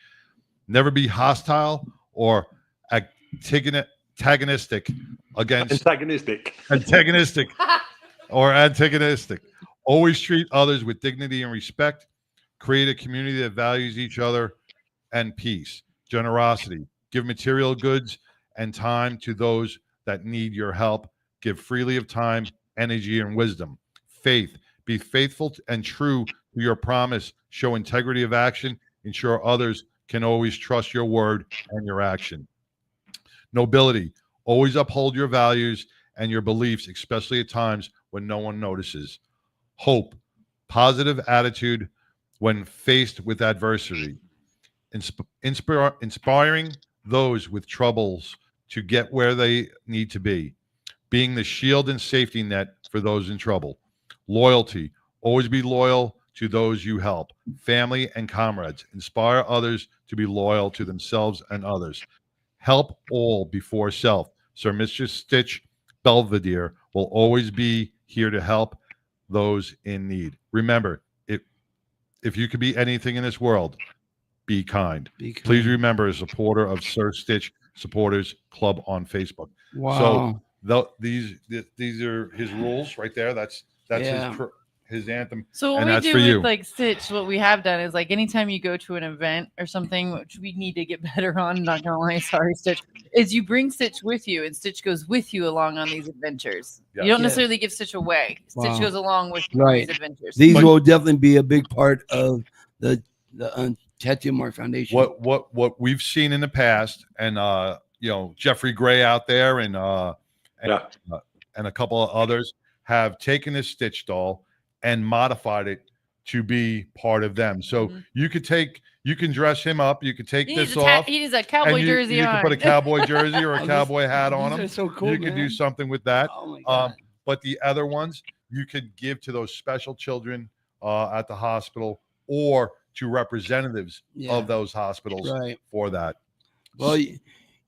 Never be hostile or antagonistic against antagonistic. Always treat others with dignity and respect. Create a community that values each other and peace. Generosity. Give material goods and time to those that need your help. Give freely of time, energy, and wisdom. Faith. Be faithful and true to your promise. Show integrity of action. Ensure others can always trust your word and your action. Nobility. Always uphold your values and your beliefs, especially at times when no one notices. Hope. Positive attitude when faced with adversity. Inspiring those with troubles to get where they need to be. Being the shield and safety net for those in trouble. Loyalty. Always be loyal to those you help. Family and comrades. Inspire others to be loyal to themselves and others. Help all before self. Sir Mr. Stitch Belvedere will always be here to help those in need. Remember, if you could be anything in this world, be kind. Please remember, a supporter of Sir Stitch Supporters Club on Facebook. Wow. So these are his rules right there. That's Yeah. his anthem. So what and we that's do for with you. like Stitch, what we have done is like anytime you go to an event or something, which we need to get better on, not gonna lie, sorry, Stitch, is you bring Stitch with you and Stitch goes with you along on these adventures. Yeah. You don't Yes. necessarily give Stitch away. Stitch Wow. goes along with you on Right. these adventures. These will definitely be a big part of the Tattoo Mark Foundation. What we've seen in the past, and Jeffrey Gray out there, and a couple of others have taken this Stitch doll and modified it to be part of them. So you can dress him up. You could take He this needs a off. he needs a cowboy and jersey you on. can put a cowboy jersey or a Oh, cowboy hat on these him. are so cool, You could do man. something with that. Oh my God. But the other ones you could give to those special children at the hospital or to representatives of those hospitals Right. for that. Well, you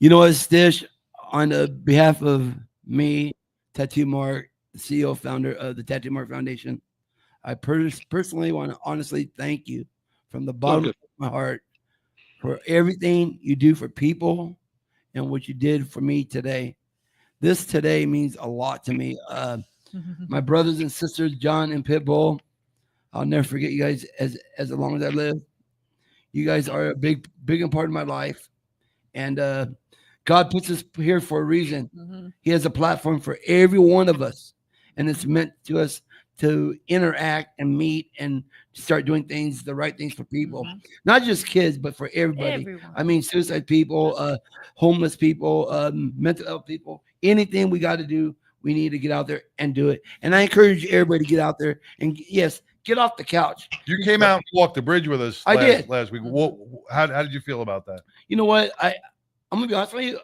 know what, Stitch, on behalf of me, Tattoo Mark, the CEO, founder of the Tattoo Mark Foundation, I personally want to honestly thank you from the bottom of my heart for everything you do for people and what you did for me today. This today means a lot to me. My brothers and sisters, John and Pitbull, I'll never forget you guys as long as I live. You guys are a big part of my life. And God puts us here for a reason. He has a platform for every one of us. And it's meant to us to interact and meet and start doing things, the right things for people, not just kids, but for everybody. Everyone. I mean, suicide people, homeless people, mental health people, anything we got to do, we need to get out there and do it. And I encourage everybody to get out there and yes, get off the couch. You came out and walked the bridge with us I did. last week. How did you feel about that? You know what? I'm gonna be honest with you.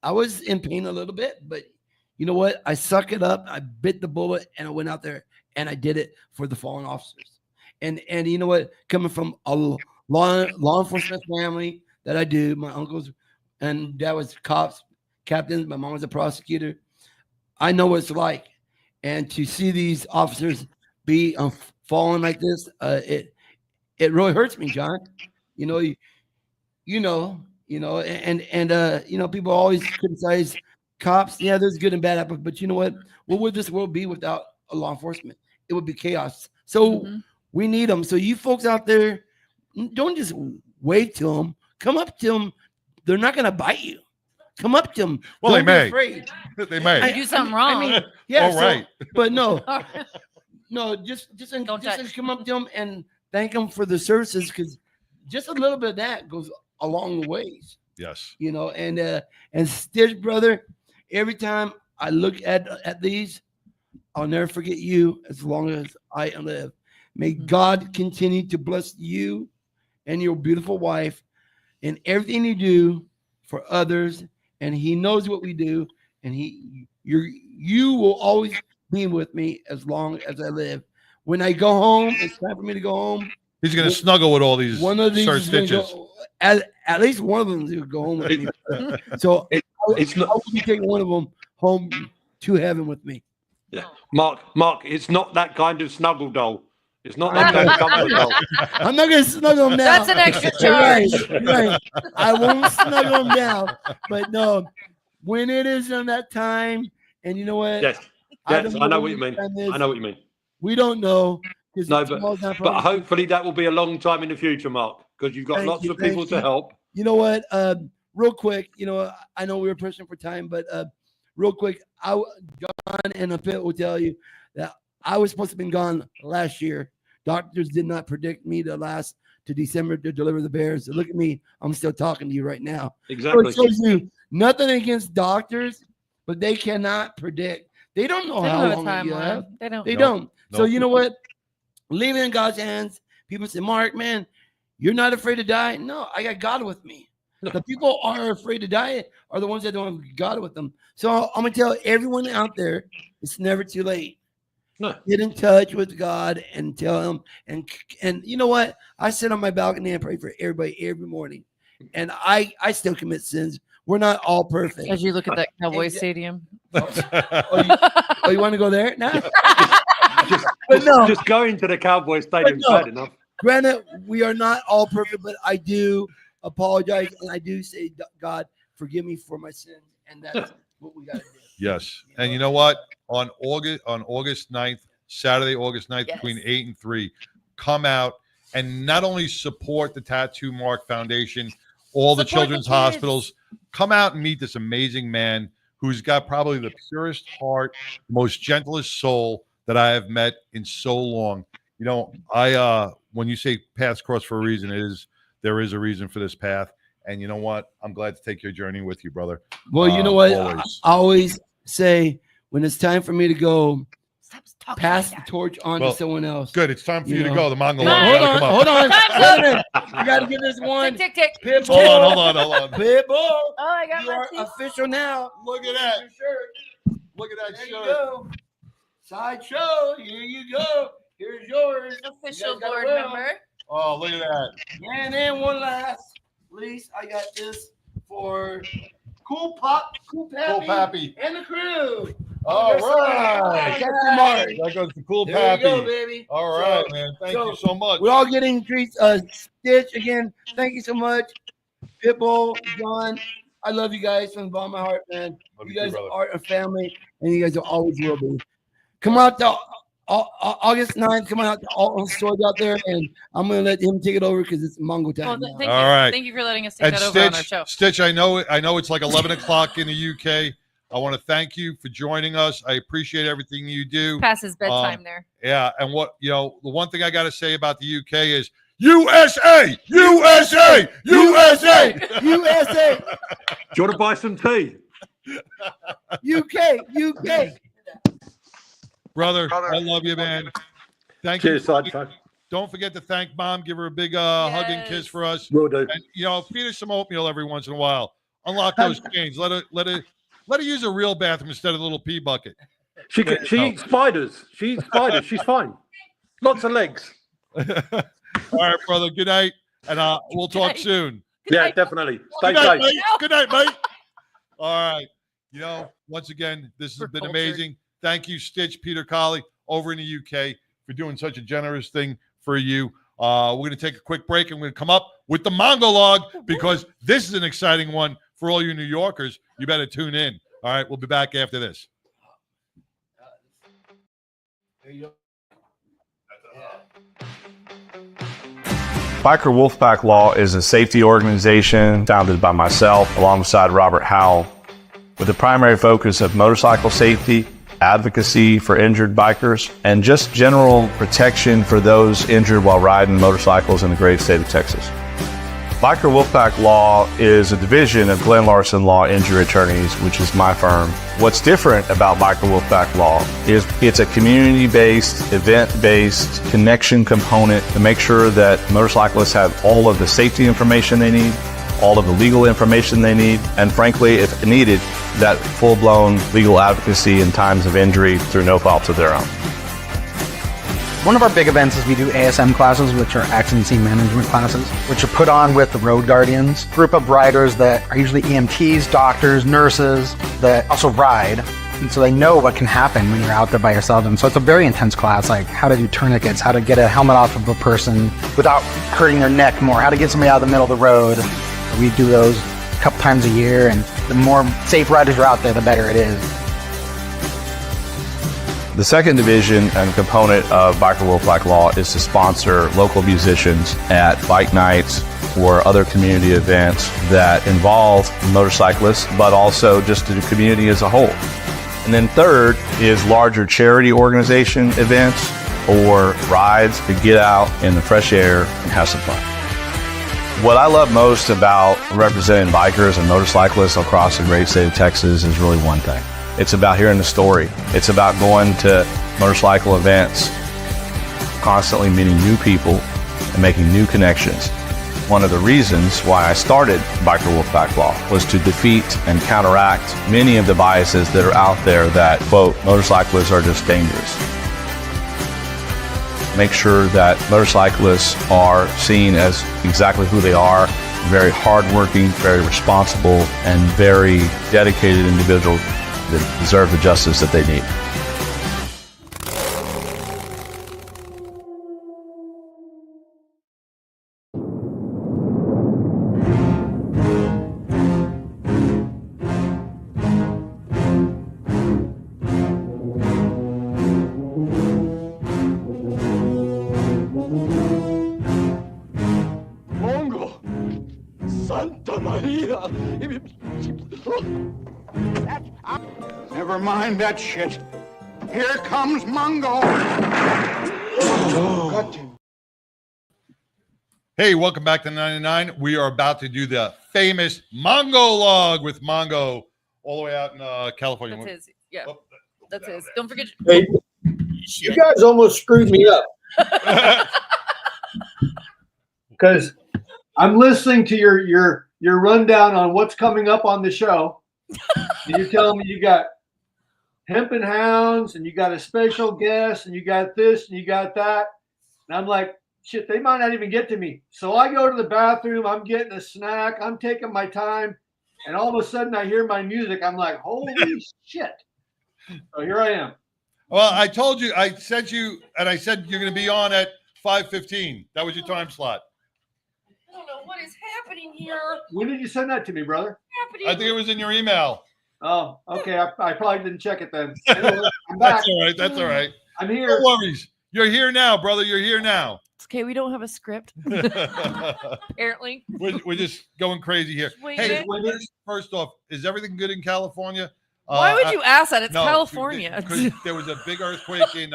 I was in pain a little bit, but you know what? I suck it up. I bit the bullet and I went out there and I did it for the fallen officers. And you know what? Coming from a law enforcement family that I do, my uncles and dad was cops, captains. My mom was a prosecutor. I know what it's like, and to see these officers be fallen like this, it really hurts me, John. You know, people always criticize cops. Yeah, there's good and bad apples, but you know what? What would this world be without a law enforcement? It would be chaos. So we need them. So you folks out there, don't just wait to them. Come up to them. They're not going to bite you. Come up to them. Well, Don't they be may. afraid. They may. You do something wrong. I mean, yeah, All right. but no, just come up to them and thank them for the services, because just a little bit of that goes a long ways. Yes. You know, and Stitch, brother, every time I look at these, I'll never forget you as long as I live. May God continue to bless you and your beautiful wife and everything you do for others. And he knows what we do, and you will always be with me as long as I live. When I go home, it's time for me to go home. He's going to snuggle with all these One of these Sir is gonna Stitches. go, at least one of them is going to go home with me. So I will be taking one of them home to heaven with me. Yeah. Mark, it's not that kind of snuggle doll. It's not that kind of comfort doll. I'm not going to snuggle them down. That's an extra charge. Right. I won't snuggle them down. But no, when it is on that time, and you know what? Yes, I know what you mean. I know what you mean. We don't know. No, but hopefully that will be a long time in the future, Mark, because you've got lots of people to help. You know what? Real quick, you know, I know we were pushing for time, but real quick, John and Pit will tell you that I was supposed to have been gone last year. Doctors did not predict me to last to December to deliver the bears. So look at me. I'm still talking to you right now. Exactly. So it shows you nothing against doctors, but they cannot predict. They don't know how long you have. They don't. So you know what? Leave it in God's hands. People say, Mark, man, you're not afraid to die. No, I got God with me. The people are afraid to die are the ones that don't have God with them. So I'm going to tell everyone out there, it's never too late. No. Get in touch with God and tell him. And you know what? I sit on my balcony and pray for everybody every morning. And I still commit sins. We're not all perfect. As you look at that Cowboy Stadium. You want to go there? No. Just going to the Cowboy Stadium is bad enough. Granted, we are not all perfect, but I do apologize, and I do say, God, forgive me for my sins, and that's what we got to do. Yes. And you know what? On August 9th, Saturday, August 9th, between 8 and 3, come out and not only support the Tattoo Mark Foundation, all the children's hospitals, come out and meet this amazing man who's got probably the purest heart, most gentlest soul that I have met in so long. You know, when you say paths cross for a reason, there is a reason for this path. And you know what? I'm glad to take your journey with you, brother. Well, you know what? Always. I always say when it's time for me to go, pass the torch on to someone else. Good. It's time for you to know. go. The Mongol. Hold on. Wait a minute. You got to give this one. Tick, tick, tick. Pitbull. Hold on. Pitbull. Oh, I got you are official now. Look at that. Look at that There shirt. you go. Sideshow. Here you go. Here's yours. Official You guys got board it well. member. Oh, look at that. And then one last. Please, I got this for Cool Pappy, and the crew. All right. Captain Mark. That goes to Cool There Pappy. you go, baby. All right, man. Thank you so much. We're all getting treats. Stitch, again, thank you so much. Pitbull, John, I love you guys from the bottom of my heart, man. You guys are a family, and you guys are always will be. Come out to August 9th. Come out to all stores out there, and I'm going to let him take it over because it's Mongo time. Well, now. thank you for letting us take that over on our show. Stitch, I know it's like 11 o'clock in the UK. I want to thank you for joining us. I appreciate everything you do. Past his bedtime there. Yeah, and the one thing I got to say about the UK is USA, USA, USA, USA. Do you want to buy some tea? UK. Brother, I love you, man. Thank Cheers, you. side. Don't forget to thank Mom. Give her a big hug and kiss for us. Will do. And feed her some oatmeal every once in a while. Unlock those chains. Let her use a real bathroom instead of a little pee bucket. She eats spiders. She eats spiders. She's fine. Lots of legs. All right, brother. Good night, and we'll talk soon. Yeah, definitely. Stay Good night, safe. mate. Good night, mate. All right. Once again, this has been amazing. Thank you, Stitch, Peter Colley, over in the UK, for doing such a generous thing for you. We're going to take a quick break, and we're going to come up with the Mongo Log, because this is an exciting one for all you New Yorkers. You better tune in. All right, we'll be back after this. Biker Wolfpack Law is a safety organization founded by myself alongside Robert Howell, with the primary focus of motorcycle safety, advocacy for injured bikers, and just general protection for those injured while riding motorcycles in the great state of Texas. Biker Wolfpack Law is a division of Glenn Larson Law Injury Attorneys, which is my firm. What's different about Biker Wolfpack Law is it's a community-based, event-based connection component to make sure that motorcyclists have all of the safety information they need, all of the legal information they need, and frankly, if needed, that full-blown legal advocacy in times of injury through no fault of their own. One of our big events is we do ASM classes, which are accident scene management classes, which are put on with the Road Guardians, group of riders that are usually EMTs, doctors, nurses that also ride. And so they know what can happen when you're out there by yourself. And so it's a very intense class, like how to do tourniquets, how to get a helmet off of a person without hurting their neck more, how to get somebody out of the middle of the road. We do those a couple times a year, and the more safe riders are out there, the better it is. The second division and component of Biker Wolfpack Law is to sponsor local musicians at bike nights or other community events that involve motorcyclists, but also just the community as a whole. And then third is larger charity organization events or rides to get out in the fresh air and have some fun. What I love most about representing bikers and motorcyclists across the great state of Texas is really one thing. It's about hearing the story. It's about going to motorcycle events, constantly meeting new people and making new connections. One of the reasons why I started Biker Wolfpack Law was to defeat and counteract many of the biases that are out there that, quote, motorcyclists are just dangerous. Make sure that motorcyclists are seen as exactly who they are, very hardworking, very responsible, and very dedicated individuals that deserve the justice that they need. Mongo! Santa Maria! Never mind that shit. Here comes Mongo! Hey, welcome back to 99. We are about to do the famous Mongo Log with Mongo all the way out in California. That's his. Yeah. That's his. Don't forget. Hey, you guys almost screwed me up. Because I'm listening to your rundown on what's coming up on the show. And you're telling me you got Hemp and Hounds, and you got a special guest, and you got this, and you got that. And I'm like, shit, they might not even get to me. So I go to the bathroom, I'm getting a snack, I'm taking my time, and all of a sudden I hear my music. I'm like, holy shit. So here I am. Well, I told you, I sent you, and I said you're going to be on at 5:15. That was your time slot. I don't know what is happening here. When did you send that to me, brother? I think it was in your email. Oh, okay. I probably didn't check it then. Anyway, I'm back. That's all right. That's all right. I'm here. No worries. You're here now, brother. You're here now. It's okay. We don't have a script. Apparently. We're just going crazy here. Wait, hey, wait. first off, is everything good in California? Why would you ask that? It's no, California. Because there was a big earthquake in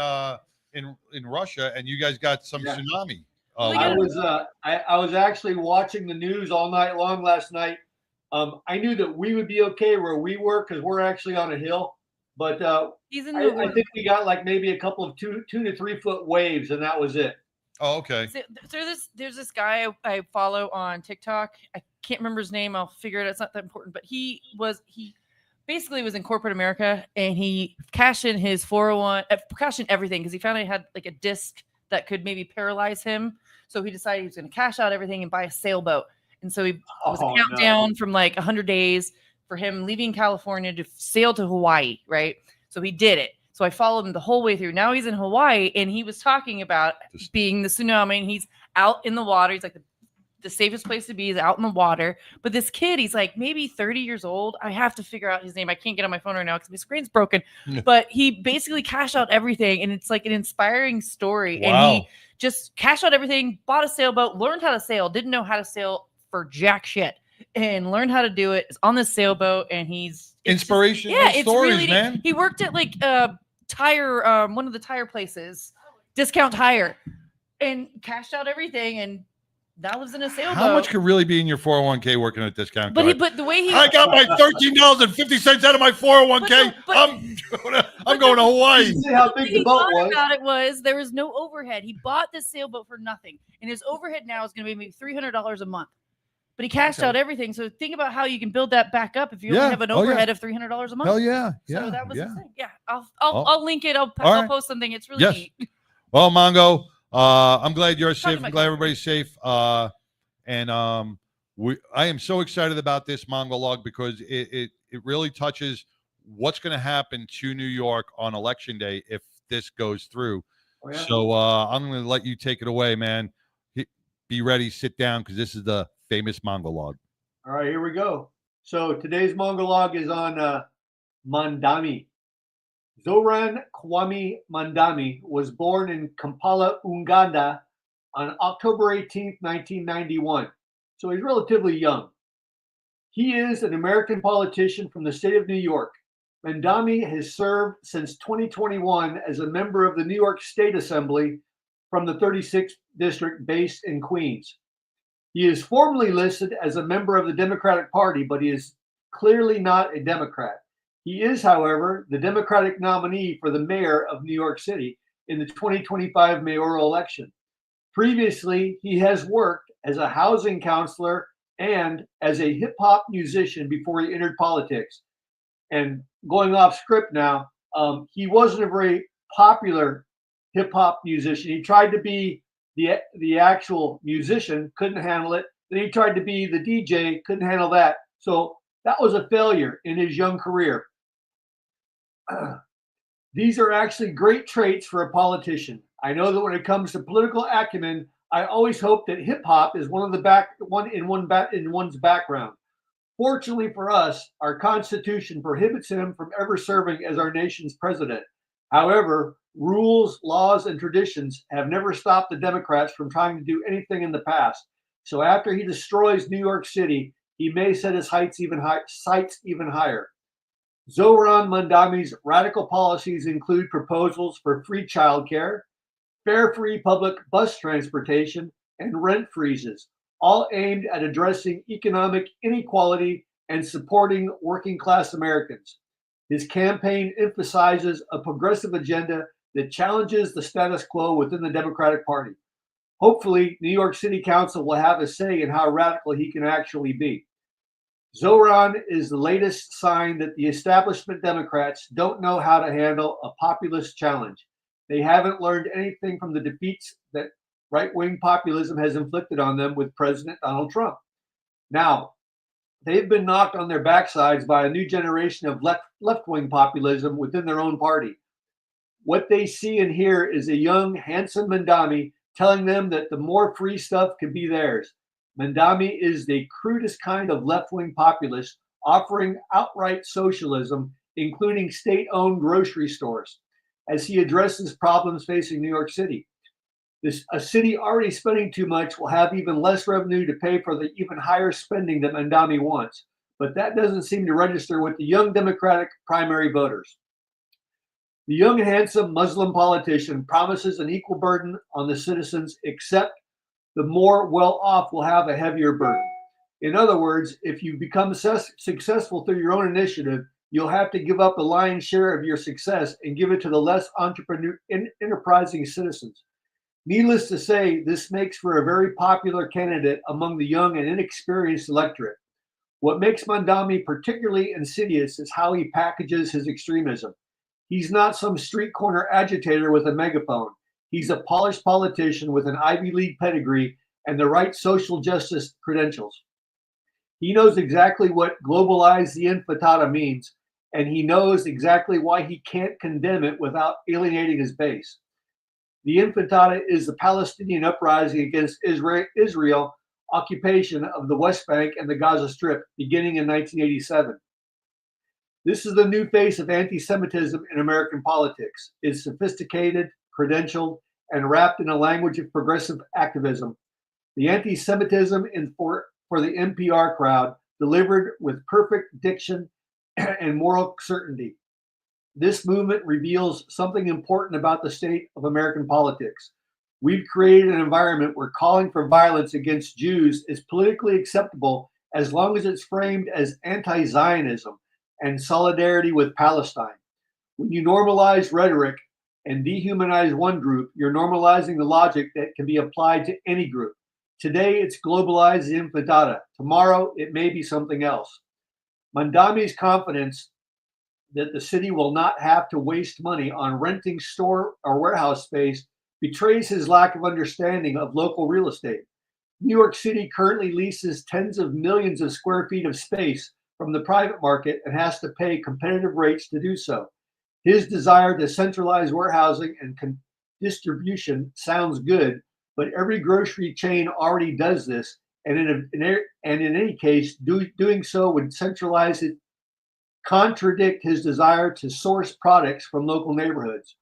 Russia, and you guys got some tsunami. I was actually watching the news all night long last night. I knew that we would be okay where we were because we're actually on a hill. But I think we got like maybe a couple of 2 to 3 foot waves, and that was it. Oh, okay. So there's this guy I follow on TikTok. I can't remember his name. I'll figure it out. It's not that important. But he basically was in corporate America, and he cashed in his 401, cashed in everything because he found he had like a disc that could maybe paralyze him. So he decided he was going to cash out everything and buy a sailboat. And so it was a countdown from like 100 days for him leaving California to sail to Hawaii, right? So he did it. So I followed him the whole way through. Now he's in Hawaii, and he was talking about being the tsunami, and he's out in the water. He's like, the safest place to be is out in the water. But this kid, he's like maybe 30 years old. I have to figure out his name. I can't get on my phone right now because my screen's broken. But he basically cashed out everything, and it's like an inspiring story. Wow. And he just cashed out everything, bought a sailboat, learned how to sail, didn't know how to sail for jack shit, and learned how to do it. Is on this sailboat, and he's inspirational it's stories, really, man. He worked at like tire, one of the tire places, Discount Tire, and cashed out everything, and now lives in a sailboat. How much could really be in your 401k working at Discount? But the way I got my $13.50 out of my 401k. I'm going to Hawaii. See how big the boat was. About it was there was no overhead. He bought this sailboat for nothing, and his overhead now is going to be maybe $300 a month. But he cashed out everything. So think about how you can build that back up if you only have an overhead of $300 a month. Hell yeah, So that was the thing. Yeah, I'll link it. I'll post something. It's really neat. Well, Mongo, I'm glad you're safe. I'm glad everybody's safe. I am so excited about this Mongo log because it really touches what's going to happen to New York on election day if this goes through. Oh, yeah. So I'm going to let you take it away, man. Be ready, sit down, because this is the famous Mongo log. All right, here we go. So today's Mongo log is on Mandami. Zoran Kwame Mandami was born in Kampala, Uganda on October 18th, 1991. So he's relatively young. He is an American politician from the state of New York. Mandami has served since 2021 as a member of the New York State Assembly from the 36th district based in Queens. He is formally listed as a member of the Democratic Party, but he is clearly not a Democrat. He is, however, the Democratic nominee for the mayor of New York City in the 2025 mayoral election. Previously, he has worked as a housing counselor and as a hip-hop musician before he entered politics. And going off script now, he wasn't a very popular hip-hop musician. He tried to be the actual musician, couldn't handle it. Then he tried to be the DJ, couldn't handle that. So that was a failure in his young career. These are actually great traits for a politician. I know that when it comes to political acumen, I always hope that hip hop is one in one's background. Fortunately for us, our Constitution prohibits him from ever serving as our nation's president. However, rules, laws, and traditions have never stopped the Democrats from trying to do anything in the past. So after he destroys New York City, he may set his sights even higher. Zoran Mandami's radical policies include proposals for free childcare, fare-free public bus transportation, and rent freezes, all aimed at addressing economic inequality and supporting working-class Americans. His campaign emphasizes a progressive agenda that challenges the status quo within the Democratic Party. Hopefully, New York City Council will have a say in how radical he can actually be. Zoran is the latest sign that the establishment Democrats don't know how to handle a populist challenge. They haven't learned anything from the defeats that right-wing populism has inflicted on them with President Donald Trump. Now, they've been knocked on their backsides by a new generation of left-wing populism within their own party. What they see and hear is a young, handsome Mandami telling them that the more free stuff can be theirs. Mandami is the crudest kind of left-wing populist, offering outright socialism, including state-owned grocery stores, as he addresses problems facing New York City. A city already spending too much will have even less revenue to pay for the even higher spending that Mandami wants. but that doesn't seem to register with the young Democratic primary voters. The young and handsome Muslim politician promises an equal burden on the citizens, except the more well-off will have a heavier burden. In other words, if you become successful through your own initiative, you'll have to give up a lion's share of your success and give it to the less enterprising citizens. Needless to say, this makes for a very popular candidate among the young and inexperienced electorate. What makes Mandami particularly insidious is how he packages his extremism. He's not some street corner agitator with a megaphone. He's a polished politician with an Ivy League pedigree and the right social justice credentials. He knows exactly what globalize the intifada means, and he knows exactly why he can't condemn it without alienating his base. The intifada is the Palestinian uprising against Israel occupation of the West Bank and the Gaza Strip beginning in 1987. This is the new face of anti-Semitism in American politics. It's sophisticated, credentialed, and wrapped in a language of progressive activism. The anti-Semitism for the NPR crowd, delivered with perfect diction and moral certainty. This movement reveals something important about the state of American politics. We've created an environment where calling for violence against Jews is politically acceptable as long as it's framed as anti-Zionism and solidarity with Palestine. When you normalize rhetoric and dehumanize one group, you're normalizing the logic that can be applied to any group. Today, it's globalized the intifada. Tomorrow, it may be something else. Mandami's confidence that the city will not have to waste money on renting store or warehouse space betrays his lack of understanding of local real estate. New York City currently leases tens of millions of square feet of space from the private market and has to pay competitive rates to do so. His desire to centralize warehousing and distribution sounds good, but every grocery chain already does this, and in any case, doing so would centralize it, contradict his desire to source products from local neighborhoods.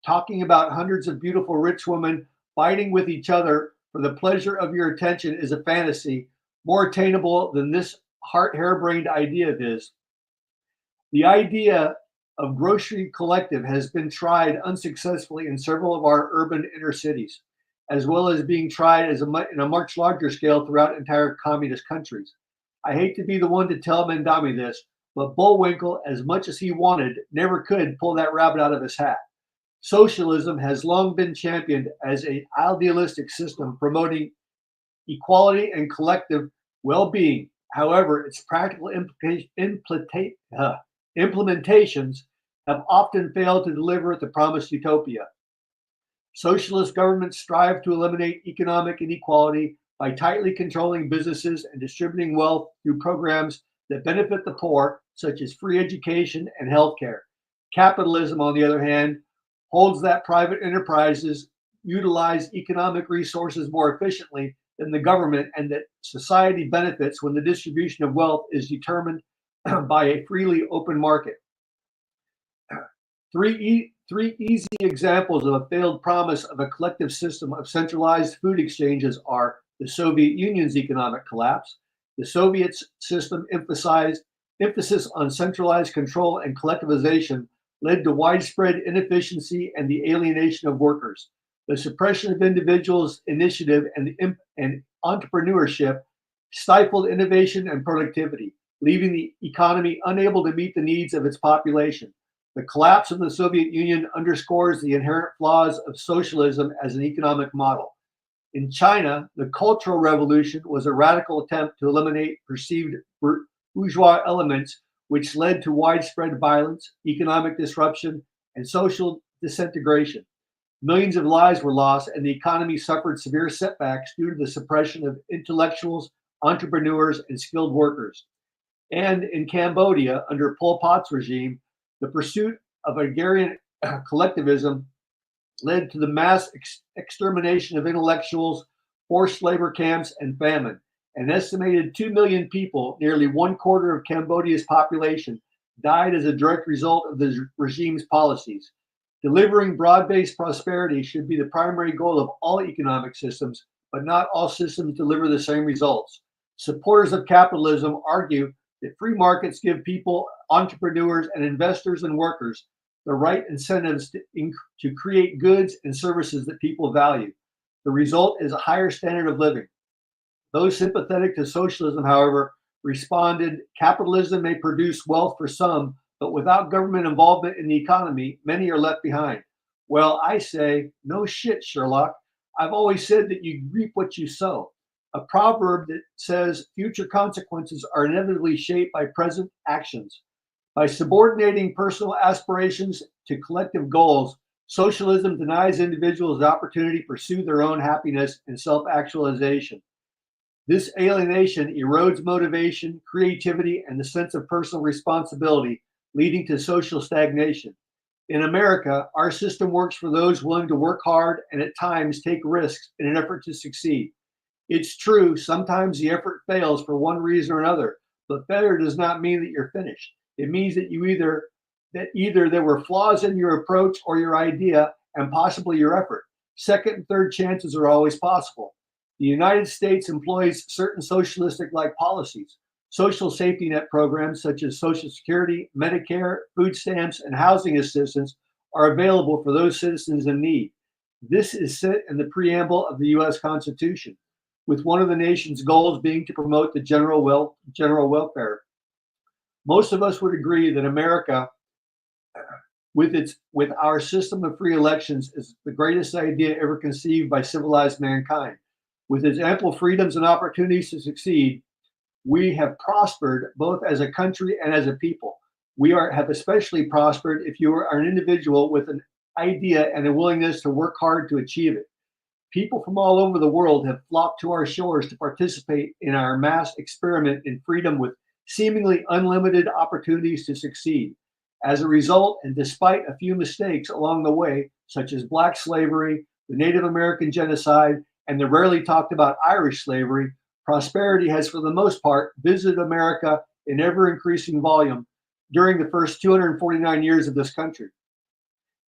Talking about hundreds of beautiful rich women fighting with each other for the pleasure of your attention is a fantasy more attainable than this harebrained idea of his. The idea of grocery collective has been tried unsuccessfully in several of our urban inner cities, as well as being tried in a much larger scale throughout entire communist countries. I hate to be the one to tell Mandami this, but Bullwinkle, as much as he wanted, never could pull that rabbit out of his hat. Socialism has long been championed as an idealistic system promoting equality and collective well-being. However, its practical implementations have often failed to deliver the promised utopia. Socialist governments strive to eliminate economic inequality by tightly controlling businesses and distributing wealth through programs that benefit the poor, such as free education and healthcare. Capitalism, on the other hand, holds that private enterprises utilize economic resources more efficiently than the government, and that society benefits when the distribution of wealth is determined by a freely open market. Three easy examples of a failed promise of a collective system of centralized food exchanges are the Soviet Union's economic collapse. The Soviet system emphasis on centralized control and collectivization led to widespread inefficiency and the alienation of workers. The suppression of individuals' initiative and entrepreneurship stifled innovation and productivity, leaving the economy unable to meet the needs of its population. The collapse of the Soviet Union underscores the inherent flaws of socialism as an economic model. In China, the Cultural Revolution was a radical attempt to eliminate perceived bourgeois elements, which led to widespread violence, economic disruption, and social disintegration. Millions of lives were lost, and the economy suffered severe setbacks due to the suppression of intellectuals, entrepreneurs, and skilled workers. And in Cambodia, under Pol Pot's regime, the pursuit of agrarian collectivism led to the mass extermination of intellectuals, forced labor camps, and famine. An estimated 2 million people, nearly 1/4 of Cambodia's population, died as a direct result of the regime's policies. Delivering broad-based prosperity should be the primary goal of all economic systems, but not all systems deliver the same results. Supporters of capitalism argue that free markets give people, entrepreneurs, and investors and workers the right incentives to create goods and services that people value. The result is a higher standard of living. Those sympathetic to socialism, however, responded, capitalism may produce wealth for some, but without government involvement in the economy, many are left behind. Well, I say, no shit, Sherlock. I've always said that you reap what you sow. A proverb that says future consequences are inevitably shaped by present actions. By subordinating personal aspirations to collective goals, socialism denies individuals the opportunity to pursue their own happiness and self-actualization. This alienation erodes motivation, creativity, and the sense of personal responsibility, leading to social stagnation. In America, our system works for those willing to work hard and at times take risks in an effort to succeed. It's true, sometimes the effort fails for one reason or another, but failure does not mean that you're finished. It means that either there were flaws in your approach or your idea and possibly your effort. Second and third chances are always possible. The United States employs certain socialistic-like policies. Social safety net programs such as Social Security, Medicare, food stamps, and housing assistance are available for those citizens in need. This is set in the preamble of the U.S. Constitution, with one of the nation's goals being to promote the general welfare. Most of us would agree that America, with our system of free elections, is the greatest idea ever conceived by civilized mankind. With its ample freedoms and opportunities to succeed, we have prospered both as a country and as a people. We have especially prospered if you are an individual with an idea and a willingness to work hard to achieve it. People from all over the world have flocked to our shores to participate in our mass experiment in freedom with seemingly unlimited opportunities to succeed. As a result, and despite a few mistakes along the way, such as Black slavery, the Native American genocide, and the rarely talked about Irish slavery, prosperity has for the most part visited America in ever increasing volume during the first 249 years of this country.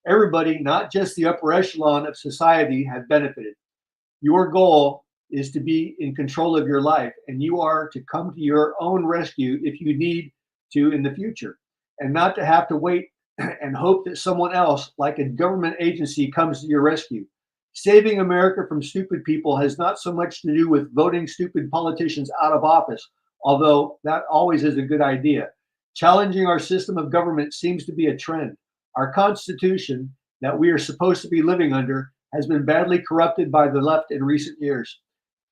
Everybody, not just the upper echelon of society, have benefited. Your goal is to be in control of your life, and you are to come to your own rescue if you need to in the future, and not to have to wait and hope that someone else, like a government agency, comes to your rescue. Saving America from stupid people has not so much to do with voting stupid politicians out of office, although that always is a good idea. Challenging our system of government seems to be a trend. Our Constitution, that we are supposed to be living under, has been badly corrupted by the left in recent years.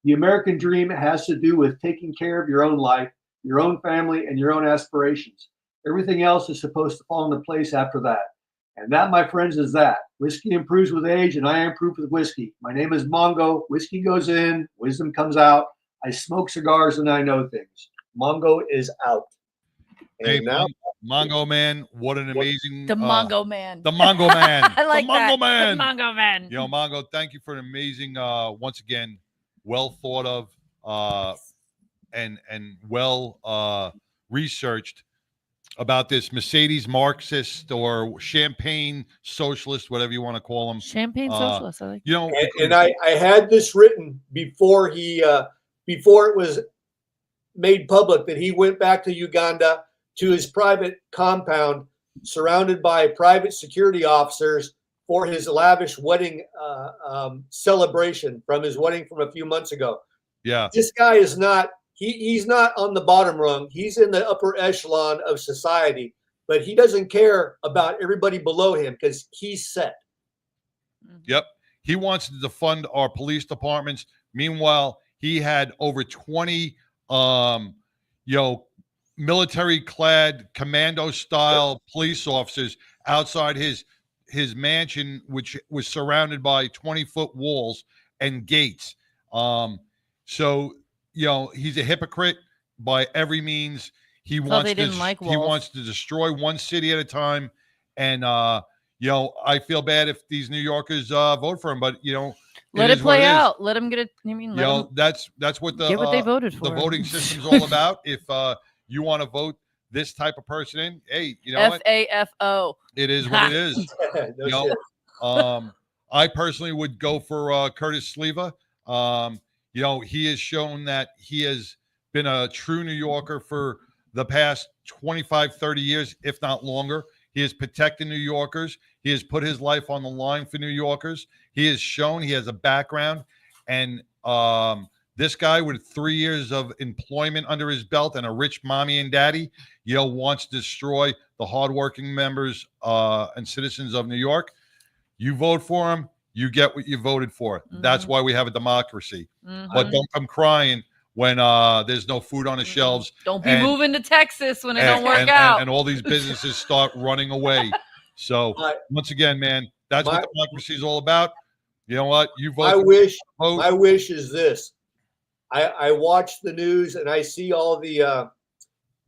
The American dream has to do with taking care of your own life, your own family, and your own aspirations. Everything else is supposed to fall into place after that. And that, my friends, is that. Whiskey improves with age, and I improve with whiskey. My name is Mongo. Whiskey goes in, wisdom comes out. I smoke cigars and I know things. Mongo is out. Hey, Mongo Man, what an amazing... The Mongo Man. The Mongo Man. I like the Mongo that. Man. The Mongo Man. You know, Mongo, thank you for an amazing, once again, well thought of and well researched about this Mercedes Marxist or champagne socialist, whatever you want to call them. Champagne socialist. I like. You know, and I had this written before before it was made public that he went back to Uganda to his private compound, surrounded by private security officers for his lavish wedding celebration from his wedding from a few months ago. Yeah, this guy is not. He's not on the bottom rung. He's in the upper echelon of society, but he doesn't care about everybody below him because he's set. Yep. He wants to defund our police departments. Meanwhile, he had over 20, military-clad, commando-style police officers outside his mansion, which was surrounded by 20-foot walls and gates. So, he's a hypocrite by every means. He wants to destroy one city at a time. And, I feel bad if these New Yorkers vote for him, but, let it play out. Let them get it. I mean, that's what get what they voted for. The voting system's all about. If you want to vote this type of person in, hey, you know what? FAFO. It is what it is. I personally would go for Curtis Sleva. He has shown that he has been a true New Yorker for the past 25, 30 years, if not longer. He has protected New Yorkers. He has put his life on the line for New Yorkers. He has shown he has a background. And this guy with 3 years of employment under his belt and a rich mommy and daddy, wants to destroy the hardworking members and citizens of New York. You vote for him, you get what you voted for. Mm-hmm. That's why we have a democracy. Mm-hmm. But don't come crying when there's no food on the shelves. Don't be moving to Texas when it don't work out. And all these businesses start running away. So once again, man, that's what democracy is all about. You know what? You vote. My wish is this. I watch the news and I see all the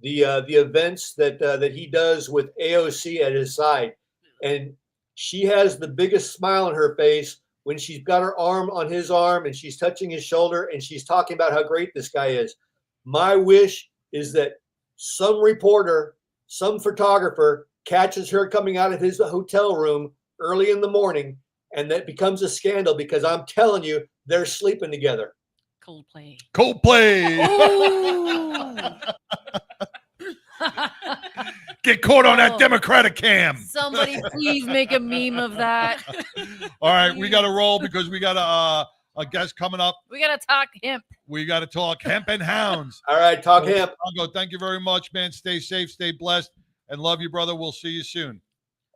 events that he does with AOC at his side, and she has the biggest smile on her face when she's got her arm on his arm and she's touching his shoulder and she's talking about how great this guy is. My wish is that some reporter, some photographer catches her coming out of his hotel room early in the morning, and that becomes a scandal because I'm telling you, they're sleeping together. Coldplay. Get caught on that Democratic cam. Somebody please make a meme of that. All right, we got to roll because we got a guest coming up. We got to talk hemp. We got to talk hemp and hounds. All right, talk hemp. Mongo, thank you very much, man. Stay safe, stay blessed, and love you, brother. We'll see you soon.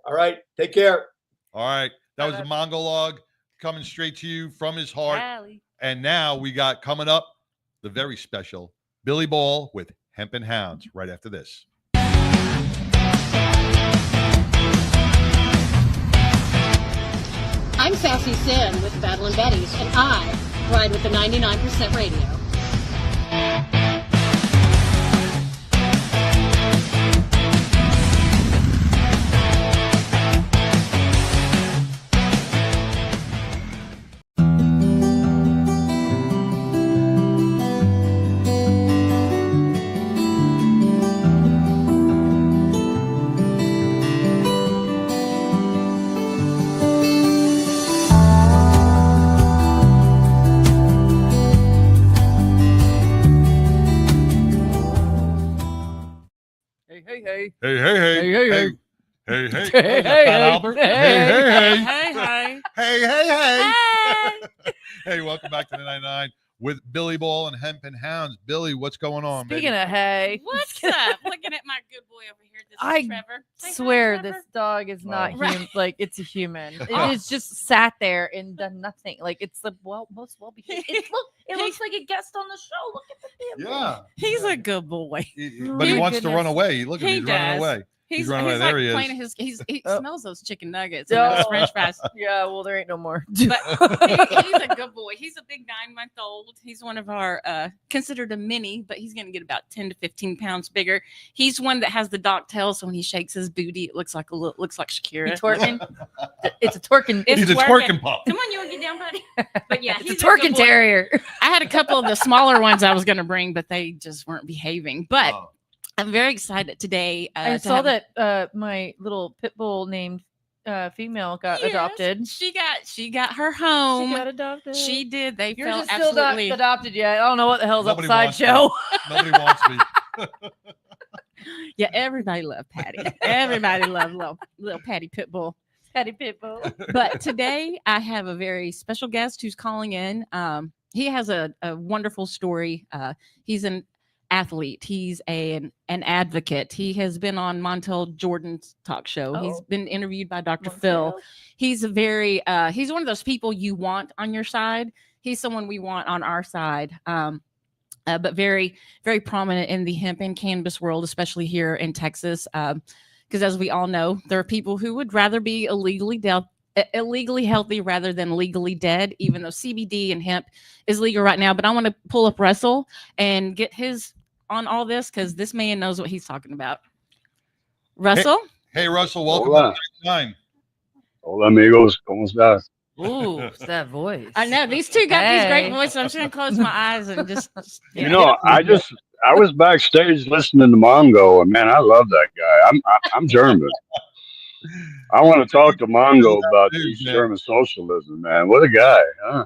All right, take care. All right, that was the Mongolog coming straight to you from his heart. Allie. And now we got coming up the very special Billy Ball with Hemp and Hounds right after this. I'm Sassy Sin with Battle and Betties, and I ride with the 99% Radio. Hey. Hey. Hey. Hey, Albert. Hey. Hey, welcome back to the 99 with Billy Ball and Hemp and Hounds. Billy, what's going on, Speaking of hey. What's up? Looking at my good boy over here. This I is Trevor. Say hi, swear Trevor. this dog is not Right. human. Like, it's a human. It is just sat there and done nothing. Like, it's the most well-behaved. It looks like a guest on the show. Look at the damn Yeah. He's a good boy. But he wants to run away. Look at him. He He's running does. away. He's running away. like There he is. playing he smells those chicken nuggets and those French fries. Yeah, well, there ain't no more. But he's a good boy. He's a big 9-month-old. He's one of our considered a mini, but he's going to get about 10 to 15 pounds bigger. He's one that has the dock tail, so when he shakes his booty, it looks like Shakira. He twerking. It's a twerking. It's He's a twerking pup. Come on, you want to get down, buddy? But yeah, It's he's a twerking good boy. terrier. I had a couple of the smaller ones I was going to bring, but they just weren't behaving. But I'm very excited today. I to saw have- that my little pit bull named female got Yes, adopted. She got her home. She got adopted. She did. They Yours felt is still not absolutely adopted yet. I don't know what the hell's Nobody upside wants show. me. Nobody wants me. Yeah, everybody loved Patty. Everybody loved little Patty Pitbull. Patty Pitbull. But today I have a very special guest who's calling in. He has a wonderful story. He's an athlete. He's an advocate. He has been on Montel Jordan's talk show. He's been interviewed by Dr. Phil. He's a very he's one of those people you want on your side. He's someone we want on our side. But very, very prominent in the hemp and cannabis world, especially here in Texas. Because as we all know, there are people who would rather be illegally healthy rather than legally dead, even though CBD and hemp is legal right now. But I want to pull up Russell and get his on all this because this man knows what he's talking about. Russell? Hey, Russell, welcome Hola. to the 99. Hola, amigos. ¿Cómo estás? Ooh, it's that voice. I know these two got these great Hey. voices. I'm just gonna close my eyes and just You know, I was backstage listening to Mongo, and man, I love that guy. I'm German. I want to talk to Mongo about East German socialism, man. What a guy, huh?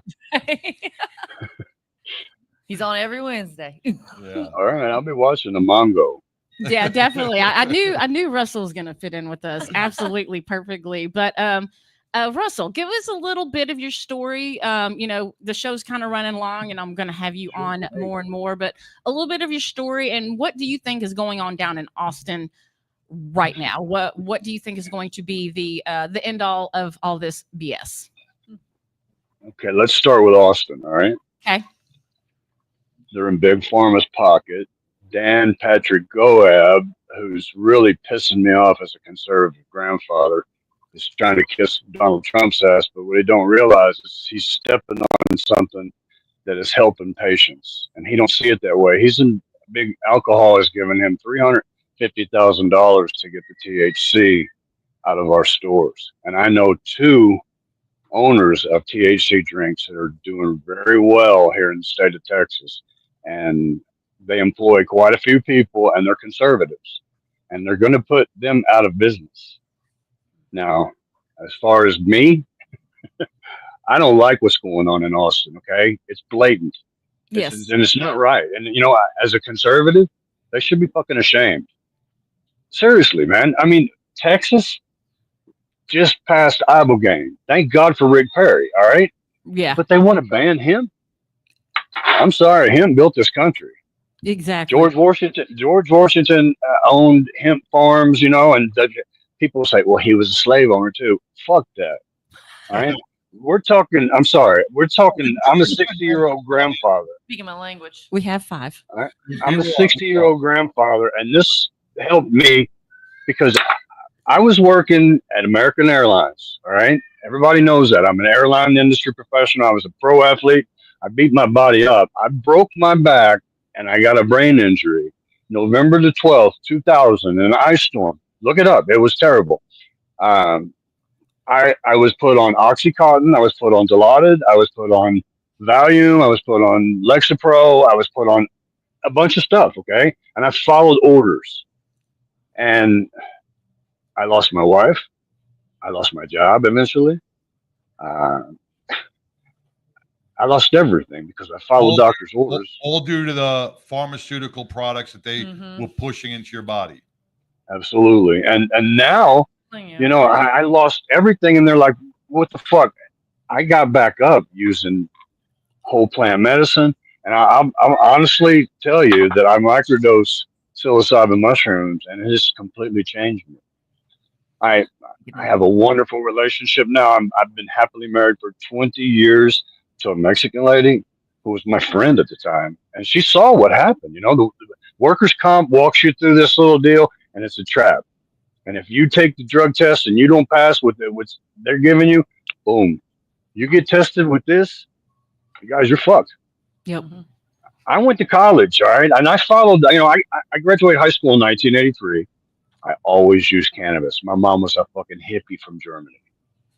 He's on every Wednesday. Yeah. All right, I'll be watching the Mongo. Yeah, definitely. I knew Russell was going to fit in with us absolutely perfectly. But Russell, give us a little bit of your story. The show's kind of running long, and I'm going to have you on more and more. But a little bit of your story, and what do you think is going on down in Austin right now? What do you think is going to be the end all of all this BS? Okay, let's start with Austin. All right. Okay. They're in Big Pharma's pocket. Dan Patrick Goab, who's really pissing me off as a conservative grandfather, is trying to kiss Donald Trump's ass, but what they don't realize is he's stepping on something that is helping patients, and he don't see it that way. He's in big alcohol has given him $350,000 to get the THC out of our stores, and I know 2 owners of THC drinks that are doing very well here in the state of Texas, and they employ quite a few people, and they're conservatives, and they're going to put them out of business. Now, as far as me, I don't like what's going on in Austin. Okay, it's blatant. Yes, and it's not right. And as a conservative, they should be fucking ashamed. Seriously, man. I mean, Texas just passed Ibogaine. Thank God for Rick Perry. All right. Yeah. But they want to ban him. I'm sorry, him built this country. Exactly. George Washington owned hemp farms, and people say, well, he was a slave owner too. Fuck that. All right. I'm a 60-year-old grandfather. Speaking my language. We have 5. All right? I'm a 60-year-old grandfather, and this helped me because I was working at American Airlines. All right. Everybody knows that. I'm an airline industry professional. I was a pro athlete. I beat my body up. I broke my back and I got a brain injury. November the 12th, 2000, in an ice storm. Look it up. It was terrible. I was put on Oxycontin. I was put on Dilaudid. I was put on Valium. I was put on Lexapro. I was put on a bunch of stuff. Okay. And I followed orders. And I lost my wife. I lost my job eventually. I lost everything because I followed doctor's orders. All due to the pharmaceutical products that they were pushing into your body. Absolutely. And now, I lost everything, and they're like, what the fuck? I got back up using whole plant medicine. And I'll honestly tell you that I microdose psilocybin mushrooms, and it has completely changed me. I have a wonderful relationship now. I've been happily married for 20 years to a Mexican lady who was my friend at the time. And she saw what happened. The workers' comp walks you through this little deal, and it's a trap. And if you take the drug test and you don't pass with what they're giving you, boom, you get tested with this, you guys, you're fucked. Yep. I went to college, all right, and I followed. I graduated high school in 1983. I always used cannabis. My mom was a fucking hippie from Germany,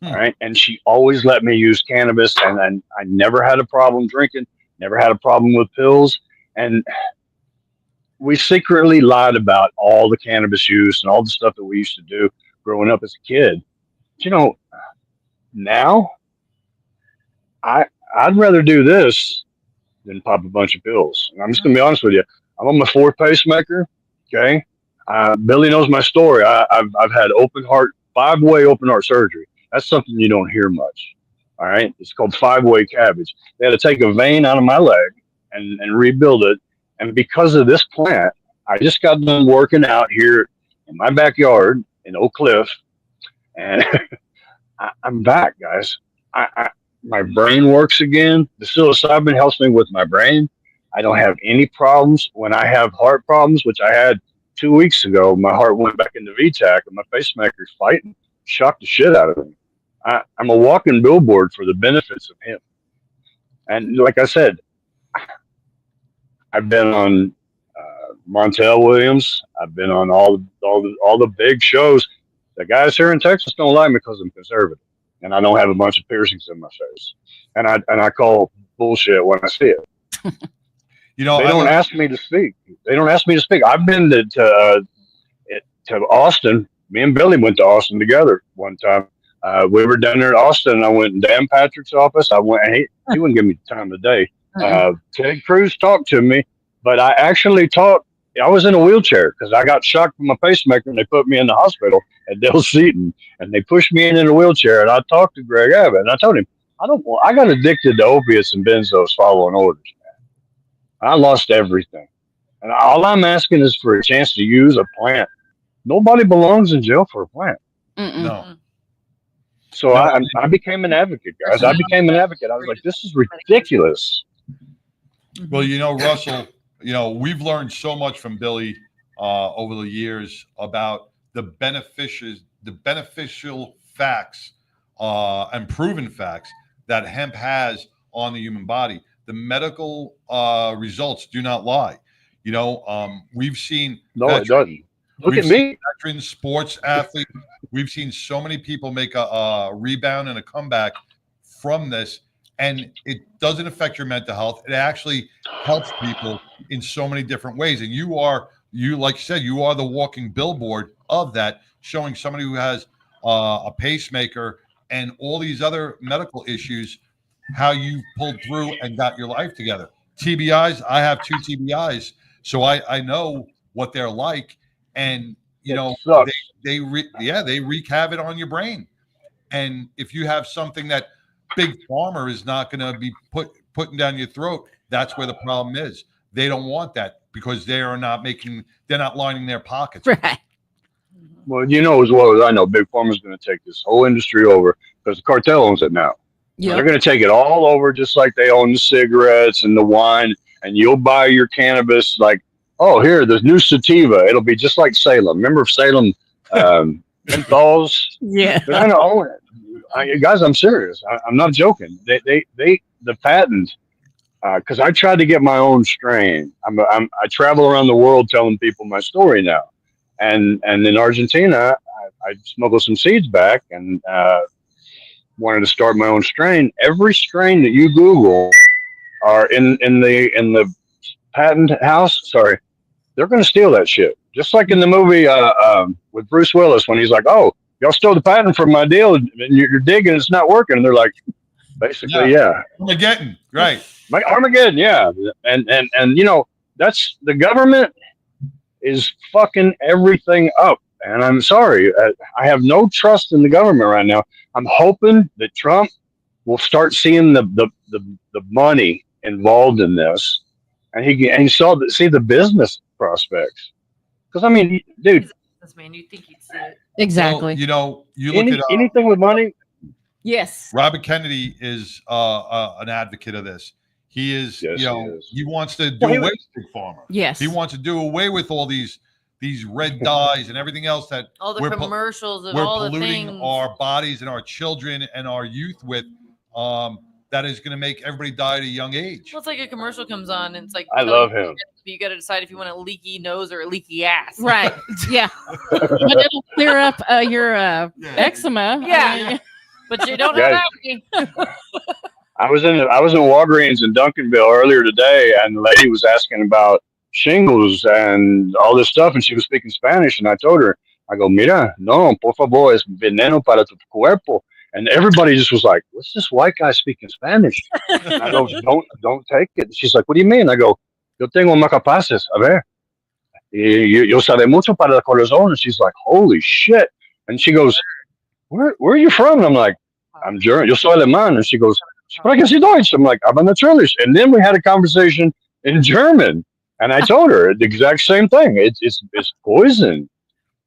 all right, and she always let me use cannabis, and I never had a problem drinking, never had a problem with pills, and we secretly lied about all the cannabis use and all the stuff that we used to do growing up as a kid. But, now I'd rather do this than pop a bunch of pills. And I'm just gonna be honest with you. I'm on my 4th pacemaker. Okay, Billy knows my story. I've had open heart, 5-way open heart surgery. That's something you don't hear much. All right, it's called 5-way cabbage. They had to take a vein out of my leg and rebuild it. And because of this plant, I just got done working out here in my backyard in Oak Cliff, and I'm back, guys. My brain works again. The psilocybin helps me with my brain. I don't have any problems. When I have heart problems, which I had 2 weeks ago, my heart went back into VTAC, and my pacemaker's fighting. Shocked the shit out of me. I'm a walking billboard for the benefits of him. And like I said, I've been on Montel Williams. I've been on all the big shows. The guys here in Texas don't like me because I'm conservative, and I don't have a bunch of piercings in my face. And I call bullshit when I see it. They don't ask me to speak. I've been to Austin. Me and Billy went to Austin together one time. We were down there at Austin, and I went in Dan Patrick's office. I went, and he wouldn't give me the time of day. Ted Cruz talked to me, but I actually I was in a wheelchair because I got shocked from my pacemaker and they put me in the hospital at Dale Seaton and they pushed me in a wheelchair. And I talked to Greg Abbott and I told him, I got addicted to opiates and benzos following orders, man. I lost everything. And all I'm asking is for a chance to use a plant. Nobody belongs in jail for a plant. No. So I became an advocate, guys. I became an advocate. I was like, this is ridiculous. Well, Russell, we've learned so much from Billy over the years about the beneficial facts and proven facts that hemp has on the human body. The medical results do not lie. We've seen it doesn't. Look at me, veteran sports athlete. We've seen so many people make a rebound and a comeback from this, and it doesn't affect your mental health. It actually helps people in so many different ways. And like you said, you are the walking billboard of that, showing somebody who has a pacemaker and all these other medical issues, how you pulled through and got your life together. TBIs, I have 2 TBIs, so I know what they're like. And they wreak havoc on your brain. And if you have something that Big Pharma is not going to be putting down your throat, that's where the problem is. They don't want that because they're not lining their pockets. Right. Well, as well as I know, Big Pharma is going to take this whole industry over because the cartel owns it now. Yep. They're going to take it all over, just like they own the cigarettes and the wine. And you'll buy your cannabis like, oh, here, the new sativa. It'll be just like Salem. Remember Salem menthols? Yeah. They're going to own it. Guys, I'm serious. I'm not joking. The patent, because I tried to get my own strain. I travel around the world telling people my story now. And in Argentina, I smuggled some seeds back and wanted to start my own strain. Every strain that you Google are in the patent house. Sorry. They're going to steal that shit. Just like in the movie with Bruce Willis when he's like, oh, y'all stole the patent from my deal and you're digging, it's not working. And they're like, basically, yeah. Armageddon, right. Armageddon, yeah. And that's the government is fucking everything up. And I'm sorry. I have no trust in the government right now. I'm hoping that Trump will start seeing the money involved in this. And he see the business prospects. Because I mean, dude, man, you think he'd see it? Exactly. Well, you look at anything with money. Yes. Robert Kennedy is an advocate of this. He is. He wants to do away with Big Pharma. Yes. He wants to do away with all these red dyes and everything else that all the commercials and all the things. We're polluting our bodies and our children and our youth with. That is going to make everybody die at a young age. Well, it's like a commercial comes on and it's like, I love him. You got to decide if you want a leaky nose or a leaky ass. Right. Yeah. But it'll clear up your eczema. Yeah. But you don't have acne. I was in Walgreens in Duncanville earlier today, and the lady was asking about shingles and all this stuff, and she was speaking Spanish, and I told her, I go, mira, no, por favor, es veneno para tu cuerpo. And everybody just was like, what's this white guy speaking Spanish? And I go, don't take it. She's like, what do you mean? I go, yo tengo macapaces, a ver. Yo sabe mucho para el corazón. And she's like, holy shit. And she goes, where are you from? And I'm like, I'm German. Yo soy alemán. And she goes, sprechen Sie Deutsch? I'm like, aber natürlich. And then we had a conversation in German. And I told her the exact same thing. It's poison.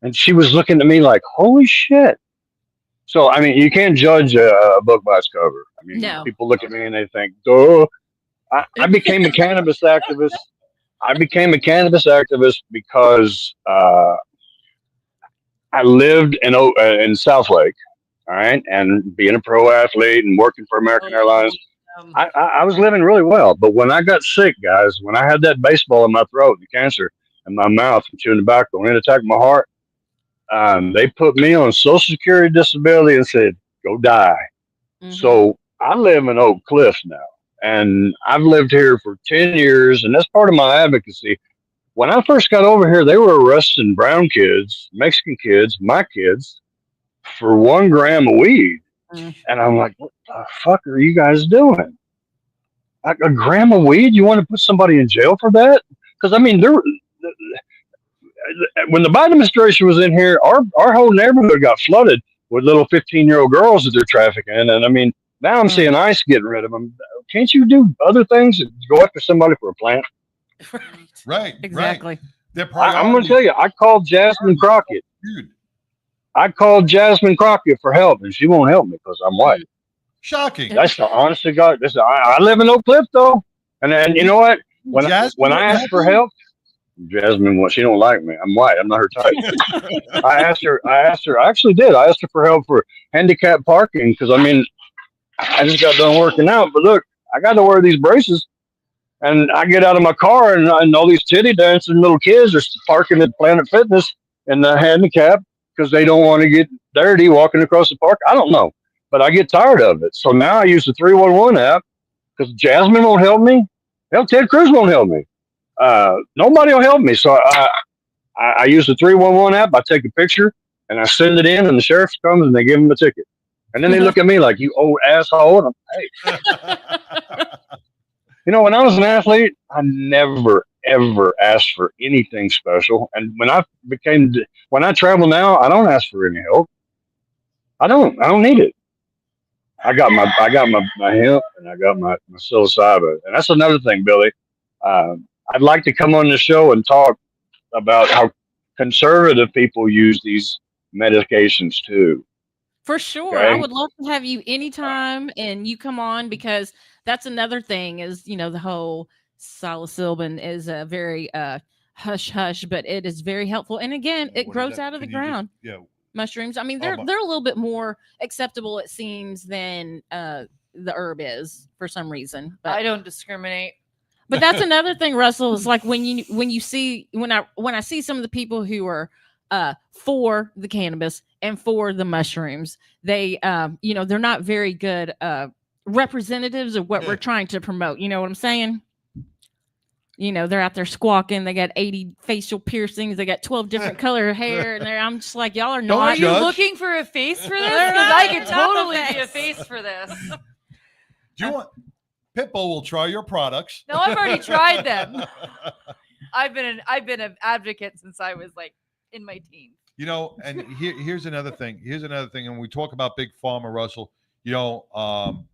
And she was looking at me like, holy shit. So, I mean, you can't judge a book by its cover. I mean, people look at me and they think, duh. I became a cannabis activist. Because I lived in South Lake, all right? And being a pro athlete and working for American Airlines, I was living really well. But when I got sick, guys, when I had that baseball in my throat, the cancer in my mouth and chewing tobacco, and it attacked my heart, they put me on Social Security disability and said, go die. Mm-hmm. So I live in Oak Cliff now, and I've lived here for 10 years, and that's part of my advocacy. When I first got over here, they were arresting brown kids, Mexican kids, my kids, for 1 gram of weed. Mm-hmm. And I'm like, what the fuck are you guys doing? A gram of weed? You want to put somebody in jail for that? Because I mean, when the Biden administration was in here, our whole neighborhood got flooded with little 15-year-old girls that they're trafficking. And I mean, now I'm seeing ICE getting rid of them. Can't you do other things? Go after somebody for a plant? Right. Exactly. I'm going to tell you, I called Jasmine Crockett. Dude. I called Jasmine Crockett for help, and she won't help me because I'm white. Shocking. That's the honest to God. I live in Oak Cliff though, and you know what? When I asked for help, Jasmine, she don't like me. I'm white. I'm not her type. I asked her. I actually did. I asked her for help for handicap parking because I mean, I just got done working out. But look, I got to wear these braces, and I get out of my car, and all these titty dancing little kids are parking at Planet Fitness in the handicap because they don't want to get dirty walking across the park. I don't know, but I get tired of it. So now I use the 311 app because Jasmine won't help me. Hell, Ted Cruz won't help me. Nobody will help me. So I use the 311 app. I take a picture and I send it in, and the sheriff comes and they give them a ticket. And then they look at me like, you old asshole. And I'm, hey. You know, when I was an athlete, I never, ever asked for anything special. And when I travel now, I don't ask for any help. I don't need it. I got my hemp and I got my psilocybin. And that's another thing, Billy. I'd like to come on the show and talk about how conservative people use these medications too. For sure. Okay. I would love to have you anytime and you come on, because that's another thing is, you know, the whole psilocybin is a very hush hush, but it is very helpful. And again, it grows out of the ground. Mushrooms. I mean, they're a little bit more acceptable, it seems, than the herb is for some reason. But I don't discriminate. But that's another thing, Russell, is like when I see some of the people who are for the cannabis and for the mushrooms, they they're not very good representatives of what we're trying to promote. You know what I'm saying? You know, they're out there squawking. They got 80 facial piercings. They got 12 different color hair. And I'm just like, y'all are not. Are you looking for a face for this? Because I could totally be a face for this. Do you want Pitbull will try your products? No, I've already tried them. I've been an advocate since I was like in my teens. You know, and here's another thing. And when we talk about big pharma, Russell, you know,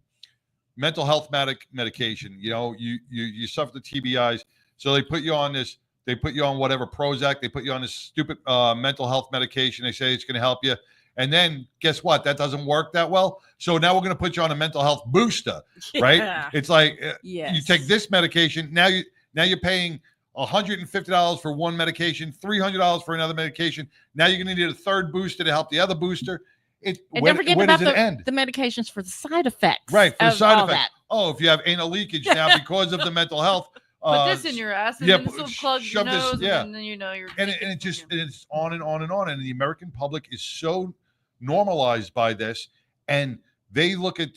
mental health medication. You know, you suffer the TBIs, so they put you on this. They put you on whatever Prozac. They put you on this stupid mental health medication. They say it's going to help you, and then guess what? That doesn't work that well. So now we're going to put you on a mental health booster, right? Yeah. It's like you take this medication. Now you're paying $150 for one medication, $300 for another medication. Now you're going to need a third booster to help the other booster. And don't forget about the medications for the side effects. Right, for of side all effects. that. Oh, if you have anal leakage now because of the mental health. Put this in your ass, and then this will plug your nose, and then you know you're. And it's on and on and on. And the American public is so normalized by this, and they look at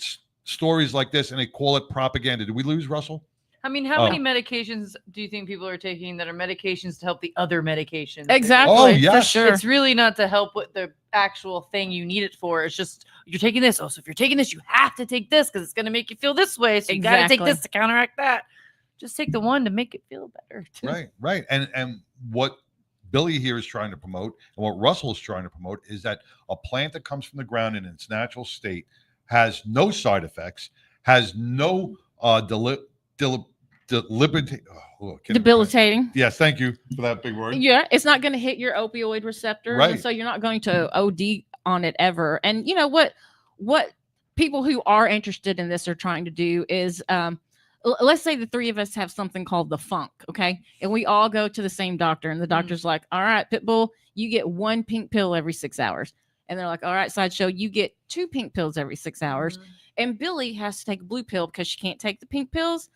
stories like this and they call it propaganda. Did we lose Russell? I mean, how many medications do you think people are taking that are medications to help the other medications? Exactly. Oh, yes. For sure. It's really not to help with the actual thing you need it for. It's just you're taking this. Oh, so if you're taking this, you have to take this because it's going to make you feel this way. So you got to take this to counteract that. Just take the one to make it feel better. Right. And what Billy here is trying to promote and what Russell is trying to promote is that a plant that comes from the ground in its natural state has no side effects, has no debilitating. Yes, thank you for that big word. Yeah, it's not going to hit your opioid receptor, right? And so you're not going to OD on it ever. And you know what people who are interested in this are trying to do is, let's say the three of us have something called the funk, okay, and we all go to the same doctor, and the doctor's like, "All right, Pitbull, you get one pink pill every 6 hours," and they're like, "All right, Sideshow, you get 2 pink pills every 6 hours," and Billy has to take a blue pill because she can't take the pink pills.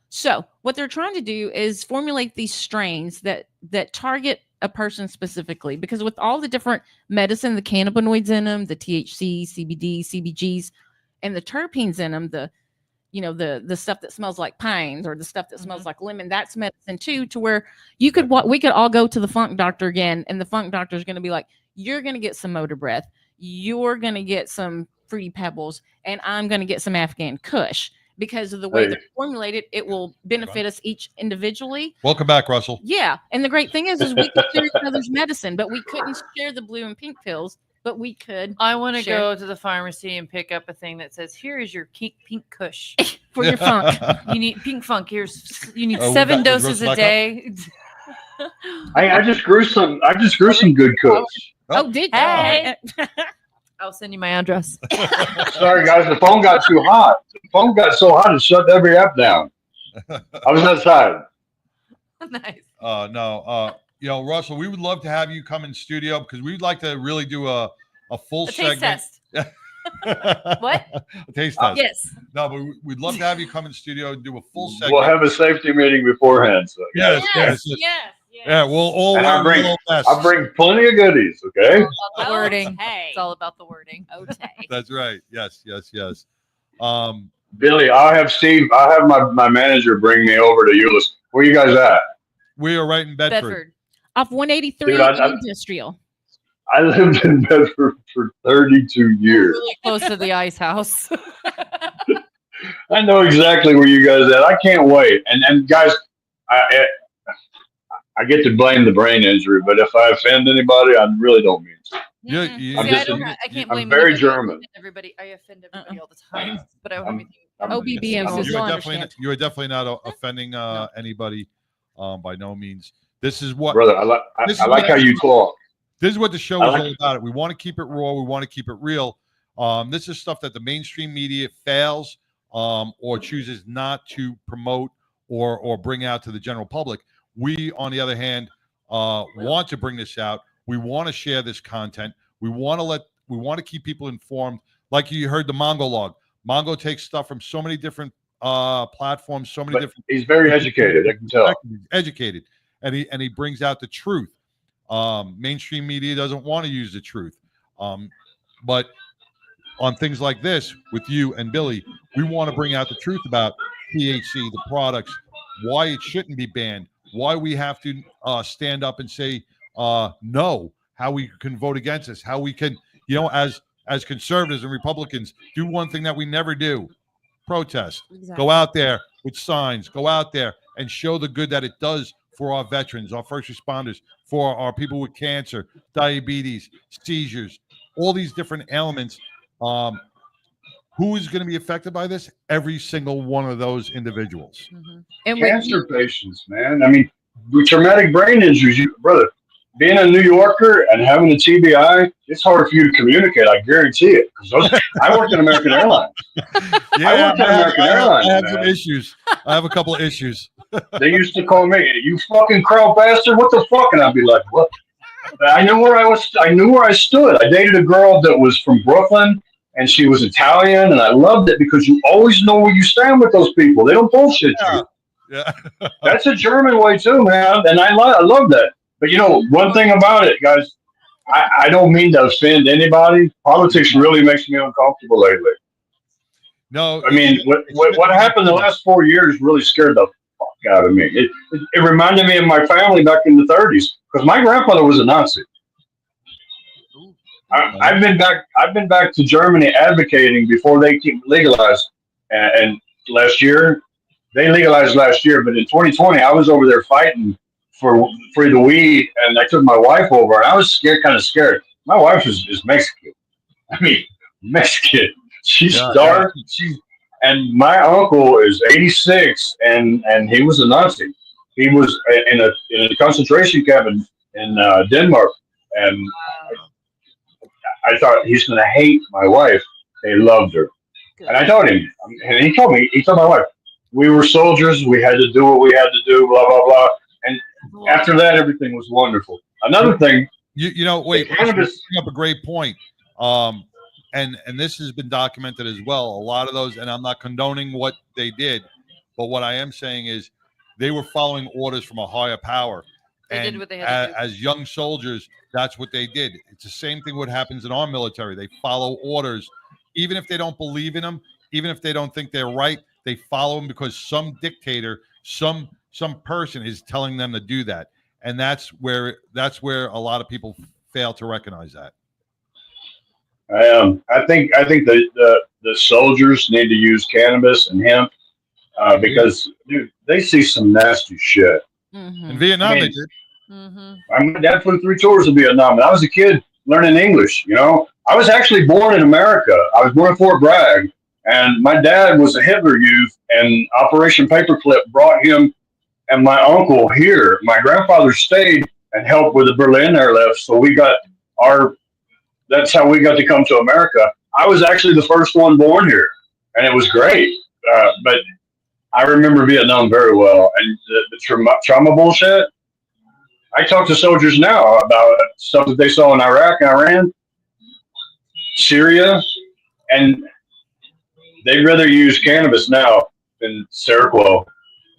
So what they're trying to do is formulate these strains that target a person specifically, because with all the different medicine, the cannabinoids in them, the THC, CBD, CBGs, and the terpenes in them, the stuff that smells like pines or the stuff that smells like lemon, that's medicine too, to where we could all go to the funk doctor again, and the funk doctor is going to be like, you're going to get some motor breath, you're going to get some fruity pebbles, and I'm going to get some Afghan Kush. because of the way Hey. they're formulated. It will benefit us each individually. Welcome back, Russell. Yeah, and the great thing is we could share each other's medicine, but we couldn't share the blue and pink pills. But we could. I want to share go to the pharmacy and pick up a thing that says, "Here is your pink Kush for your funk. You need pink funk. You need Oh, 7 that was doses a roast day." I just grew some good Kush. Oh, did you? Hey. I'll send you my address. Sorry, guys, the phone got too hot. The phone got so hot it shut every app down. I was outside. Nice. No. Russell, we would love to have you come in studio because we'd like to really do a full taste segment. test. What? A taste test. Yes. No, but we'd love to have you come in studio and do a full segment. We'll have a safety meeting beforehand. So Yes. Yeah, we'll all and wear I'll bring little vests. I'll bring plenty of goodies. Okay. The wording. Hey. It's all about the wording. Okay. That's right. Yes. Billy, I'll have my manager bring me over to Euless. Where you guys at? We are right in Bedford. Off 183 Dude, I- Industrial. I lived in Bedford for 32 years. Really close to the ice house. I know exactly where you guys at. I can't wait. And guys, I get to blame the brain injury, but if I offend anybody, I really don't mean to. I can't blame I'm very anybody. German. I offend everybody all the time, but I don't have anything. OBBMs You are definitely not offending anybody by no means. This is what, brother. I like how you talk. This is what the show is all about. We want to keep it raw. We want to keep it real. This is stuff that the mainstream media fails or chooses not to promote or bring out to the general public. We, on the other hand, want to bring this out. We want to share this content. We want to keep people informed. Like you heard the Mongo log. Mongo takes stuff from so many different platforms, so many different. He's very educated. I can tell. Educated, and he brings out the truth. Mainstream media doesn't want to use the truth, but on things like this with you and Billy, we want to bring out the truth about THC, the products, why it shouldn't be banned, why we have to stand up and say no, how we can vote against this, how we can, as conservatives and Republicans, do one thing that we never do: protest. Exactly. Go out there with signs. Go out there and show the good that it does for our veterans, our first responders, for our people with cancer, diabetes, seizures, all these different ailments. Who is going to be affected by this? Every single one of those individuals. And Cancer patients, man. I mean, with traumatic brain injuries, brother, being a New Yorker and having a TBI, it's hard for you to communicate. I guarantee it. Because I worked in American Airlines. I worked in American Airlines. I have some issues. I have a couple of issues. They used to call me, "You fucking crow bastard! What the fuck?" And I'd be like, "What?" I knew where I was. I knew where I stood. I dated a girl that was from Brooklyn, and she was Italian, and I loved it because you always know where you stand with those people. They don't bullshit you. Yeah. That's a German way too, man, and I love that. But one thing about it, guys, I don't mean to offend anybody. Politics really makes me uncomfortable lately. No, I mean, what happened the last 4 years really scared the fuck out of me. It reminded me of my family back in the 30s because my grandfather was a Nazi. I've been back to Germany advocating before they legalized, and last year they legalized last year, but in 2020 I was over there fighting for the weed, and I took my wife over, and I was kind of scared. My wife is Mexican. I mean, Mexican. She's dark. And my uncle is 86, and he was a Nazi. He was in a concentration camp in Denmark, and I thought he's going to hate my wife. They loved her, and I told him, and he told my wife, we were soldiers. We had to do what we had to do. Blah blah blah. And after that, everything was wonderful. Another thing, wait, you bring up a great point. And this has been documented as well. A lot of those, and I'm not condoning what they did, but what I am saying is they were following orders from a higher power. They and did what they had to do. As young soldiers, that's what they did. It's the same thing what happens in our military. They follow orders, even if they don't believe in them, even if they don't think they're right. They follow them because some dictator, some person is telling them to do that, and that's where a lot of people fail to recognize that. I think the soldiers need to use cannabis and hemp because dude, they see some nasty shit. In Vietnam, I mean, they did. My dad flew 3 tours of Vietnam, and I was a kid learning English. You know, I was actually born in America. I was born in Fort Bragg, and my dad was a Hitler Youth, and Operation Paperclip brought him and my uncle here. My grandfather stayed and helped with the Berlin airlift, so we got our. That's how we got to come to America. I was actually the first one born here, and it was great. But I remember Vietnam very well, and the trauma bullshit. I talk to soldiers now about stuff that they saw in Iraq, Iran, Syria, and they'd rather use cannabis now than Seroquel.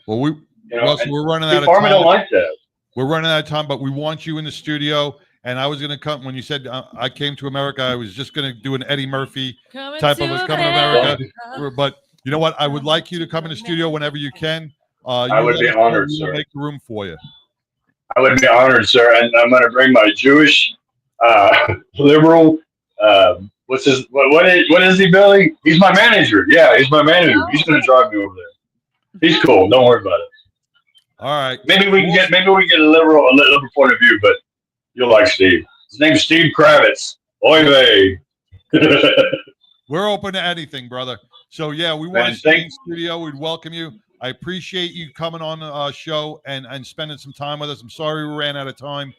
Well, Russell, we're running out of time. time. Don't like that. We're running out of time, but we want you in the studio. And I was going to come when you said I came to America. I was just going to do an Eddie Murphy type of us coming to America. But you know what? I would like you to come in the studio whenever you can. I would be honored, sir. Make room for you. I would be honored, sir. And I'm going to bring my Jewish liberal. What is he, Billy? He's my manager. Yeah, he's my manager. He's going to drive me over there. He's cool. Don't worry about it. All right. Maybe we can get a liberal point of view, but you'll like Steve. His name's Steve Kravitz. Oy vey. We're open to anything, brother. So yeah, we want to stay in the studio. We'd welcome you. I appreciate you coming on the show and spending some time with us. I'm sorry we ran out of time.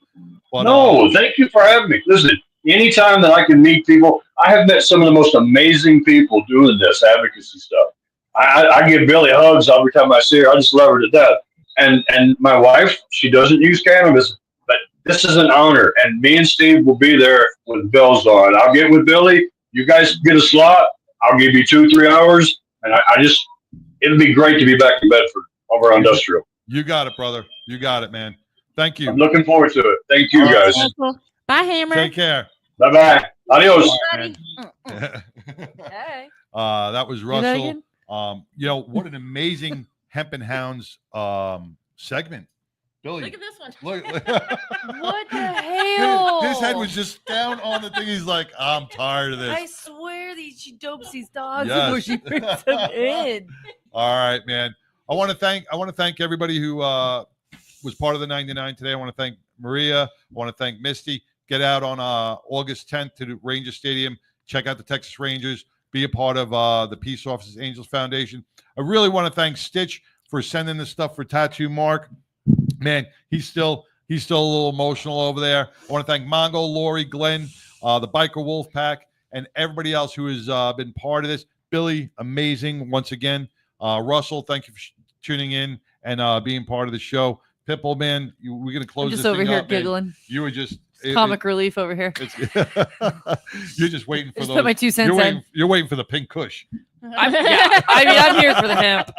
But, no, thank you for having me. Listen, anytime that I can meet people, I have met some of the most amazing people doing this advocacy stuff. I give Billy hugs every time I see her. I just love her to death. And my wife, she doesn't use cannabis, but this is an honor. And me and Steve will be there with bells on. I'll get with Billy. You guys get a slot. I'll give you 2-3 hours. And it'll be great to be back in Bedford over on Industrial. You got it, brother. You got it, man. Thank you. I'm looking forward to it. Thank you, guys. Bye, Hammer. Take care. Bye-bye. Adios. Hey. That was Russell. What an amazing Hemp and Hounds segment. Billy, Look at this one. What the hell? His head was just down on the thing. He's like, I'm tired of this. I swear she dopes these dogs Yes. before she brings them in. All right, man. I want to thank everybody who was part of the 99 today. I want to thank Maria. I want to thank Misty. Get out on August 10th to the Ranger Stadium. Check out the Texas Rangers. Be a part of the Peace Officers Angels Foundation. I really want to thank Stitch for sending this stuff for Tattoo Mark. Man, he's still a little emotional over there. I want to thank Mongo, Lori, Glenn, the Biker Wolf Pack, and everybody else who has been part of this. Billy, amazing once again. Russell, thank you for tuning in and being part of the show. Pitbull, man, we're going to close I'm just this over thing here up, man. giggling. You were just comic relief over here. You're just waiting for Just those. put my 2 cents in. You're waiting for the pink Kush. I'm here for the hemp.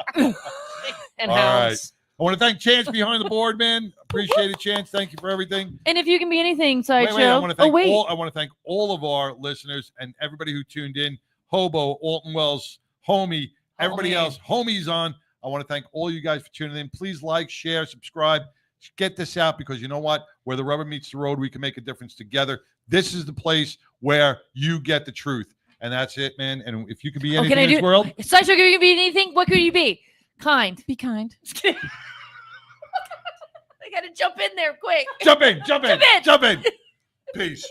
And All hounds. right. I want to thank Chance behind the board, man. Appreciate it, Chance. Thank you for everything. And if you can be anything, Sideshow. I want to thank all of our listeners and everybody who tuned in. Hobo, Alton Wells, Homie, everybody else. Homie's on. I want to thank all you guys for tuning in. Please like, share, subscribe. Get this out because you know what? Where the rubber meets the road, we can make a difference together. This is the place where you get the truth. And that's it, man. And if you could be anything in this world. Sideshow, can you be anything? What could you be? Kind. Be kind. I got to jump in there quick. Jump in. Peace.